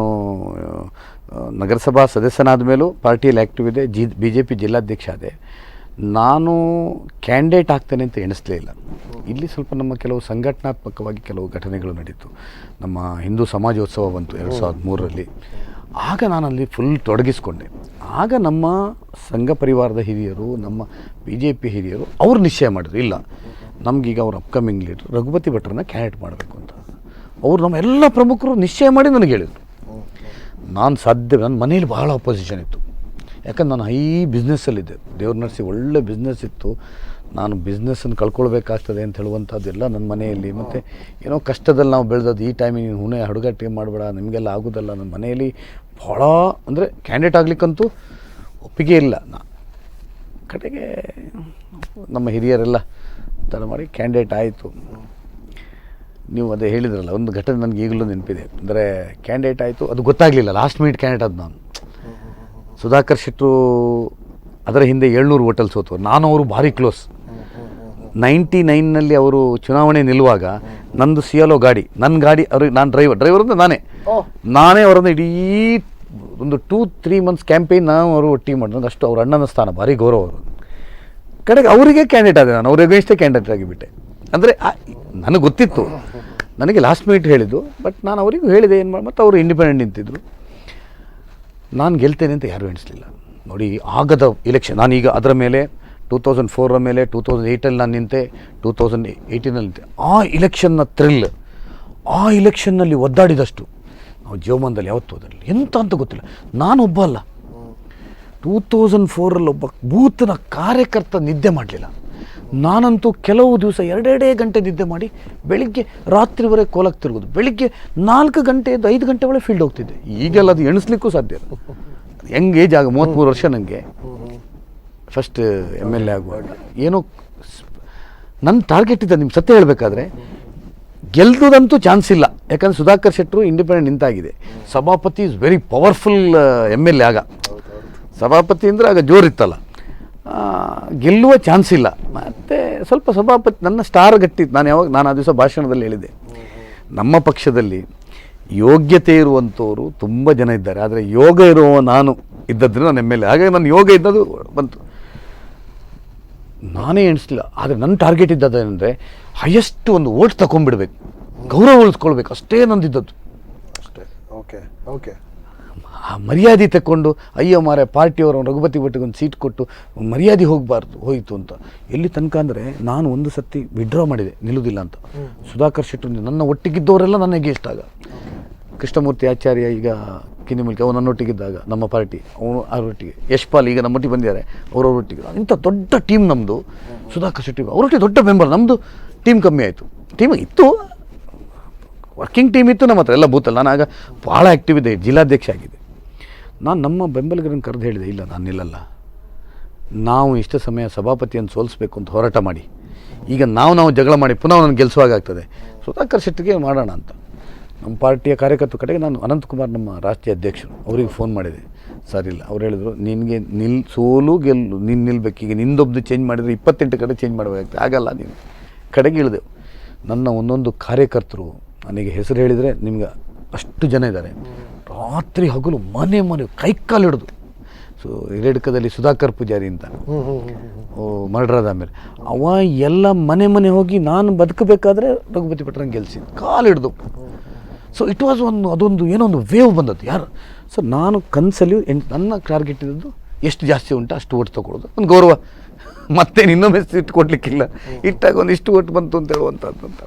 Speaker 3: ನಗರಸಭಾ ಸದಸ್ಯನಾದ ಮೇಲೂ ಪಾರ್ಟಿಯಲ್ಲಿ ಆ್ಯಕ್ಟಿವ್ ಇದೆ, BJP ಜಿಲ್ಲಾಧ್ಯಕ್ಷ ಆದೆ. ನಾನು ಕ್ಯಾಂಡಿಡೇಟ್ ಆಗ್ತೇನೆ ಅಂತ ಎಣಿಸಲೇ ಇಲ್ಲ. ಇಲ್ಲಿ ಸ್ವಲ್ಪ ನಮ್ಮ ಕೆಲವು ಸಂಘಟನಾತ್ಮಕವಾಗಿ ಕೆಲವು ಘಟನೆಗಳು ನಡೀತು. ನಮ್ಮ ಹಿಂದೂ ಸಮಾಜೋತ್ಸವ ಬಂತು 2003ರಲ್ಲಿ. ಆಗ ನಾನಲ್ಲಿ ಫುಲ್ ತೊಡಗಿಸ್ಕೊಂಡೆ. ಆಗ ನಮ್ಮ ಸಂಘ ಪರಿವಾರದ ಹಿರಿಯರು, ನಮ್ಮ BJP ಹಿರಿಯರು ಅವರು ನಿಶ್ಚಯ ಮಾಡಿದ್ರು, ಇಲ್ಲ ನಮಗೀಗ ಅವ್ರ ಅಪ್ಕಮಿಂಗ್ ಲೀಡರ್ ರಘುಪತಿ ಭಟ್ರನ್ನ ಕ್ಯಾಂಡಿಡೇಟ್ ಮಾಡಬೇಕು ಅಂತ. ಅವರು ನಮ್ಮ ಎಲ್ಲ ಪ್ರಮುಖರು ನಿಶ್ಚಯ ಮಾಡಿ ನನಗೆ ಹೇಳಿದರು. ನಾನು ಸಾಧ್ಯ, ನನ್ನ ಮನೇಲಿ ಬಹಳ ಅಪೋಸಿಷನ್ ಇತ್ತು. ಯಾಕಂದ್ರೆ ನಾನು ಹೈ ಬಿಸ್ನೆಸ್ಸಲ್ಲಿದ್ದೆ, ದೇವ್ರ ನರ್ಸಿ ಒಳ್ಳೆ ಬಿಸ್ನೆಸ್ ಇತ್ತು. ನಾನು ಬಿಸ್ನೆಸ್ಸನ್ನು ಕಳ್ಕೊಳ್ಬೇಕಾಗ್ತದೆ ಅಂತ ಹೇಳುವಂಥದ್ದೆಲ್ಲ ನನ್ನ ಮನೆಯಲ್ಲಿ. ಮತ್ತು ಏನೋ ಕಷ್ಟದಲ್ಲಿ ನಾವು ಬೆಳೆದದ್ದು, ಈ ಟೈಮಿಗೆ ನೀನು ಹುಣೆ ಹುಡುಗಾಟ ಮಾಡಬೇಡ, ನಿಮಗೆಲ್ಲ ಆಗೋದಲ್ಲ. ನನ್ನ ಮನೆಯಲ್ಲಿ ಭಾಳ ಅಂದರೆ ಕ್ಯಾಂಡಿಡೇಟ್ ಆಗಲಿಕ್ಕಂತೂ ಒಪ್ಪಿಗೆ ಇಲ್ಲ. ಕಡೆಗೆ ನಮ್ಮ ಹಿರಿಯರೆಲ್ಲ ತಡ ಮಾಡಿ ಕ್ಯಾಂಡಿಡೇಟ್ ಆಯಿತು. ನೀವು ಅದೇ ಹೇಳಿದ್ರಲ್ಲ, ಒಂದು ಘಟನೆ ನನಗೆ ಈಗಲೂ ನೆನಪಿದೆ. ಅಂದರೆ ಕ್ಯಾಂಡಿಡೇಟ್ ಆಯಿತು, ಅದು ಗೊತ್ತಾಗಲಿಲ್ಲ, ಲಾಸ್ಟ್ ಮಿನಿಟ್ ಕ್ಯಾಂಡಿಡೇಟ್ ಅದು ನಾನು. ಸುಧಾಕರ್ ಶೆಟ್ಟರು ಅದರ ಹಿಂದೆ 700 ಹೋಟೆಲ್ ಸೋತವರು, ನಾನು ಅವರು ಭಾರಿ ಕ್ಲೋಸ್. 99ನಲ್ಲಿ ಅವರು ಚುನಾವಣೆ ನಿಲ್ಲುವಾಗ ನಂದು CLO ಗಾಡಿ, ನನ್ನ ಗಾಡಿ ಅವ್ರಿಗೆ, ನಾನು ಡ್ರೈವರ್ ಅಂದರೆ ನಾನೇ ಅವರನ್ನು ಇಡೀ ಒಂದು 2-3 ಮಂತ್ಸ್ ಕ್ಯಾಂಪೇನ್ ನಾವು ಅವರು ಒಟ್ಟಿಗೆ ಮಾಡಿದ್ರು. ಅಷ್ಟು ಅವ್ರ ಅಣ್ಣನ ಸ್ಥಾನ, ಭಾರಿ ಗೌರವ ಅವರು. ಕಡೆಗೆ ಅವರಿಗೆ ಕ್ಯಾಂಡಿಡೇಟ್ ಆದೆ, ನಾನು ಅವ್ರಿಗೆ ಅಗೇನ್ಸ್ಟೇ ಕ್ಯಾಂಡಿಡೇಟ್ ಆಗಿಬಿಟ್ಟೆ. ಅಂದರೆ ನನಗೆ ಗೊತ್ತಿತ್ತು, ನನಗೆ ಲಾಸ್ಟ್ ಮಿನಿಟ್ ಹೇಳಿದ್ದು, ಬಟ್ ನಾನು ಅವರಿಗೂ ಹೇಳಿದೆ ಏನು ಮಾಡಿ. ಮತ್ತು ಅವರು ಇಂಡಿಪೆಂಡೆಂಟ್ ನಿಂತಿದ್ದರು. ನಾನು ಗೆಲ್ತೇನೆ ಅಂತ ಯಾರೂ ಎಣಿಸಲಿಲ್ಲ. ನೋಡಿ, ಆಗದ ಇಲೆಕ್ಷನ್, ನಾನೀಗ ಅದರ ಮೇಲೆ 2004ರ ಮೇಲೆ 2008ಅಲ್ಲಿ ನಾನು ನಿಂತೆ, 2018ನಲ್ಲಿ ನಿಂತೆ. ಆ ಇಲೆಕ್ಷನ್ನ ಥ್ರಿಲ್, ಆ ಇಲೆಕ್ಷನ್ನಲ್ಲಿ ಒದ್ದಾಡಿದಷ್ಟು ನಾವು ಜೀವಮಾನದಲ್ಲಿ ಯಾವತ್ತೂ ಓದಲಿಲ್ಲ. ಎಂತ ಅಂತ ಗೊತ್ತಿಲ್ಲ. ನಾನೊಬ್ಬ ಅಲ್ಲ, 2004ರಲ್ಲಿ ಒಬ್ಬ ಬೂತ್ನ ಕಾರ್ಯಕರ್ತ ನಿದ್ದೆ ಮಾಡಲಿಲ್ಲ. ನಾನಂತೂ ಕೆಲವು ದಿವಸ 2 ಗಂಟೆ ನಿದ್ದೆ ಮಾಡಿ ಬೆಳಿಗ್ಗೆ ರಾತ್ರಿವರೆಗೆ ಕೋಲಕ್ಕೆ ತಿರುಗೋದು. ಬೆಳಿಗ್ಗೆ 4 ಗಂಟೆಯಿಂದ 5 ಗಂಟೆ ಒಳಗೆ ಫೀಲ್ಡ್ ಹೋಗ್ತಿದ್ದೆ. ಈಗೆಲ್ಲ ಅದು ಎಣಿಸ್ಲಿಕ್ಕೂ ಸಾಧ್ಯ ಇಲ್ಲ. ಹೆಂಗೆ ಏಜ್ ಆಗ 33 ವರ್ಷ ನನಗೆ ಫಸ್ಟ್ MLA ಆಗುವಾಗ ಏನೋ ನನ್ನ ಟಾರ್ಗೆಟ್ ಇದ್ದ. ನಿಮ್ಗೆ ಸತ್ಯ ಹೇಳಬೇಕಾದ್ರೆ ಗೆಲ್ಲೋದಂತೂ ಚಾನ್ಸ್ ಇಲ್ಲ. ಯಾಕಂದರೆ ಸುಧಾಕರ್ ಶೆಟ್ಟರು ಇಂಡಿಪೆಂಡೆಂಟ್ ನಿಂತಾಗಿದೆ. ಸಭಾಪತಿ ಇಸ್ ವೆರಿ ಪವರ್ಫುಲ್ MLA. ಆಗ ಸಭಾಪತಿ ಅಂದರೆ ಆಗ ಜೋರಿತ್ತಲ್ಲ, ಗೆಲ್ಲುವ ಚಾನ್ಸ್ ಇಲ್ಲ. ಮತ್ತು ಸ್ವಲ್ಪ ಸಭಾಪತಿ ನನ್ನ ಸ್ಟಾರ್ ಗಟ್ಟಿತ್ತು. ನಾನು ಆ ದಿವಸ ಭಾಷಣದಲ್ಲಿ ಹೇಳಿದೆ, ನಮ್ಮ ಪಕ್ಷದಲ್ಲಿ ಯೋಗ್ಯತೆ ಇರುವಂಥವರು ತುಂಬ ಜನ ಇದ್ದಾರೆ, ಆದರೆ ಯೋಗ ಇರುವ ನಾನು ಇದ್ದದ್ರೆ ನಾನು MLA. ಹಾಗಾಗಿ ನನ್ನ ಯೋಗ ಇದ್ದದ್ದು ಬಂತು. ನಾನೇ ಎಣಿಸಲಿಲ್ಲ. ಆದರೆ ನನ್ನ ಟಾರ್ಗೆಟ್ ಇದ್ದದೇನೆಂದರೆ ಹೈಯೆಸ್ಟ್ ಒಂದು ಓಟ್ ತಗೊಂಡ್ಬಿಡ್ಬೇಕು, ಗೌರವ ಉಳಿಸ್ಕೊಳ್ಬೇಕು, ಅಷ್ಟೇ ನಂದಿದ್ದದ್ದು.
Speaker 2: ಅಷ್ಟೇ. Okay okay.
Speaker 3: ಆ ಮರ್ಯಾದೆ ತಗೊಂಡು, ಅಯ್ಯೋ ಮಾರೆ ಪಾರ್ಟಿಯವರು ರಘುಪತಿ ಭಟ್ಟಿಗೆ ಒಂದು ಸೀಟ್ ಕೊಟ್ಟು ಮರ್ಯಾದೆ ಹೋಯಿತು ಅಂತ. ಎಲ್ಲಿ ತನಕ ಅಂದರೆ, ನಾನು ಒಂದು ಸತಿ ವಿಡ್ರಾ ಮಾಡಿದೆ, ನಿಲ್ಲುವುದಿಲ್ಲ ಅಂತ. ಸುಧಾಕರ್ ಶೆಟ್ಟರು ನನ್ನ ಒಟ್ಟಿಗಿದ್ದವರೆಲ್ಲ ನನಗೆ ಇಷ್ಟ. ಆಗ ಕೃಷ್ಣಮೂರ್ತಿ ಆಚಾರ್ಯ ಈಗ ಕಿನಿಮೂಲಿಕೆ, ಅವನು ನನ್ನೊಟ್ಟಿಗಿದ್ದಾಗ ನಮ್ಮ ಪಾರ್ಟಿ, ಅವನು ಅವರೊಟ್ಟಿಗೆ, ಯಶ್ಪಾಲ್ ಈಗ ನಮ್ಮೊಟ್ಟಿಗೆ ಬಂದಿದ್ದಾರೆ, ಅವರೊಟ್ಟಿಗೆ. ಇಂಥ ದೊಡ್ಡ ಟೀಮ್ ನಮ್ಮದು. ಸುಧಾಕರ್ ಶೆಟ್ಟಿಗೆ ಅವರೊಟ್ಟಿಗೆ ದೊಡ್ಡ ಬೆಂಬಲ. ನಮ್ಮದು ಟೀಮ್ ಕಮ್ಮಿ ಆಯಿತು. ಟೀಮ್ ಇತ್ತು, ವರ್ಕಿಂಗ್ ಟೀಮ್ ಇತ್ತು ನಮ್ಮ ಹತ್ರ ಎಲ್ಲ ಬೂತಲ್ಲಿ. ನಾನು ಆಗ ಭಾಳ ಆ್ಯಕ್ಟಿವ್ ಇದೆ, ಜಿಲ್ಲಾಧ್ಯಕ್ಷ ಆಗಿದೆ. ನಾನು ನಮ್ಮ ಬೆಂಬಲಿಗರನ್ನು ಕರೆದು ಹೇಳಿದೆ, ಇಲ್ಲ ನಾನು ನಿಲ್ಲಲ್ಲ, ನಾವು ಇಷ್ಟು ಸಮಯ ಸಭಾಪತಿಯನ್ನು ಸೋಲಿಸ್ಬೇಕು ಅಂತ ಹೋರಾಟ ಮಾಡಿ, ಈಗ ನಾವು ಜಗಳ ಮಾಡಿ ಪುನಃ ನಾನು ಗೆಲ್ಲಿಸುವಾಗ್ತದೆ, ಸುಧಾಕರ್ ಶೆಟ್ಟಿಗೆ ಮಾಡೋಣ ಅಂತ. ನಮ್ಮ ಪಾರ್ಟಿಯ ಕಾರ್ಯಕರ್ತರ ಕಡೆಗೆ ನಾನು ಅನಂತಕುಮಾರ್, ನಮ್ಮ ರಾಷ್ಟ್ರೀಯ ಅಧ್ಯಕ್ಷರು, ಅವರಿಗೆ ಫೋನ್ ಮಾಡಿದೆ. ಸರ್ ಇಲ್ಲ, ಅವ್ರು ಹೇಳಿದರು, ನಿನಗೆ ಸೋಲು ಗೆಲ್ಲು, ನೀನು ನಿಲ್ಲಬೇಕು. ಈಗ ನಿಂದೊಬ್ಬದು ಚೇಂಜ್ ಮಾಡಿದರೆ 28 ಕಡೆ ಚೇಂಜ್ ಮಾಡಬೇಕಾಗ್ತದೆ, ಆಗಲ್ಲ. ನೀನು ಕಡೆಗೆ ಇಳಿದೆವು. ನನ್ನ ಒಂದೊಂದು ಕಾರ್ಯಕರ್ತರು ನನಗೆ ಹೆಸರು ಹೇಳಿದರೆ, ನಿಮ್ಗೆ ಅಷ್ಟು ಜನ ಇದ್ದಾರೆ, ರಾತ್ರಿ ಹಗಲು ಮನೆ ಕೈಕಾಲು ಹಿಡಿದು. ಹಿರೇಡ್ಕದಲ್ಲಿ ಸುಧಾಕರ್ ಪೂಜಾರಿ ಅಂತ ಮರ್ಡರ್ ಆಮೇಲೆ ಅವ ಎಲ್ಲ ಮನೆ ಹೋಗಿ ನಾನು ಬದುಕಬೇಕಾದ್ರೆ ರಘುಪತಿ ಭಟ್ರನ್ನ ಗೆಲ್ಲಿಸಿ ಕಾಲು ಹಿಡಿದು. ಸೊ ಇಟ್ ವಾಸ್ ಅದೊಂದು ಏನೋ ಒಂದು ವೇವ್ ಬಂದದ್ದು. ಯಾರು ಸೊ ನಾನು ಕನಸಲ್ಲಿ ನನ್ನ ಟಾರ್ಗೆಟ್ ಇದ್ದದ್ದು ಎಷ್ಟು ಜಾಸ್ತಿ ಉಂಟು ಅಷ್ಟು ಓಟ್ ತೊಗೊಳ್ಳೋದು, ಒಂದು ಗೌರವ. ಮತ್ತೇನು ಇನ್ನೊಮ್ಮೆ ಇಟ್ಟು ಕೊಡಲಿಕ್ಕಿಲ್ಲ, ಇಟ್ಟಾಗ ಒಂದು ಇಷ್ಟು ಓಟ್ ಬಂತು ಅಂತ ಹೇಳುವಂಥದ್ದು ಅಂತ.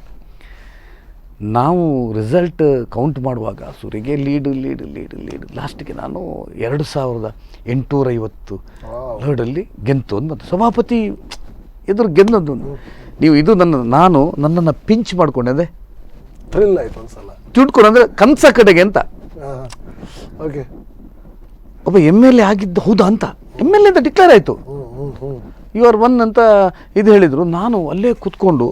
Speaker 3: ನಾವು ರಿಸಲ್ಟ್ ಕೌಂಟ್ ಮಾಡುವಾಗ ಸುರಿಗೆ ಲೀಡು ಲಾಸ್ಟಿಗೆ ನಾನು 2850 ಲೀಡಲ್ಲಿ ಗೆಂತು ಅಂತ. ಮತ್ತು ಸಭಾಪತಿ ಎದುರು ಗೆದ್ದದ್ದು ನೀವು. ಇದು ನನ್ನನ್ನು ಪಿಂಚ್ ಮಾಡ್ಕೊಂಡೆ,
Speaker 2: ಥ್ರಿಲ್ ಆಯ್ತು ಒಂದ್ಸಲ,
Speaker 3: ತಿಳ್ಕೊಂಡು ಅಂದರೆ ಕನಸ ಕಡೆಗೆ ಅಂತ.
Speaker 2: ಓಕೆ,
Speaker 3: ಒಬ್ಬ MLA ಆಗಿದ್ದು ಹೌದಾ ಅಂತ. MLA ಅಂತ ಡಿಕ್ಲೇರ್ ಆಯಿತು, ಯು ಆರ್ ಒನ್ ಅಂತ ಇದು ಹೇಳಿದರು. ನಾನು ಅಲ್ಲೇ ಕೂತ್ಕೊಂಡು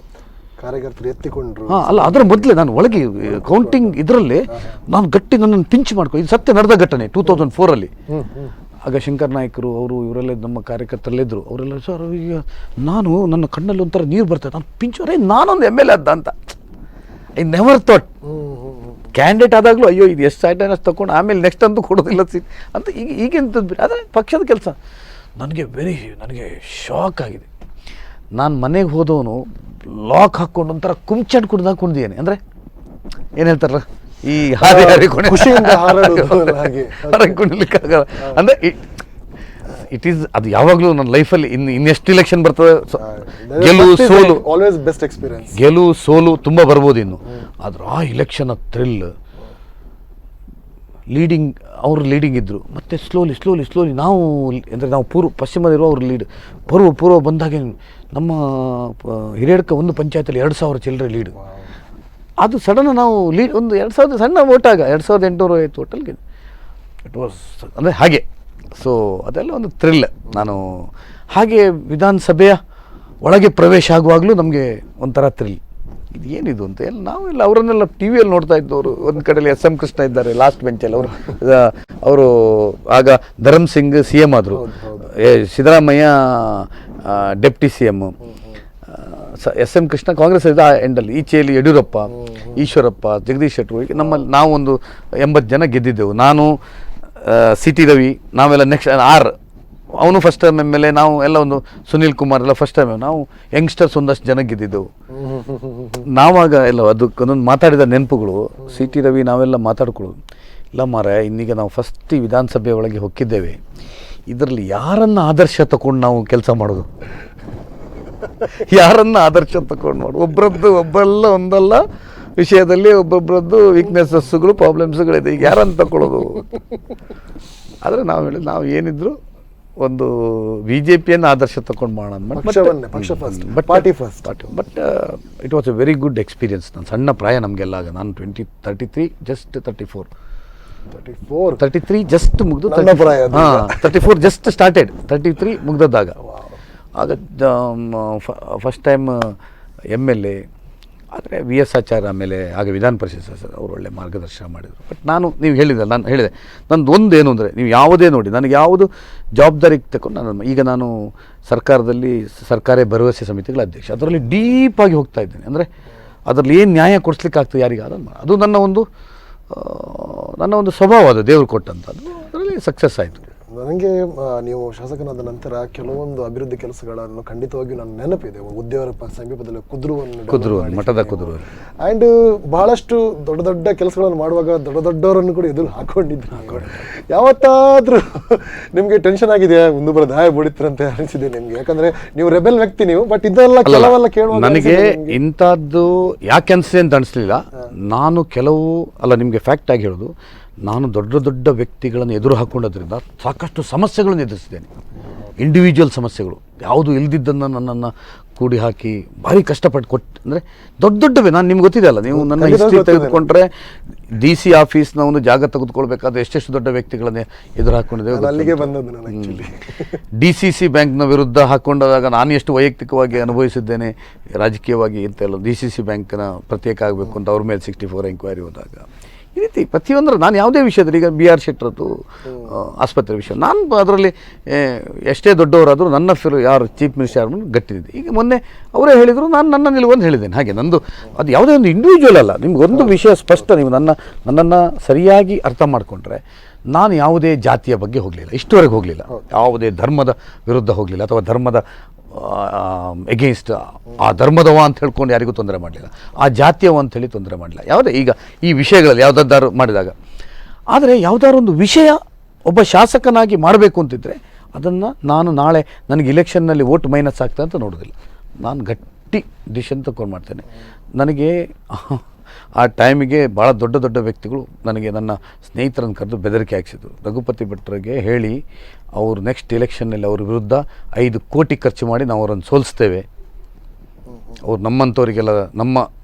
Speaker 2: ಕಾರ್ಯಕರ್ತರು ಎತ್ತಿಕೊಂಡ್ರು.
Speaker 3: ಅಲ್ಲ, ಅದರ ಮೊದಲೇ ನಾನು ಒಳಗೆ ಕೌಂಟಿಂಗ್ ಇದರಲ್ಲಿ ನಾನು ಗಟ್ಟಿ ನನ್ನನ್ನು ಪಿಂಚ್ ಮಾಡ್ಕೊ, ಇದು ಸತ್ಯ ನಡೆದ ಘಟನೆ 2004 ಆಗ ಶಂಕರ್ ನಾಯ್ಕರು ಅವರು ಇವರೆಲ್ಲ ನಮ್ಮ ಕಾರ್ಯಕರ್ತರಲ್ಲಿದ್ದರು. ಅವರೆಲ್ಲ ಸರ್ ಈಗ ನಾನು ನನ್ನ ಕಣ್ಣಲ್ಲಿ ಒಂಥರ ನೀರು ಬರ್ತದೆ, ನಾನು ಪಿಂಚ್ ನಾನೊಂದು MLA ಅದ್ದ ಅಂತ. I never thought. ಕ್ಯಾಂಡಿಡೇಟ್ ಆದಾಗಲೂ ಅಯ್ಯೋ ಇದು ಎಷ್ಟು ಅಟೆಂಡೆನ್ಸ್ ತೊಗೊಂಡು ಆಮೇಲೆ ನೆಕ್ಸ್ಟ್ ಅಂತೂ ಕೊಡೋದಿಲ್ಲ ಸೀಟ್ ಅಂತ ಈಗಿಂತದ್ದು. ಆದರೆ ಪಕ್ಷದ ಕೆಲಸ ನನಗೆ ಶಾಕ್ ಆಗಿದೆ. ನಾನು ಮನೆಗೆ ಹೋದವನು ಲಾಕ್ ಹಾಕ್ಕೊಂಡು ಒಂಥರ ಕುಂಚಡ್ ಕುಡ್ದಾಗ ಕುಡ್ದಿದ್ದೇನೆ. ಅಂದರೆ ಏನು ಹೇಳ್ತಾರಲ್ಲ, ಈ ಹಾರಿ ಕುಣಿಲಿಕ್ಕಾಗಲ್ಲ. ಅಂದರೆ ಇಟ್ ಈಸ್ ಅದು ಯಾವಾಗಲೂ ನನ್ನ ಲೈಫಲ್ಲಿ ಇನ್ನೆಷ್ಟು ಇಲೆಕ್ಷನ್ ಬರ್ತದೆ, ಗೆಲುವು ಸೋಲು,
Speaker 2: ಆಲ್ವೇಸ್ ಬೆಸ್ಟ್ ಎಕ್ಸ್ಪೀರಿಯನ್ಸ್.
Speaker 3: ಗೆಲುವು ಸೋಲು ತುಂಬ ಬರ್ಬೋದು ಇನ್ನು. ಆದ್ರೆ ಆ ಇಲೆಕ್ಷನ್ ಥ್ರಿಲ್, ಅವರು ಲೀಡಿಂಗ್ ಇದ್ದರು. ಮತ್ತು ಸ್ಲೋಲಿ ನಾವು ಅಂದರೆ ನಾವು ಪಶ್ಚಿಮದಿರುವ ಅವ್ರ ಲೀಡ್ ಪೂರ್ವ ಬಂದಾಗೆ ನಮ್ಮ ಹಿರಿಯಡ್ಕ ಒಂದು ಪಂಚಾಯತಲ್ಲಿ 2000 ಚಿಲ್ಲರೆ ಲೀಡ್. ಅದು ಸಡನ್ ನಾವು ಒಂದು 2000 ಸಣ್ಣ ಓಟಾಗ 2850 ಓಟಲ್ಗೆ ಇಟ್ ವಾಸ್ ಅಂದರೆ ಹಾಗೆ. ಸೊ ಅದೆಲ್ಲ ಒಂದು ಥ್ರಿಲ್. ನಾನು ಹಾಗೆ ವಿಧಾನಸಭೆಯ ಒಳಗೆ ಪ್ರವೇಶ ಆಗುವಾಗಲೂ ನಮಗೆ ಒಂಥರ ಥ್ರಿಲ್. ಇದು ಏನಿದು ಅಂತ ಎಲ್ಲ ನಾವೆಲ್ಲ ಅವರನ್ನೆಲ್ಲ ಟಿ ವಿಯಲ್ಲಿ ನೋಡ್ತಾ ಇದ್ದವರು. ಒಂದು ಕಡೆಯಲ್ಲಿ SM ಕೃಷ್ಣ ಇದ್ದಾರೆ ಲಾಸ್ಟ್ ಬೆಂಚಲ್ಲಿ, ಅವರು ಆಗ ಧರಮ್ ಸಿಂಗ್ CM ಆದರು, Siddaramaiah deputy CM, SM Krishna Congress ಇದ್ದ ಎಂಡಲ್ಲಿ, ಈಚೆಯಲ್ಲಿ ಯಡಿಯೂರಪ್ಪ, ಈಶ್ವರಪ್ಪ, ಜಗದೀಶ್ ಶೆಟ್ಟರು, ನಮ್ಮಲ್ಲಿ ನಾವು ಒಂದು 80 ಜನ ಗೆದ್ದಿದ್ದೆವು. ನಾನು CT ರವಿ, ನಾವೆಲ್ಲ ನೆಕ್ಸ್ಟ್ ಅವನು ಫಸ್ಟ್ ಟೈಮ್ MLA, ನಾವು ಎಲ್ಲ ಒಂದು ಸುನೀಲ್ ಕುಮಾರ್ ಎಲ್ಲ ಫಸ್ಟ್ ಟೈಮ್. ನಾವು ಯಂಗ್ಸ್ಟರ್ಸ್ ಒಂದಷ್ಟು ಜನ ಗೆದ್ದಿದ್ದೆವು. ನಾವಾಗ ಎಲ್ಲ ಅದಕ್ಕೊಂದೊಂದು ಮಾತಾಡಿದ ನೆನಪುಗಳು. CT ರವಿ ನಾವೆಲ್ಲ ಮಾತಾಡ್ಕೊಳ್ಳೋದು, ಇಲ್ಲ ಮಾರೆ ಇನ್ನೀಗ ನಾವು ಫಸ್ಟ್ ಈ ವಿಧಾನಸಭೆ ಒಳಗೆ ಹೊಕ್ಕಿದ್ದೇವೆ, ಇದರಲ್ಲಿ ಯಾರನ್ನು ಆದರ್ಶ ತಗೊಂಡು ನಾವು ಕೆಲಸ ಮಾಡೋದು, ಯಾರನ್ನು ಆದರ್ಶ ತಗೊಂಡು ಮಾಡೋದು. ಒಂದಲ್ಲ ವಿಷಯದಲ್ಲಿ ಒಬ್ಬೊಬ್ಬರದ್ದು ವೀಕ್ನೆಸಸ್ಗಳು, ಪ್ರಾಬ್ಲಮ್ಸ್ಗಳಿದೆ. ಈಗ ಯಾರನ್ನು ತಗೊಳ್ಳೋದು? ಆದರೆ ನಾವು ಹೇಳಿದ್ದು, ನಾವು ಏನಿದ್ರು ಒಂದು BJPಯನ್ನು ಆದರ್ಶ ತಗೊಂಡು ಮಾಡೋಣ. But it was A very good experience. ನಾನು ಸಣ್ಣ ಪ್ರಾಯ ನಮಗೆಲ್ಲ, ಆಗ ನಾನು 33 ಜಸ್ಟ್ 33 ಜಸ್ಟ್ ಮುಗಿದು, 34 ಜಸ್ಟ್ ಸ್ಟಾರ್ಟೆಡ್, 33 ಮುಗ್ದದ್ದಾಗ. ಆಗ ಫಸ್ಟ್ ಟೈಮ್ MLA. ಆದರೆ VS ಆಚಾರ್ಯ ಆಮೇಲೆ ಆಗ ವಿಧಾನ ಪರಿಷತ್ ಸರ್ ಅವರು ಒಳ್ಳೆ ಮಾರ್ಗದರ್ಶನ ಮಾಡಿದರು. ಬಟ್ ನೀವು ಹೇಳಿದೆ, ನಾನು ಹೇಳಿದೆ ನಂದು ಒಂದೇನು ಅಂದರೆ, ನೀವು ಯಾವುದೇ ನೋಡಿ, ನನಗೆ ಯಾವುದು ಜವಾಬ್ದಾರಿ ತಗೊಂಡು ಈಗ ನಾನು ಸರ್ಕಾರಿ ಭರವಸೆ ಸಮಿತಿಗಳ ಅಧ್ಯಕ್ಷ, ಅದರಲ್ಲಿ ಡೀಪಾಗಿ ಹೋಗ್ತಾ ಇದ್ದೇನೆ. ಅಂದರೆ ಅದರಲ್ಲಿ ಏನು ನ್ಯಾಯ ಕೊಡಿಸ್ಲಿಕ್ಕೆ ಆಗ್ತದೆ ಯಾರಿಗೆ, ಅದು ನನ್ನ ಒಂದು ಸ್ವಭಾವ, ಅದು ದೇವರು ಕೊಟ್ಟಂಥದ್ದು. ಅದರಲ್ಲಿ ಸಕ್ಸಸ್ ಆಯಿತು.
Speaker 2: ನನಗೆ ನೀವು ಶಾಸಕನಾದ ನಂತರ ಕೆಲವೊಂದು ಅಭಿವೃದ್ಧಿ ಕೆಲಸಗಳನ್ನು ಖಂಡಿತವಾಗಿಯೂ ನನ್ನ ನೆನಪಿದೆ. ಉದ್ಯೋಗಪ್ಪ ಸಮೀಪದಲ್ಲಿ ಕುದ್ರು
Speaker 3: ಮಠದ ಕುದ್ರು
Speaker 2: ಆ್ಯಂಡ್ ಬಹಳಷ್ಟು ದೊಡ್ಡ ಕೆಲಸಗಳನ್ನು ಮಾಡುವಾಗ ದೊಡ್ಡವರನ್ನು ಕೂಡ ಎದುರು ಹಾಕೊಂಡಿದ್ರು. ಯಾವತ್ತಾದ್ರೂ ನಿಮಗೆ ಟೆನ್ಷನ್ ಆಗಿದೆಯಾ, ಒಂದು ಬರ ದಾಯ ಬಡಿತ್ರಂತೆ ಅನಿಸಿದೆ ನಿಮಗೆ? ಯಾಕಂದ್ರೆ ನೀವು ರೆಬೆಲ್ ವ್ಯಕ್ತಿ ನೀವು, ಬಟ್ ಇದೆಲ್ಲ ಕೆಲವೆಲ್ಲ ಕೇಳುವ
Speaker 3: ನನಗೆ ಇಂಥದ್ದು ಯಾಕೆ ಅನಿಸಿದೆ ಅಂತ ಅನಿಸ್ಲಿಲ್ಲ. ನಾನು ನಿಮಗೆ ಫ್ಯಾಕ್ಟ್ ಆಗಿ ಹೇಳೋದು, ನಾನು ದೊಡ್ಡ ವ್ಯಕ್ತಿಗಳನ್ನು ಎದುರು ಹಾಕ್ಕೊಂಡೋದ್ರಿಂದ ಸಾಕಷ್ಟು ಸಮಸ್ಯೆಗಳನ್ನು ಎದುರಿಸಿದ್ದೇನೆ. ಇಂಡಿವಿಜುವಲ್ ಸಮಸ್ಯೆಗಳು ಯಾವುದು ಇಲ್ದಿದ್ದನ್ನು ನನ್ನನ್ನು ಕೂಡಿ ಹಾಕಿ ಭಾರಿ ಕಷ್ಟಪಟ್ಟು ಕೊಟ್ಟು, ಅಂದರೆ ದೊಡ್ಡವೇ. ನಾನು ನಿಮ್ಗೆ ಗೊತ್ತಿದೆ ಅಲ್ಲ, ನೀವು ನನ್ನ ಹಿಸ್ಟ್ರಿ ತೆಗೆದುಕೊಂಡ್ರೆ DC ಆಫೀಸ್ನ ಒಂದು ಜಾಗ ತೆಗೆದುಕೊಳ್ಬೇಕಾದ್ರೆ ಎಷ್ಟೆಷ್ಟು ದೊಡ್ಡ ವ್ಯಕ್ತಿಗಳನ್ನೇ ಎದುರು ಹಾಕ್ಕೊಂಡಿದ್ದೇವೆ.
Speaker 2: ಅಲ್ಲಿಗೆ ಬಂದದ್ದು ನಾನು ಆ್ಯಕ್ಚುಲಿ
Speaker 3: DCC ಬ್ಯಾಂಕ್ನ ವಿರುದ್ಧ ಹಾಕ್ಕೊಂಡಾಗ ನಾನು ಎಷ್ಟು ವೈಯಕ್ತಿಕವಾಗಿ ಅನುಭವಿಸಿದ್ದೇನೆ ರಾಜಕೀಯವಾಗಿ ಅಂತೆಲ್ಲ. DCC ಬ್ಯಾಂಕ್ನ ಪ್ರತ್ಯೇಕ ಆಗಬೇಕು ಅಂತ ಅವ್ರ ಮೇಲೆ 64 ಎಂಕ್ವೈರಿ ಹೋದಾಗ ಈ ರೀತಿ ಪ್ರತಿಯೊಂದರ ನಾನು ಯಾವುದೇ ವಿಷಯದಲ್ಲಿ, ಈಗ BR ಶೆಟ್ಟರದ್ದು ಆಸ್ಪತ್ರೆ ವಿಷಯ, ನಾನು ಅದರಲ್ಲಿ ಎಷ್ಟೇ ದೊಡ್ಡವರಾದರೂ ನನ್ನ ಯಾರು ಚೀಫ್ ಮಿನಿಸ್ಟರ್ ಯಾರು ಗಟ್ಟಿದೆ. ಈಗ ಮೊನ್ನೆ ಅವರೇ ಹೇಳಿದರು, ನಾನು ನನ್ನ ನಿಲುವನ್ನು ಹೇಳಿದ್ದೇನೆ. ಹಾಗೆ ನಂದು ಅದು ಯಾವುದೇ ಒಂದು ಇಂಡಿವಿಜುವಲ್ ಅಲ್ಲ. ನಿಮ್ಗೊಂದು ವಿಷಯ ಸ್ಪಷ್ಟ, ನೀವು ನನ್ನನ್ನು ಸರಿಯಾಗಿ ಅರ್ಥ ಮಾಡಿಕೊಂಡ್ರೆ, ನಾನು ಯಾವುದೇ ಜಾತಿಯ ಬಗ್ಗೆ ಹೋಗಲಿಲ್ಲ, ಇಷ್ಟುವರೆಗೆ ಹೋಗಲಿಲ್ಲ. ಯಾವುದೇ ಧರ್ಮದ ವಿರುದ್ಧ ಹೋಗಲಿಲ್ಲ, ಅಥವಾ ಧರ್ಮದ ಎಗೇನ್ಸ್ಟ್ ಆ ಧರ್ಮದವ ಅಂತ ಹೇಳ್ಕೊಂಡು ಯಾರಿಗೂ ತೊಂದರೆ ಮಾಡಲಿಲ್ಲ, ಆ ಜಾತಿಯವ ಅಂತೇಳಿ ತೊಂದರೆ ಮಾಡಲಿಲ್ಲ. ಯಾವುದೇ ಈಗ ಈ ವಿಷಯಗಳಲ್ಲಿ ಯಾವುದಾದ್ರು ಮಾಡಿದಾಗ. ಆದರೆ ಯಾವುದಾದ್ರು ಒಂದು ವಿಷಯ ಒಬ್ಬ ಶಾಸಕನಾಗಿ ಮಾಡಬೇಕು ಅಂತಿದ್ದರೆ ಅದನ್ನು ನಾನು ನಾಳೆ ನನಗೆ ಇಲೆಕ್ಷನ್ನಲ್ಲಿ ವೋಟ್ ಮೈನಸ್ ಆಗ್ತದೆ ಅಂತ ನೋಡೋದಿಲ್ಲ. ನಾನು ಗಟ್ಟಿ ಡಿಸಿಷನ್ ತಗೊಂಡು ಮಾಡ್ತೇನೆ. ನನಗೆ ಆ ಟೈಮಿಗೆ ಭಾಳ ದೊಡ್ಡ ವ್ಯಕ್ತಿಗಳು ನನಗೆ ನನ್ನ ಸ್ನೇಹಿತರನ್ನು ಕರೆದು ಬೆದರಿಕೆ ಹಾಕಿಸಿದ್ರು. ರಘುಪತಿ ಭಟ್ರಿಗೆ ಹೇಳಿ ಅವರು ನೆಕ್ಸ್ಟ್ ಎಲೆಕ್ಷನ್ನಲ್ಲಿ ಅವ್ರ ವಿರುದ್ಧ 5 ಕೋಟಿ ಖರ್ಚು ಮಾಡಿ ನಾವು ಅವರನ್ನು ಸೋಲಿಸ್ತೇವೆ, ಅವ್ರು ನಮ್ಮಂಥವರಿಗೆಲ್ಲ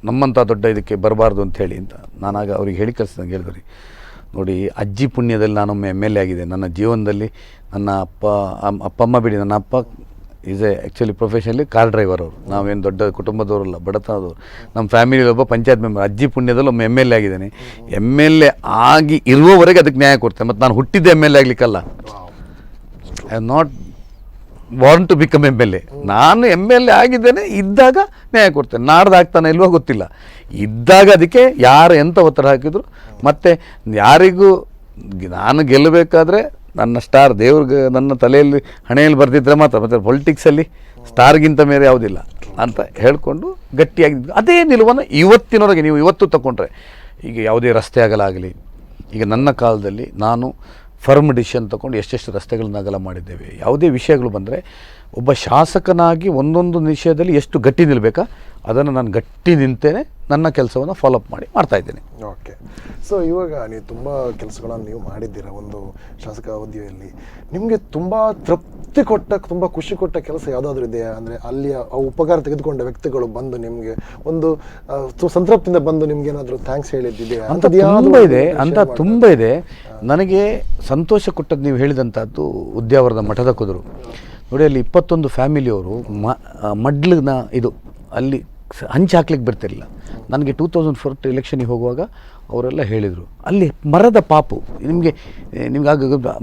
Speaker 3: ನಮ್ಮಂಥ ದೊಡ್ಡ ಇದಕ್ಕೆ ಬರಬಾರ್ದು ಅಂತ ಹೇಳಿ ಅಂತ. ನಾನಾಗ ಅವ್ರಿಗೆ ಹೇಳಿ ಕಳಿಸಿದಂಗೆ ಹೇಳಿದ್ರಿ, ನೋಡಿ ಅಜ್ಜಿ ಪುಣ್ಯದಲ್ಲಿ ನಾನೊಮ್ಮೆ MLA ಆಗಿದೆ. ನನ್ನ ಜೀವನದಲ್ಲಿ ನನ್ನ ಅಮ್ಮ ಬಿಡಿ, ನನ್ನ ಅಪ್ಪ is actually professionally car driver ಅವರು. ನಾವೇನು ದೊಡ್ಡ ಕುಟುಂಬದವರಲ್ಲ, ಬಡತನದವರು. ನಮ್ಮ ಫ್ಯಾಮಿಲಿಯಲ್ಲಿ ಒಬ್ಬ ಪಂಚಾಯತ್ ಮೆಂಬರ್. ಅಜ್ಜಿ ಪುಣ್ಯದಲ್ಲಿ ಒಮ್ಮೆ MLA ಆಗಿದ್ದೇನೆ. MLA ಆಗಿ ಇರುವವರೆಗೆ ಅದಕ್ಕೆ ನ್ಯಾಯ ಕೊಡ್ತೇನೆ. ಮತ್ತು ನಾನು ಹುಟ್ಟಿದ್ದೆ MLA ಆಗಲಿಕ್ಕಲ್ಲ. I am not want to become MLA. ನಾನು MLA ಆಗಿದ್ದೇನೆ, ಇದ್ದಾಗ ನ್ಯಾಯ ಕೊಡ್ತೇನೆ. ನಾಡ್ದು ಆಗ್ತಾನೆ ಇಲ್ವೋ ಗೊತ್ತಿಲ್ಲ. ಇದ್ದಾಗ ಅದಕ್ಕೆ ಯಾರು ಎಂಥ ಒತ್ತಡ ಹಾಕಿದ್ರು, ಮತ್ತು ಯಾರಿಗೂ ನಾನು ಗೆಲ್ಲಬೇಕಾದ್ರೆ ನನ್ನ ಸ್ಟಾರ್ ದೇವ್ರಿಗೆ ನನ್ನ ತಲೆಯಲ್ಲಿ ಹಣೆಯಲ್ಲಿ ಬರೆದಿದ್ದರೆ ಮಾತ್ರ. ಮತ್ತು ಪೊಲಿಟಿಕ್ಸಲ್ಲಿ ಸ್ಟಾರ್ಗಿಂತ ಮೇಲೆ ಯಾವುದಿಲ್ಲ ಅಂತ ಹೇಳಿಕೊಂಡು ಗಟ್ಟಿಯಾಗಿದ್ದು ಅದೇ ನಿಲುವನ್ನು ಇವತ್ತಿನವರೆಗೆ ನೀವು ಇವತ್ತು ತಗೊಂಡ್ರೆ, ಈಗ ಯಾವುದೇ ರಸ್ತೆ ಅಗಲ ಆಗಲಿ, ಈಗ ನನ್ನ ಕಾಲದಲ್ಲಿ ನಾನು ಫರ್ಮ್ ಡಿಸಿಷನ್ ತೊಗೊಂಡು ಎಷ್ಟೆಷ್ಟು ರಸ್ತೆಗಳನ್ನ ಅಗಲ ಮಾಡಿದ್ದೇವೆ. ಯಾವುದೇ ವಿಷಯಗಳು ಬಂದರೆ ಒಬ್ಬ ಶಾಸಕನಾಗಿ ಒಂದೊಂದು ವಿಷಯದಲ್ಲಿ ಎಷ್ಟು ಗಟ್ಟಿ ನಿಲ್ಲಬೇಕಾ ಅದನ್ನು ನಾನು ಗಟ್ಟಿ ನಿಂತೇನೆ ನನ್ನ ಕೆಲಸವನ್ನು ಫಾಲೋಅಪ್ ಮಾಡಿ ಮಾಡ್ತಾಯಿದ್ದೇನೆ.
Speaker 2: ಓಕೆ. ಸೊ ಇವಾಗ ನೀವು ತುಂಬ ಕೆಲಸಗಳನ್ನು ನೀವು ಮಾಡಿದ್ದೀರ ಒಂದು ಶಾಸಕ ಅವಧಿಯಲ್ಲಿ. ನಿಮಗೆ ತುಂಬ ತೃಪ್ತಿ ಕೊಟ್ಟ, ತುಂಬ ಖುಷಿ ಕೊಟ್ಟ ಕೆಲಸ ಯಾವುದಾದ್ರೂ ಇದೆಯಾ? ಅಂದರೆ ಅಲ್ಲಿಯ ಉಪಕಾರ ತೆಗೆದುಕೊಂಡ ವ್ಯಕ್ತಿಗಳು ಬಂದು ನಿಮಗೆ ಒಂದು ಸಂತೃಪ್ತಿಯಿಂದ ಬಂದು ನಿಮ್ಗೆ ಏನಾದರೂ ಥ್ಯಾಂಕ್ಸ್ ಹೇಳಿದ್ದಿದೆಯಾ?
Speaker 3: ಅಂತ ತುಂಬ ಇದೆ. ನನಗೆ ಸಂತೋಷ ಕೊಟ್ಟದ್ದು ನೀವು ಹೇಳಿದಂಥದ್ದು ಉದ್ಯಾವರದ ಮಠದ ಕುದುರು. ನೋಡಿ, ಅಲ್ಲಿ 21 ಫ್ಯಾಮಿಲಿಯವರು ಮಡ್ಲನ್ನ ಇದು ಅಲ್ಲಿ ಹಂಚು ಹಾಕ್ಲಿಕ್ಕೆ ಬರ್ತಿರಲಿಲ್ಲ. ನನಗೆ 2004 ಎಲೆಕ್ಷನಿಗೆ ಹೋಗುವಾಗ ಅವರೆಲ್ಲ ಹೇಳಿದರು, ಅಲ್ಲಿ ಮರದ ಪಾಪು ನಿಮಗೆ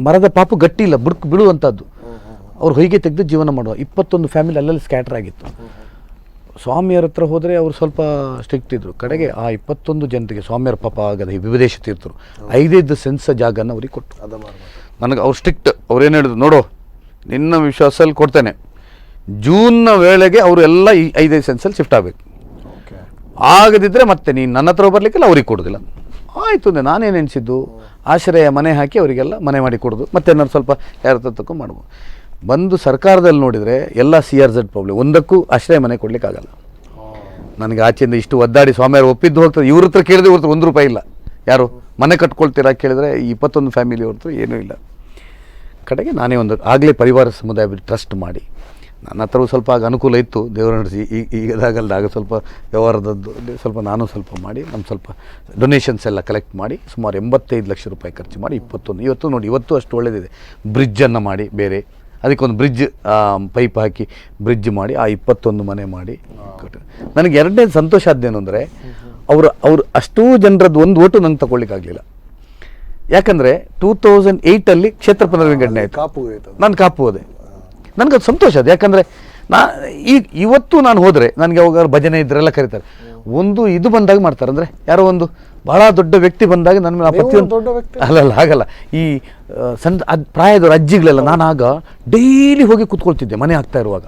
Speaker 3: ಮರದ ಪಾಪು ಗಟ್ಟಿ ಇಲ್ಲ, ಬುಡ್ಕು ಬಿಡುವಂಥದ್ದು. ಅವ್ರು ಹೊಯ್ಗೆ ತೆಗೆದು ಜೀವನ ಮಾಡುವ 21 ಫ್ಯಾಮಿಲಿ ಅಲ್ಲಲ್ಲಿ ಸ್ಕ್ಯಾಟರ್ ಆಗಿತ್ತು. ಸ್ವಾಮಿಯರ ಹತ್ರ ಹೋದರೆ ಅವರು ಸ್ವಲ್ಪ ಸ್ಟ್ರಿಕ್ಟ್ ಇದ್ದರು. ಕಡೆಗೆ ಆ 21 ಜನರಿಗೆ ಸ್ವಾಮಿಯರ ಪಾಪ ಆಗದ ವಿವಿದೇಶ ತೀರ್ಥರು 5 ಸೆನ್ಸ್ ಜಾಗನ ಅವ್ರಿಗೆ ಕೊಟ್ಟು. ನನಗೆ ಅವ್ರು ಸ್ಟ್ರಿಕ್ಟ್. ಅವ್ರೇನು ಹೇಳಿದ್ರು, ನೋಡು ನಿನ್ನ ವಿಶ್ವಾಸಲ್ಲಿ ಕೊಡ್ತೇನೆ, ಜೂನ್ನ ವೇಳೆಗೆ ಅವರು ಎಲ್ಲ ಈ 5 ಸೆನ್ಸಲ್ಲಿ ಶಿಫ್ಟ್ ಆಗಬೇಕು. ಆಗದಿದ್ದರೆ ಮತ್ತೆ ನೀನು ನನ್ನ ಹತ್ರ ಬರಲಿಕ್ಕಿಲ್ಲ, ಅವ್ರಿಗೆ ಕೊಡೋದಿಲ್ಲ. ಆಯಿತು, ನಾನೇನು ಎನಿಸಿದ್ದು ಆಶ್ರಯ ಮನೆ ಹಾಕಿ ಅವರಿಗೆಲ್ಲ ಮನೆ ಮಾಡಿ ಕೊಡೋದು, ಮತ್ತೆ ನಾನು ಸ್ವಲ್ಪ ಯಾರ ಹತ್ರ ತಗೊಂಡು ಮಾಡ್ಬೋದು. ಬಂದು ಸರ್ಕಾರದಲ್ಲಿ ನೋಡಿದರೆ ಎಲ್ಲ CRZ ಪ್ರಾಬ್ಲಮ್, ಒಂದಕ್ಕೂ ಆಶ್ರಯ ಮನೆ ಕೊಡಲಿಕ್ಕಾಗಲ್ಲ. ನನಗೆ ಆಚೆಯಿಂದ ಇಷ್ಟು ಒದ್ದಾಡಿ ಸ್ವಾಮಿಯವರು ಒಪ್ಪಿದ್ದು ಹೋಗ್ತದೆ. ಇವ್ರ ಹತ್ರ ಕೇಳಿದ್ರೆ ಇವ್ರ ಹತ್ರ 1 ರೂಪಾಯಿ ಇಲ್ಲ. ಯಾರು ಮನೆ ಕಟ್ಕೊಳ್ತೀರಾ ಕೇಳಿದರೆ ಈ 21 ಫ್ಯಾಮಿಲಿ ಅವ್ರ ಹತ್ರ ಏನೂ ಇಲ್ಲ. ಕಡೆಗೆ ನಾನೇ ಒಂದು ಆಗಲೇ ಪರಿವಾರ ಸಮುದಾಯ ಟ್ರಸ್ಟ್ ಮಾಡಿ, ನನ್ನ ಹತ್ರವೂ ಸ್ವಲ್ಪ ಆಗ ಅನುಕೂಲ ಇತ್ತು, ದೇವರ ನಡೆಸಿ. ಈಗದಾಗಲ್ದಾಗ ಸ್ವಲ್ಪ ವ್ಯವಹಾರದದ್ದು ಸ್ವಲ್ಪ ನಾನು ಸ್ವಲ್ಪ ಮಾಡಿ, ನಮ್ಮ ಸ್ವಲ್ಪ ಡೊನೇಷನ್ಸ್ ಎಲ್ಲ ಕಲೆಕ್ಟ್ ಮಾಡಿ ಸುಮಾರು 85 ಲಕ್ಷ ರೂಪಾಯಿ ಖರ್ಚು ಮಾಡಿ 21 ಇವತ್ತು ನೋಡಿ, ಇವತ್ತು ಅಷ್ಟು ಒಳ್ಳೆಯದಿದೆ. ಬ್ರಿಡ್ಜನ್ನು ಮಾಡಿ, ಬೇರೆ ಅದಕ್ಕೊಂದು ಬ್ರಿಡ್ಜ್ ಪೈಪ್ ಹಾಕಿ ಬ್ರಿಡ್ಜ್ ಮಾಡಿ ಆ 21 ಮನೆ ಮಾಡಿ ಕೊಟ್ಟೆ. ನನಗೆ ಎರಡನೇ ಸಂತೋಷ ಆದ್ದೇನು ಅಂದರೆ, ಅವರು ಅಷ್ಟೂ ಜನರದ್ದು ಒಂದು ಓಟು ನಂಗೆ ತಗೊಳ್ಳಿಕ್ಕಾಗಲಿಲ್ಲ. ಯಾಕಂದರೆ 2008 ಕ್ಷೇತ್ರ ಪುನರ್ವಿಂಗಡಣೆ ಆಯಿತು, ನಾನು ಕಾಪು ಹೋದೆ. ನನಗದು ಸಂತೋಷ ಅದು. ಯಾಕಂದರೆ ಇವತ್ತು ನಾನು ಹೋದರೆ ನನಗೆ ಅವಾಗ ಭಜನೆ ಇದ್ದರೆಲ್ಲ ಕರೀತಾರೆ. ಒಂದು ಇದು ಬಂದಾಗ ಮಾಡ್ತಾರೆ, ಅಂದರೆ ಯಾರೋ ಒಂದು ಭಾಳ ದೊಡ್ಡ ವ್ಯಕ್ತಿ ಬಂದಾಗ ನನ್ನ ಪ್ರತಿಯೊಂದು ಅಲ್ಲಲ್ಲ ಆಗಲ್ಲ. ಈ ಪ್ರಾಯದವ್ರ ಅಜ್ಜಿಗಳೆಲ್ಲ ನಾನು ಆಗ ಡೈಲಿ ಹೋಗಿ ಕೂತ್ಕೊಳ್ತಿದ್ದೆ ಮನೆ ಆಗ್ತಾ ಇರುವಾಗ.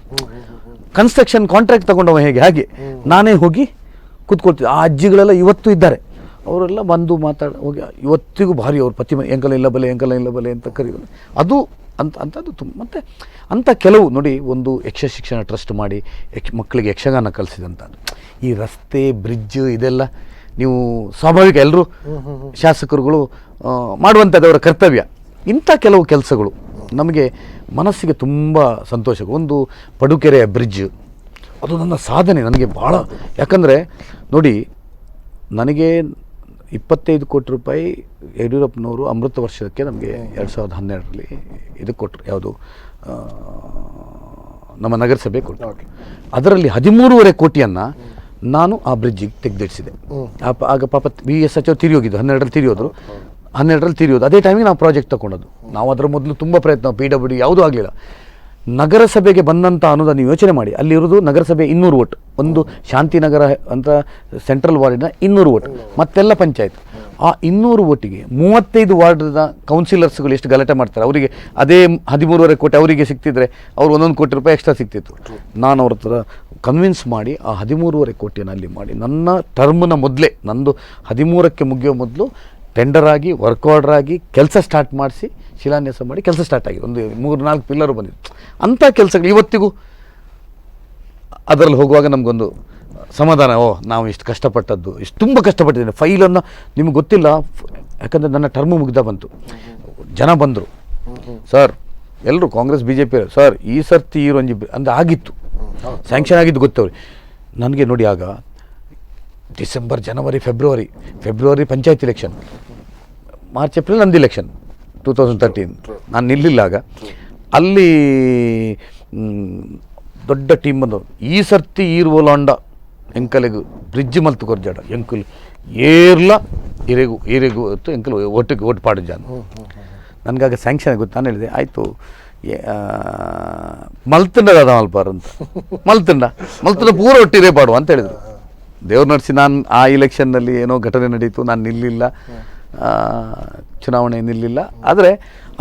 Speaker 3: ಕನ್ಸ್ಟ್ರಕ್ಷನ್ ಕಾಂಟ್ರಾಕ್ಟ್ ತಗೊಂಡವ ಹಾಗೆ ನಾನೇ ಹೋಗಿ ಕೂತ್ಕೊಳ್ತಿದ್ದೆ. ಆ ಅಜ್ಜಿಗಳೆಲ್ಲ ಇವತ್ತು ಇದ್ದಾರೆ. ಅವರೆಲ್ಲ ಬಂದು ಹೋಗಿ ಇವತ್ತಿಗೂ ಭಾರಿ ಅವ್ರ ಪ್ರತಿಮೆ ಎಂಕಲ ಇಲ್ಲ ಬಲೆ ಅಂತ ಕರೀತಾರೆ. ಅದು ಅಂಥದ್ದು ತುಂಬ. ಮತ್ತು ಅಂಥ ಕೆಲವು ನೋಡಿ, ಒಂದು ಯಕ್ಷ ಶಿಕ್ಷಣ ಟ್ರಸ್ಟ್ ಮಾಡಿ ಮಕ್ಕಳಿಗೆ ಯಕ್ಷಗಾನ ಕಲಿಸಿದಂಥದ್ದು. ಈ ರಸ್ತೆ ಬ್ರಿಡ್ಜ್ ಇದೆಲ್ಲ ನೀವು ಸ್ವಾಭಾವಿಕ ಎಲ್ಲರೂ ಶಾಸಕರುಗಳು ಮಾಡುವಂಥದ್ದು ಅವರ ಕರ್ತವ್ಯ. ಇಂಥ ಕೆಲವು ಕೆಲಸಗಳು ನಮಗೆ ಮನಸ್ಸಿಗೆ ತುಂಬ ಸಂತೋಷ. ಒಂದು ಪಡುಕೆರೆಯ ಬ್ರಿಡ್ಜ್, ಅದು ನನ್ನ ಸಾಧನೆ ನನಗೆ ಭಾಳ. ಯಾಕಂದರೆ ನೋಡಿ, ನನಗೆ 25 ಕೋಟಿ ರೂಪಾಯಿ ಯಡಿಯೂರಪ್ಪನವರು ಅಮೃತ ವರ್ಷಕ್ಕೆ ನಮಗೆ 2012ರಲ್ಲಿ ಇದು ಕೊಟ್ಟರು. ಯಾವುದು ನಮ್ಮ ನಗರಸಭೆ ಕೊಟ್ಟರು. ಅದರಲ್ಲಿ 13.5 ಕೋಟಿಯನ್ನು ನಾನು ಆ ಬ್ರಿಡ್ಜಿಗೆ ತೆಗೆದಿಡಿಸಿದೆ. ಆಗ ಪಾಪ VS ಸಚಿವರು ತಿರಿ ಹೋಗಿದ್ದು, 12ರಲ್ಲಿ ತಿರಿಯೋದು. ಅದೇ ಟೈಮಿಗೆ ನಾವು ಪ್ರಾಜೆಕ್ಟ್ ತೊಗೊಂಡದ್ದು. ನಾವು ಅದರ ಮೊದಲು ತುಂಬ ಪ್ರಯತ್ನ, PWD ಯಾವುದೂ ಆಗಲಿಲ್ಲ. ನಗರಸಭೆಗೆ ಬಂದಂಥ ಅನುದಾನ ಯೋಚನೆ ಮಾಡಿ, ಅಲ್ಲಿರೋದು ನಗರಸಭೆ 200 ಓಟ್, ಒಂದು ಶಾಂತಿನಗರ ಅಂತ ಸೆಂಟ್ರಲ್ ವಾರ್ಡಿನ 200 ಓಟ್, ಮತ್ತೆಲ್ಲ ಪಂಚಾಯತ್. ಆ 200 ಓಟಿಗೆ 35 ವಾರ್ಡ್ನ ಕೌನ್ಸಿಲರ್ಸ್ಗಳು ಎಷ್ಟು ಗಲಾಟೆ ಮಾಡ್ತಾರೆ. ಅವರಿಗೆ ಅದೇ 13.5 ಕೋಟಿ ಅವರಿಗೆ ಸಿಗ್ತಿದ್ರೆ ಅವ್ರು 1 ಕೋಟಿ ರೂಪಾಯಿ ಎಕ್ಸ್ಟ್ರಾ ಸಿಗ್ತಿತ್ತು. ನಾನು ಅವ್ರ ಹತ್ರ ಕನ್ವಿನ್ಸ್ ಮಾಡಿ ಆ 13.5 ಕೋಟಿಯನ್ನು ಅಲ್ಲಿ ಮಾಡಿ, ನನ್ನ ಟರ್ಮ್ನ ಮೊದಲೇ, ನಂದು 13ಕ್ಕೆ ಮುಗಿಯೋ ಮೊದಲು ಟೆಂಡರ್ ಆಗಿ ವರ್ಕ್ ಆರ್ಡರ್ ಆಗಿ ಕೆಲಸ ಸ್ಟಾರ್ಟ್ ಮಾಡಿಸಿ ಶಿಲಾನ್ಯಾಸ ಮಾಡಿ ಕೆಲಸ ಸ್ಟಾರ್ಟ್ ಆಗಿದೆ. ಒಂದು 3-4 ಪಿಲ್ಲರು ಬಂದಿತ್ತು. ಅಂಥ ಕೆಲಸಗಳು ಇವತ್ತಿಗೂ ಅದರಲ್ಲಿ ಹೋಗುವಾಗ ನಮಗೊಂದು ಸಮಾಧಾನ. ನಾವು ಇಷ್ಟು ಕಷ್ಟಪಟ್ಟದ್ದು, ಇಷ್ಟು ತುಂಬ ಕಷ್ಟಪಟ್ಟಿದ್ದೇನೆ. ಫೈಲನ್ನು ನಿಮ್ಗೆ ಗೊತ್ತಿಲ್ಲ, ಯಾಕಂದರೆ ನನ್ನ ಟರ್ಮು ಮುಗ್ದ ಬಂತು. ಜನ ಬಂದರು, ಸರ್ ಎಲ್ಲರೂ ಕಾಂಗ್ರೆಸ್ BJP ಸರ್ ಈ ಸರ್ತಿ ರಂಜಿ ಅಂದರೆ ಆಗಿತ್ತು, ಸ್ಯಾಂಕ್ಷನ್ ಆಗಿದ್ದು ಗೊತ್ತವ್ರಿ ನನಗೆ. ನೋಡಿ, ಆಗ ಡಿಸೆಂಬರ್, ಜನವರಿ, February panchayat election, March April ನಂದು ಇಲೆಕ್ಷನ್ 2013. ನಾನು ನಿಲ್ಲಿಲ್ಲ ಆಗ. ಅಲ್ಲಿ ದೊಡ್ಡ ಟೀಮ್ ಬಂದವರು. ಈ ಸರ್ತಿ ಈರ್ವೋಲಾಂಡ ಎಂಕಲೆಗು ಬ್ರಿಡ್ಜ್ ಮಲ್ತು ಕೊರ್ಜಾಡ ಎಂಕುಲು ಏರ್ಲ ಇರೆಗು ಹೊತ್ತು ಎಂಕಲು ಒಟ್ಟಿಗೆ ಓಟ್ ಪಾಡು ಜಾನ. ನನಗಾಗ ಸ್ಯಾಂಕ್ಷನ್ ಆಗುತ್ತೆ. ನಾನು ಹೇಳಿದೆ ಆಯಿತು ಮಲ್ತಂಡ ಅದ ಮಲ್ಪಾರು ಅಂತ. ಮಲ್ತಂಡ ಪೂರ ಒಟ್ಟಿರೇ ಪಾಡು ಅಂತ ಹೇಳಿದರು. ದೇವ್ರು ನಡೆಸಿ ನಾನು ಆ ಇಲೆಕ್ಷನ್ನಲ್ಲಿ ಏನೋ ಘಟನೆ ನಡೀತು, ನಾನು ನಿಲ್ಲಿಲ್ಲ, ಚುನಾವಣೆ ನಿಲ್ಲಿಲ್ಲ. ಆದರೆ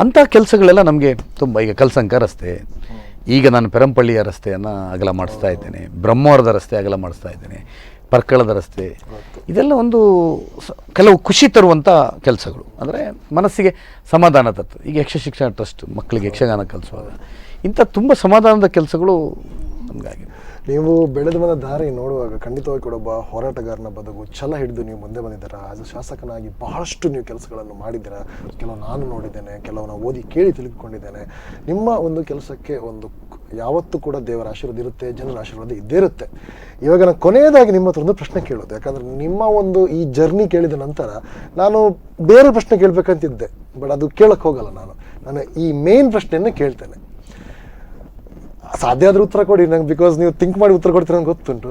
Speaker 3: ಅಂಥ ಕೆಲಸಗಳೆಲ್ಲ ನಮಗೆ ತುಂಬ. ಈಗ ಕಲ್ಸಂಕ ರಸ್ತೆ, ಈಗ ನಾನು ಪೆರಂಪಳ್ಳಿಯ ರಸ್ತೆಯನ್ನು ಅಗಲ ಮಾಡಿಸ್ತಾ ಇದ್ದೇನೆ, ಬ್ರಹ್ಮವರದ ರಸ್ತೆ ಅಗಲ ಮಾಡಿಸ್ತಾ ಇದ್ದೇನೆ, ಪರ್ಕಳದ ರಸ್ತೆ. ಇದೆಲ್ಲ ಒಂದು ಕೆಲವು ಖುಷಿ ತರುವಂಥ ಕೆಲಸಗಳು, ಅಂದರೆ ಮನಸ್ಸಿಗೆ ಸಮಾಧಾನ ತರ್ತದೆ. ಈಗ ಯಕ್ಷ ಶಿಕ್ಷಣ ಟ್ರಸ್ಟ್ ಮಕ್ಕಳಿಗೆ ಯಕ್ಷಗಾನ ಕಲಿಸುವಾಗ ಇಂಥ ತುಂಬ ಸಮಾಧಾನದ ಕೆಲಸಗಳು ನಮಗಾಗಿದೆ.
Speaker 2: ನೀವು ಬೆಳೆದು ಬಂದ ದಾರಿ ನೋಡುವಾಗ ಖಂಡಿತವಾಗಿ ಕೂಡ ಒಬ್ಬ ಹೋರಾಟಗಾರನ ಬದುಕು ಛಲ ಹಿಡಿದು ನೀವು ಮುಂದೆ ಬಂದಿದ್ದೀರಾ. ಆಸ್ ಅ ಶಾಸಕನಾಗಿ ಬಹಳಷ್ಟು ನೀವು ಕೆಲಸಗಳನ್ನು ಮಾಡಿದ್ದೀರಾ. ಕೆಲವು ನಾನು ನೋಡಿದ್ದೇನೆ, ಕೆಲವು ಓದಿ ಕೇಳಿ ತಿಳಿದುಕೊಂಡಿದ್ದೇನೆ. ನಿಮ್ಮ ಒಂದು ಕೆಲಸಕ್ಕೆ ಒಂದು ಯಾವತ್ತೂ ಕೂಡ ದೇವರ ಆಶೀರ್ವಾದ ಇರುತ್ತೆ, ಜನರ ಆಶೀರ್ವಾದ ಇದ್ದೇ ಇರುತ್ತೆ. ಇವಾಗ ನಾನು ಕೊನೆಯದಾಗಿ ನಿಮ್ಮ ಹತ್ರ ಒಂದು ಪ್ರಶ್ನೆ ಕೇಳೋದು, ಯಾಕಂದರೆ ನಿಮ್ಮ ಒಂದು ಈ ಜರ್ನಿ ಕೇಳಿದ ನಂತರ ನಾನು ಬೇರೆ ಪ್ರಶ್ನೆ ಕೇಳಬೇಕಂತಿದ್ದೆ, ಬಟ್ ಅದು ಕೇಳಕ್ಕೆ ಹೋಗಲ್ಲ. ನಾನು ಈ ಮೇನ್ ಪ್ರಶ್ನೆಯನ್ನು ಕೇಳ್ತೇನೆ. ಸಾಧ್ಯ ಆದರೂ ಉತ್ತರ ಕೊಡಿ ನಂಗೆ, ಬಿಕಾಸ್ ನೀವು ಥಿಂಕ್ ಮಾಡಿ ಉತ್ತರ ಕೊಡ್ತೀರ ನಂಗೆ ಗೊತ್ತುಂಟು.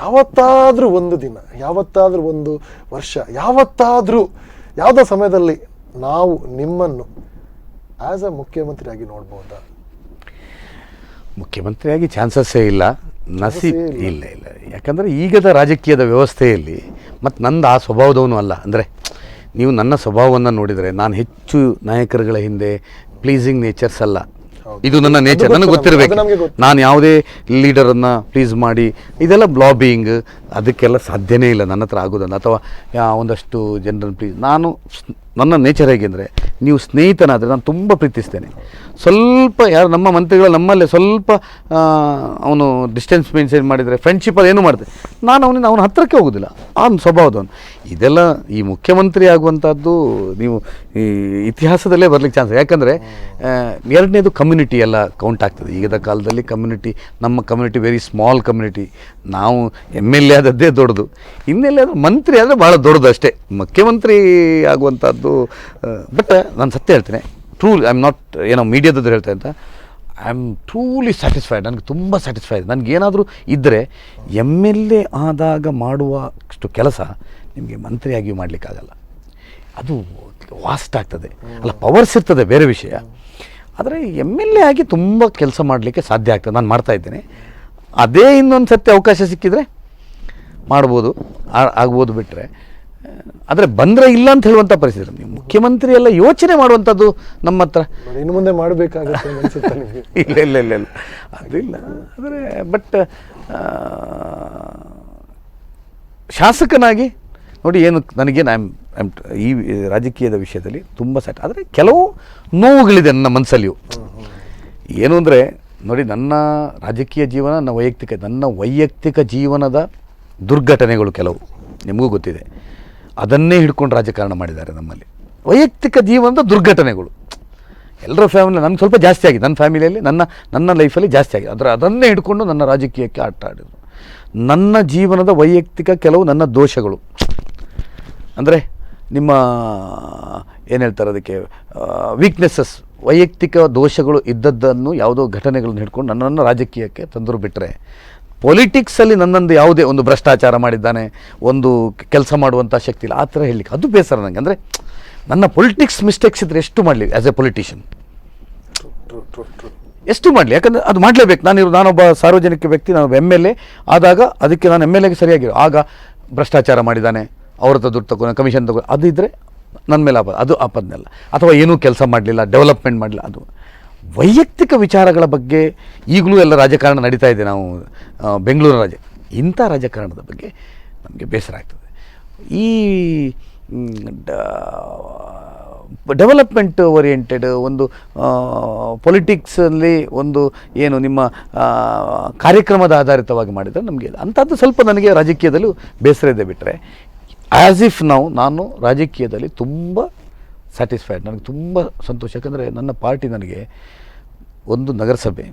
Speaker 2: ಯಾವತ್ತಾದರೂ ಒಂದು ದಿನ, ಯಾವತ್ತಾದರೂ ಒಂದು ವರ್ಷ, ಯಾವತ್ತಾದರೂ ಯಾವುದೋ ಸಮಯದಲ್ಲಿ ನಾವು ನಿಮ್ಮನ್ನು ಆ್ಯಸ್ ಅ ಮುಖ್ಯಮಂತ್ರಿಯಾಗಿ ನೋಡ್ಬೋದಾ?
Speaker 3: ಮುಖ್ಯಮಂತ್ರಿಯಾಗಿ ಚಾನ್ಸಸ್ಸೇ ಇಲ್ಲ, ಇಲ್ಲ. ಯಾಕಂದರೆ ಈಗದ ರಾಜಕೀಯದ ವ್ಯವಸ್ಥೆಯಲ್ಲಿ ಮತ್ತು ನಂದು ಆ ಸ್ವಭಾವದವನು ಅಲ್ಲ. ಅಂದರೆ ನೀವು ನನ್ನ ಸ್ವಭಾವವನ್ನು ನೋಡಿದರೆ ನಾನು ಹೆಚ್ಚು ನಾಯಕರುಗಳ ಹಿಂದೆ ಪ್ಲೀಸಿಂಗ್ ನೇಚರ್ಸ್ ಅಲ್ಲ. ಇದು ನನ್ನ ನೇಚರ್, ನನಗೆ ಗೊತ್ತಿರಬೇಕು. ನಾನು ಯಾವುದೇ ಲೀಡರನ್ನು ಪ್ಲೀಸ್ ಮಾಡಿ ಇದೆಲ್ಲ ಲಾಬಿಯಿಂಗ್ ಅದಕ್ಕೆಲ್ಲ ಸಾಧ್ಯನೇ ಇಲ್ಲ ನನ್ನ ಹತ್ರ ಆಗೋದನ್ನು. ಅಥವಾ ಒಂದಷ್ಟು ಜನರನ್ನು ಪ್ಲೀಸ್, ನನ್ನ ನೇಚರ್ ಹೇಗೆಂದರೆ, ನೀವು ಸ್ನೇಹಿತನಾದರೆ ನಾನು ತುಂಬ ಪ್ರೀತಿಸ್ತೇನೆ. ಸ್ವಲ್ಪ ಯಾರು ನಮ್ಮ ಮಂತ್ರಿಗಳು ನಮ್ಮಲ್ಲೇ ಸ್ವಲ್ಪ ಅವನು ಡಿಸ್ಟೆನ್ಸ್ ಮೇಂಟೈನ್ ಮಾಡಿದರೆ ಫ್ರೆಂಡ್ಶಿಪ್ಪಲ್ಲಿ ಏನೂ ಮಾಡ್ತೇನೆ, ನಾನು ಅವನ ಹತ್ತಿರಕ್ಕೆ ಹೋಗೋದಿಲ್ಲ. ಆ ಸ್ವಭಾವದವನು. ಇದೆಲ್ಲ ಈ ಮುಖ್ಯಮಂತ್ರಿ ಆಗುವಂಥದ್ದು ನೀವು ಈ ಇತಿಹಾಸದಲ್ಲೇ ಬರಲಿಕ್ಕೆ ಚಾನ್ಸ್. ಯಾಕಂದರೆ ಎರಡನೇದು ಕಮ್ಯುನಿಟಿ ಎಲ್ಲ ಕೌಂಟ್ ಆಗ್ತದೆ. ಈಗದ ಕಾಲದಲ್ಲಿ ನಮ್ಮ ಕಮ್ಯುನಿಟಿ ವೆರಿ ಸ್ಮಾಲ್ ಕಮ್ಯುನಿಟಿ. ನಾವು MLA ಆದದ್ದೇ ದೊಡ್ಡದು, ಇನ್ನೆಲ್ಲ ಮಂತ್ರಿ ಆದರೆ ಭಾಳ ದೊಡ್ಡದು ಅಷ್ಟೇ. ಮುಖ್ಯಮಂತ್ರಿ ಆಗುವಂಥದ್ದು ಬಟ್ ನಾನು ಸತ್ಯ ಹೇಳ್ತೇನೆ, ಐ ಆಮ್ ನಾಟ್ ಏನೋ ಮೀಡಿಯಾದದ್ದು ಹೇಳ್ತೇನೆ ಅಂತ, ಐ ಆಮ್ ಟ್ರೂಲಿ ಸ್ಯಾಟಿಸ್ಫೈಡ್. ನನಗೆ ತುಂಬ ಸ್ಯಾಟಿಸ್ಫೈಡ್. ನನಗೇನಾದರೂ ಇದ್ದರೆ MLA ಆದಾಗ ಮಾಡುವಷ್ಟು ಕೆಲಸ ನಿಮಗೆ ಮಂತ್ರಿಯಾಗಿ ಮಾಡಲಿಕ್ಕಾಗಲ್ಲ. ಅದು ವಾಸ್ಟ್ ಆಗ್ತದೆ. ಅಲ್ಲ, ಪವರ್ಸ್ ಇರ್ತದೆ ಬೇರೆ ವಿಷಯ, ಆದರೆ MLA ಆಗಿ ತುಂಬ ಕೆಲಸ ಮಾಡಲಿಕ್ಕೆ ಸಾಧ್ಯ ಆಗ್ತದೆ. ನಾನು ಮಾಡ್ತಾಯಿದ್ದೇನೆ. ಅದೇ ಇನ್ನೊಂದು ಸತ್ಯ ಅವಕಾಶ ಸಿಕ್ಕಿದರೆ ಮಾಡ್ಬೋದು, ಆಗ್ಬೋದು. ಬಿಟ್ಟರೆ ಆದರೆ ಬಂದರೆ ಇಲ್ಲ ಅಂತ ಹೇಳುವಂಥ ಪರಿಸ್ಥಿತಿ. ನೀವು ಮುಖ್ಯಮಂತ್ರಿ ಎಲ್ಲ ಯೋಚನೆ ಮಾಡುವಂಥದ್ದು ನಮ್ಮ ಹತ್ರ
Speaker 2: ಇನ್ನು ಮುಂದೆ ಮಾಡಬೇಕಾಗುತ್ತೆ ಅನಿಸುತ್ತೆ ನಿಮಗೆ?
Speaker 3: ಇಲ್ಲ ಅದಿಲ್ಲ. ಆದರೆ ಬಟ್ ಶಾಸಕನಾಗಿ ನೋಡಿ, ಏನು ನನಗೇನು ಈ ರಾಜಕೀಯದ ವಿಷಯದಲ್ಲಿ ತುಂಬ ಆದರೆ ಕೆಲವು ನೋವುಗಳಿದೆ ನನ್ನ ಮನಸ್ಸಲ್ಲಿಯೂ. ಏನು ಅಂದರೆ ನೋಡಿ, ನನ್ನ ರಾಜಕೀಯ ಜೀವನ ನನ್ನ ವೈಯಕ್ತಿಕ ಜೀವನದ ದುರ್ಘಟನೆಗಳು ಕೆಲವು ನಿಮಗೂ ಗೊತ್ತಿದೆ. ಅದನ್ನೇ ಹಿಡ್ಕೊಂಡು ರಾಜಕಾರಣ ಮಾಡಿದ್ದಾರೆ ನಮ್ಮಲ್ಲಿ. ವೈಯಕ್ತಿಕ ಜೀವನದ ದುರ್ಘಟನೆಗಳು ಎಲ್ಲರ ಫ್ಯಾಮಿಲಿ ನನಗೆ ಸ್ವಲ್ಪ ಜಾಸ್ತಿ ಆಗಿದೆ, ನನ್ನ ಫ್ಯಾಮಿಲಿಯಲ್ಲಿ ನನ್ನ ಲೈಫಲ್ಲಿ ಜಾಸ್ತಿ ಆಗಿದೆ. ಅದನ್ನೇ ಹಿಡ್ಕೊಂಡು ನನ್ನ ರಾಜಕೀಯಕ್ಕೆ ಆಟ ಆಡಿದರು. ನನ್ನ ಜೀವನದ ವೈಯಕ್ತಿಕ ಕೆಲವು ನನ್ನ ದೋಷಗಳು, ಅಂದರೆ ನಿಮ್ಮ ಏನು ಹೇಳ್ತಾರೆ ಅದಕ್ಕೆ, ವೀಕ್ನೆಸ್ಸಸ್, ವೈಯಕ್ತಿಕ ದೋಷಗಳು ಇದ್ದದ್ದನ್ನು ಯಾವುದೋ ಘಟನೆಗಳನ್ನು ಹಿಡ್ಕೊಂಡು ನನ್ನನ್ನು ರಾಜಕೀಯಕ್ಕೆ ತಂದರು. ಬಿಟ್ಟರೆ ಪೊಲಿಟಿಕ್ಸಲ್ಲಿ ನನ್ನೊಂದು ಯಾವುದೇ ಒಂದು ಭ್ರಷ್ಟಾಚಾರ ಮಾಡಿದ್ದಾನೆ, ಒಂದು ಕೆಲಸ ಮಾಡುವಂಥ ಶಕ್ತಿ ಇಲ್ಲ, ಆ ಥರ ಹೇಳಲಿಕ್ಕೆ ಅದು ಬೇಸರ ನನಗೆ. ಅಂದರೆ ನನ್ನ ಪೊಲಿಟಿಕ್ಸ್ ಮಿಸ್ಟೇಕ್ಸ್ ಇದ್ದರೆ ಎಷ್ಟು ಮಾಡಲಿ ಆ್ಯಸ್ ಎ ಪೊಲಿಟಿಷಿಯನ್, ಎಷ್ಟು ಮಾಡಲಿ. ಯಾಕಂದರೆ ಅದು ಮಾಡಲೇಬೇಕು. ನಾನೊಬ್ಬ ಸಾರ್ವಜನಿಕ ವ್ಯಕ್ತಿ, ನಾನೊಬ್ಬ MLA ಆದಾಗ ಅದಕ್ಕೆ ನಾನು MLAಗೆ ಸರಿಯಾಗಿರೋ ಆಗ ಭ್ರಷ್ಟಾಚಾರ ಮಾಡಿದ್ದಾನೆ, ಅವ್ರ ಹತ್ರ ದುಡ್ಡು ತಗೋ, ಕಮಿಷನ್ ತಗೋ, ಅದು ಇದ್ದರೆ ನನ್ನ ಮೇಲೆ ಅದು ಆಪದನೆಲ್ಲ. ಅಥವಾ ಏನೂ ಕೆಲಸ ಮಾಡಲಿಲ್ಲ, ಡೆವಲಪ್ಮೆಂಟ್ ಮಾಡಲಿಲ್ಲ, ಅದು ವೈಯಕ್ತಿಕ ವಿಚಾರಗಳ ಬಗ್ಗೆ ಈಗಲೂ ಎಲ್ಲ ರಾಜಕಾರಣ ನಡೀತಾ ಇದೆ. ನಾವು ಬೆಂಗಳೂರು ಇಂಥ ರಾಜಕಾರಣದ ಬಗ್ಗೆ ನಮಗೆ ಬೇಸರ ಆಗ್ತದೆ. ಈ ಡೆವಲಪ್ಮೆಂಟ್ ಓರಿಯೆಂಟೆಡ್ ಒಂದು ಪೊಲಿಟಿಕ್ಸಲ್ಲಿ ಒಂದು ಏನು ನಿಮ್ಮ ಕಾರ್ಯಕ್ರಮದ ಆಧಾರಿತವಾಗಿ ಮಾಡಿದರೆ ನಮಗೆ ಅಂಥದ್ದು ಸ್ವಲ್ಪ ನನಗೆ ರಾಜಕೀಯದಲ್ಲೂ ಬೇಸರ ಇದೆ. ಬಿಟ್ಟರೆ ಆ್ಯಸ್ ಇಫ್ ನಾನು ರಾಜಕೀಯದಲ್ಲಿ ತುಂಬ ಸ್ಯಾಟಿಸ್ಫೈಡ್, ನನಗೆ ತುಂಬ ಸಂತೋಷ. ಯಾಕಂದರೆ ನನ್ನ ಪಾರ್ಟಿ ನನಗೆ ಒಂದು ನಗರಸಭೆ,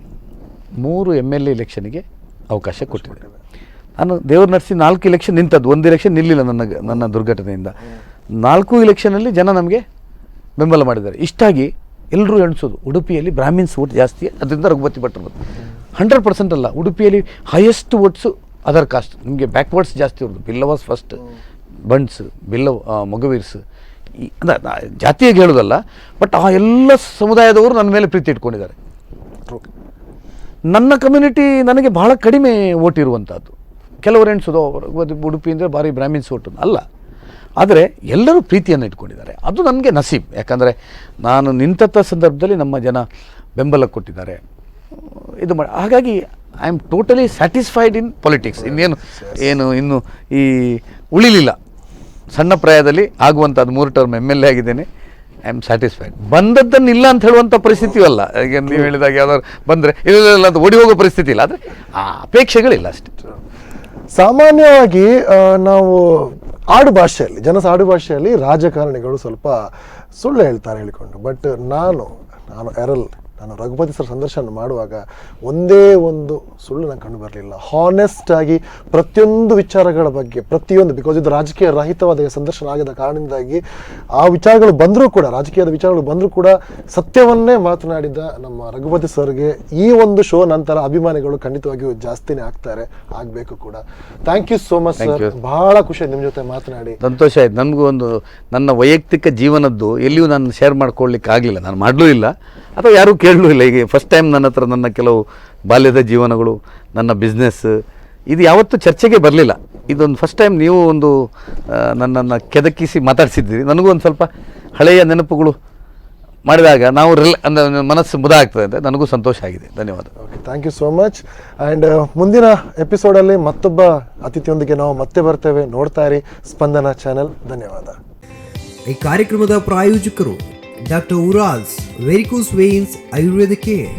Speaker 3: 3 MLA ಎಲೆಕ್ಷನ್ಗೆ ಅವಕಾಶ ಕೊಟ್ಟಿದೆ. ನಾನು ದೇವ್ರ ನಡೆಸಿ 4 ಎಲೆಕ್ಷನ್ ನಿಂತದ್ದು, 1 ಎಲೆಕ್ಷನ್ ನಿಲ್ಲಿಲ್ಲ ನನ್ನ ದುರ್ಘಟನೆಯಿಂದ. 4 ಇಲೆಕ್ಷನಲ್ಲಿ ಜನ ನಮಗೆ ಬೆಂಬಲ ಮಾಡಿದ್ದಾರೆ. ಇಷ್ಟಾಗಿ ಎಲ್ಲರೂ ಎಣಿಸೋದು ಉಡುಪಿಯಲ್ಲಿ ಬ್ರಾಹ್ಮಿನ್ಸ್ ವೋಟ್ ಜಾಸ್ತಿ, ಅದರಿಂದ ರಘುಪತಿ ಭಟ್ರು ಬಂದು 100% ಅಲ್ಲ. ಉಡುಪಿಯಲ್ಲಿ ಹೈಯೆಸ್ಟ್ ವೋಟ್ಸು ಅದರ್ ಕಾಸ್ಟ್, ನಿಮಗೆ ಬ್ಯಾಕ್ವರ್ಡ್ಸ್ ಜಾಸ್ತಿ ಇರೋದು. ಬಿಲ್ಲವಾಸ್ ಫಸ್ಟ್, ಬಂಡ್ಸ್, ಮೊಗವೀರ್ಸ್, ಜಾತಿಯಾಗಿ ಹೇಳೋದಲ್ಲ, ಬಟ್ ಆ ಎಲ್ಲ ಸಮುದಾಯದವರು ನನ್ನ ಮೇಲೆ ಪ್ರೀತಿ ಇಟ್ಕೊಂಡಿದ್ದಾರೆ. ನನ್ನ ಕಮ್ಯುನಿಟಿ ನನಗೆ ಬಹಳ ಕಡಿಮೆ ವೋಟ್ ಇರುವಂಥದ್ದು. ಕೆಲವರು ಎಣಿಸೋದು ಉಡುಪಿ ಅಂದರೆ ಭಾರಿ ಬ್ರಾಹ್ಮಿನ್ಸ್ ವೋಟ್ ಅಲ್ಲ, ಆದರೆ ಎಲ್ಲರೂ ಪ್ರೀತಿಯನ್ನು ಇಟ್ಕೊಂಡಿದ್ದಾರೆ. ಅದು ನನಗೆ ನಸೀಬ್. ಯಾಕಂದರೆ ನಾನು ನಿಂತ ಸಂದರ್ಭದಲ್ಲಿ ನಮ್ಮ ಜನ ಬೆಂಬಲ ಕೊಟ್ಟಿದ್ದಾರೆ. ಇದು ಮಾಡಿ ಹಾಗಾಗಿ I am totally satisfied in politics. ಇನ್ನು ಈ ಉಳಿಲಿಲ್ಲ. ಸಣ್ಣ ಪ್ರಾಯದಲ್ಲಿ ಆಗುವಂಥದ್ದು 3 ಟರ್ಮ್ MLA ಆಗಿದ್ದೇನೆ. I am satisfied. ಬಂದದ್ದನ್ನು ಇಲ್ಲ ಅಂತ ಹೇಳುವಂಥ ಪರಿಸ್ಥಿತಿಯೂ ಅಲ್ಲ. ಈಗ ನೀವು ಹೇಳಿದಾಗ ಯಾವ್ದಾದ್ರು ಬಂದರೆ ಇಲ್ಲ ಅಂತ ಓಡಿ ಹೋಗೋ ಪರಿಸ್ಥಿತಿ ಇಲ್ಲ, ಆದರೆ ಆ ಅಪೇಕ್ಷೆಗಳಿಲ್ಲ ಅಷ್ಟೇ.
Speaker 2: ಸಾಮಾನ್ಯವಾಗಿ ನಾವು ಆಡು ಭಾಷೆಯಲ್ಲಿ ಆಡು ಭಾಷೆಯಲ್ಲಿ ರಾಜಕಾರಣಿಗಳು ಸ್ವಲ್ಪ ಸುಳ್ಳು ಹೇಳ್ತಾರೆ ಹೇಳಿಕೊಂಡು. ಬಟ್ ನಾನು ಎರಲ್ ರಘುಪತಿ ಸರ್ ಸಂದರ್ಶನ ಮಾಡುವಾಗ ಒಂದೇ ಒಂದು ಸುಳ್ಳು ನಂಗೆ ಕಂಡು ಬರಲಿಲ್ಲ. ಹಾನೆಸ್ಟ್ ಆಗಿ ಪ್ರತಿಯೊಂದು ವಿಚಾರಗಳ ಬಗ್ಗೆ ಬಿಕಾಸ್ ಇದು ರಾಜಕೀಯ ರಹಿತವಾದ ಸಂದರ್ಶನ ಆಗಿದ ಕಾರಣದಿಂದಾಗಿ ಆ ವಿಚಾರಗಳು ಬಂದರೂ ಕೂಡ, ರಾಜಕೀಯದ ವಿಚಾರಗಳು ಬಂದರೂ ಕೂಡ ಸತ್ಯವನ್ನೇ ಮಾತನಾಡಿದ ನಮ್ಮ ರಘುಪತಿ ಸರ್ಗೆ ಈ ಒಂದು ಶೋ ನಂತರ ಅಭಿಮಾನಿಗಳು ಖಂಡಿತವಾಗಿಯೂ ಜಾಸ್ತಿನೇ ಆಗಬೇಕು ಕೂಡ. Thank you so much sir. ಬಹಳ ಖುಷಿ ಆಯ್ತು ನಿಮ್ಮ ಜೊತೆ ಮಾತನಾಡಿ.
Speaker 3: ಸಂತೋಷ ಆಯ್ತು ನನಗೂ. ಒಂದು ನನ್ನ ವೈಯಕ್ತಿಕ ಜೀವನದ್ದು ಎಲ್ಲಿಯೂ ನಾನು ಶೇರ್ ಮಾಡ್ಕೊಳ್ಳಿಕ್ಕೆ ಆಗಲಿಲ್ಲ, ನಾನು ಮಾಡಲೂ ಇಲ್ಲ ಅಥವಾ ಯಾರೂ ಕೇಳಲೂ ಇಲ್ಲ. ಈಗ ಫಸ್ಟ್ ಟೈಮ್ ನನ್ನ ಹತ್ರ ನನ್ನ ಕೆಲವು ಬಾಲ್ಯದ ಜೀವನಗಳು, ನನ್ನ ಬಿಸ್ನೆಸ್, ಇದು ಯಾವತ್ತೂ ಚರ್ಚೆಗೆ ಬರಲಿಲ್ಲ. ಇದೊಂದು ಫಸ್ಟ್ ಟೈಮ್ ನೀವು ಒಂದು ನನ್ನನ್ನು ಕೆದಕಿಸಿ ಮಾತಾಡಿಸಿದ್ದೀರಿ. ನನಗೂ ಒಂದು ಸ್ವಲ್ಪ ಹಳೆಯ ನೆನಪುಗಳು ಮಾಡಿದಾಗ ನಾವು ಅಂದರೆ ಮನಸ್ಸು ಮುದ ಆಗ್ತದೆ ಅಂತ ನನಗೂ ಸಂತೋಷ ಆಗಿದೆ. ಧನ್ಯವಾದ.
Speaker 2: Okay, thank you so much. And ಮುಂದಿನ ಎಪಿಸೋಡಲ್ಲಿ ಮತ್ತೊಬ್ಬ ಅತಿಥಿಯೊಂದಿಗೆ ನಾವು ಮತ್ತೆ ಬರ್ತೇವೆ. ನೋಡ್ತಾ ಇರಿ ಸ್ಪಂದನ ಚಾನೆಲ್. ಧನ್ಯವಾದ.
Speaker 1: ಈ ಕಾರ್ಯಕ್ರಮದ ಪ್ರಾಯೋಜಕರು doctor Urals varicose veins Ayurveda care.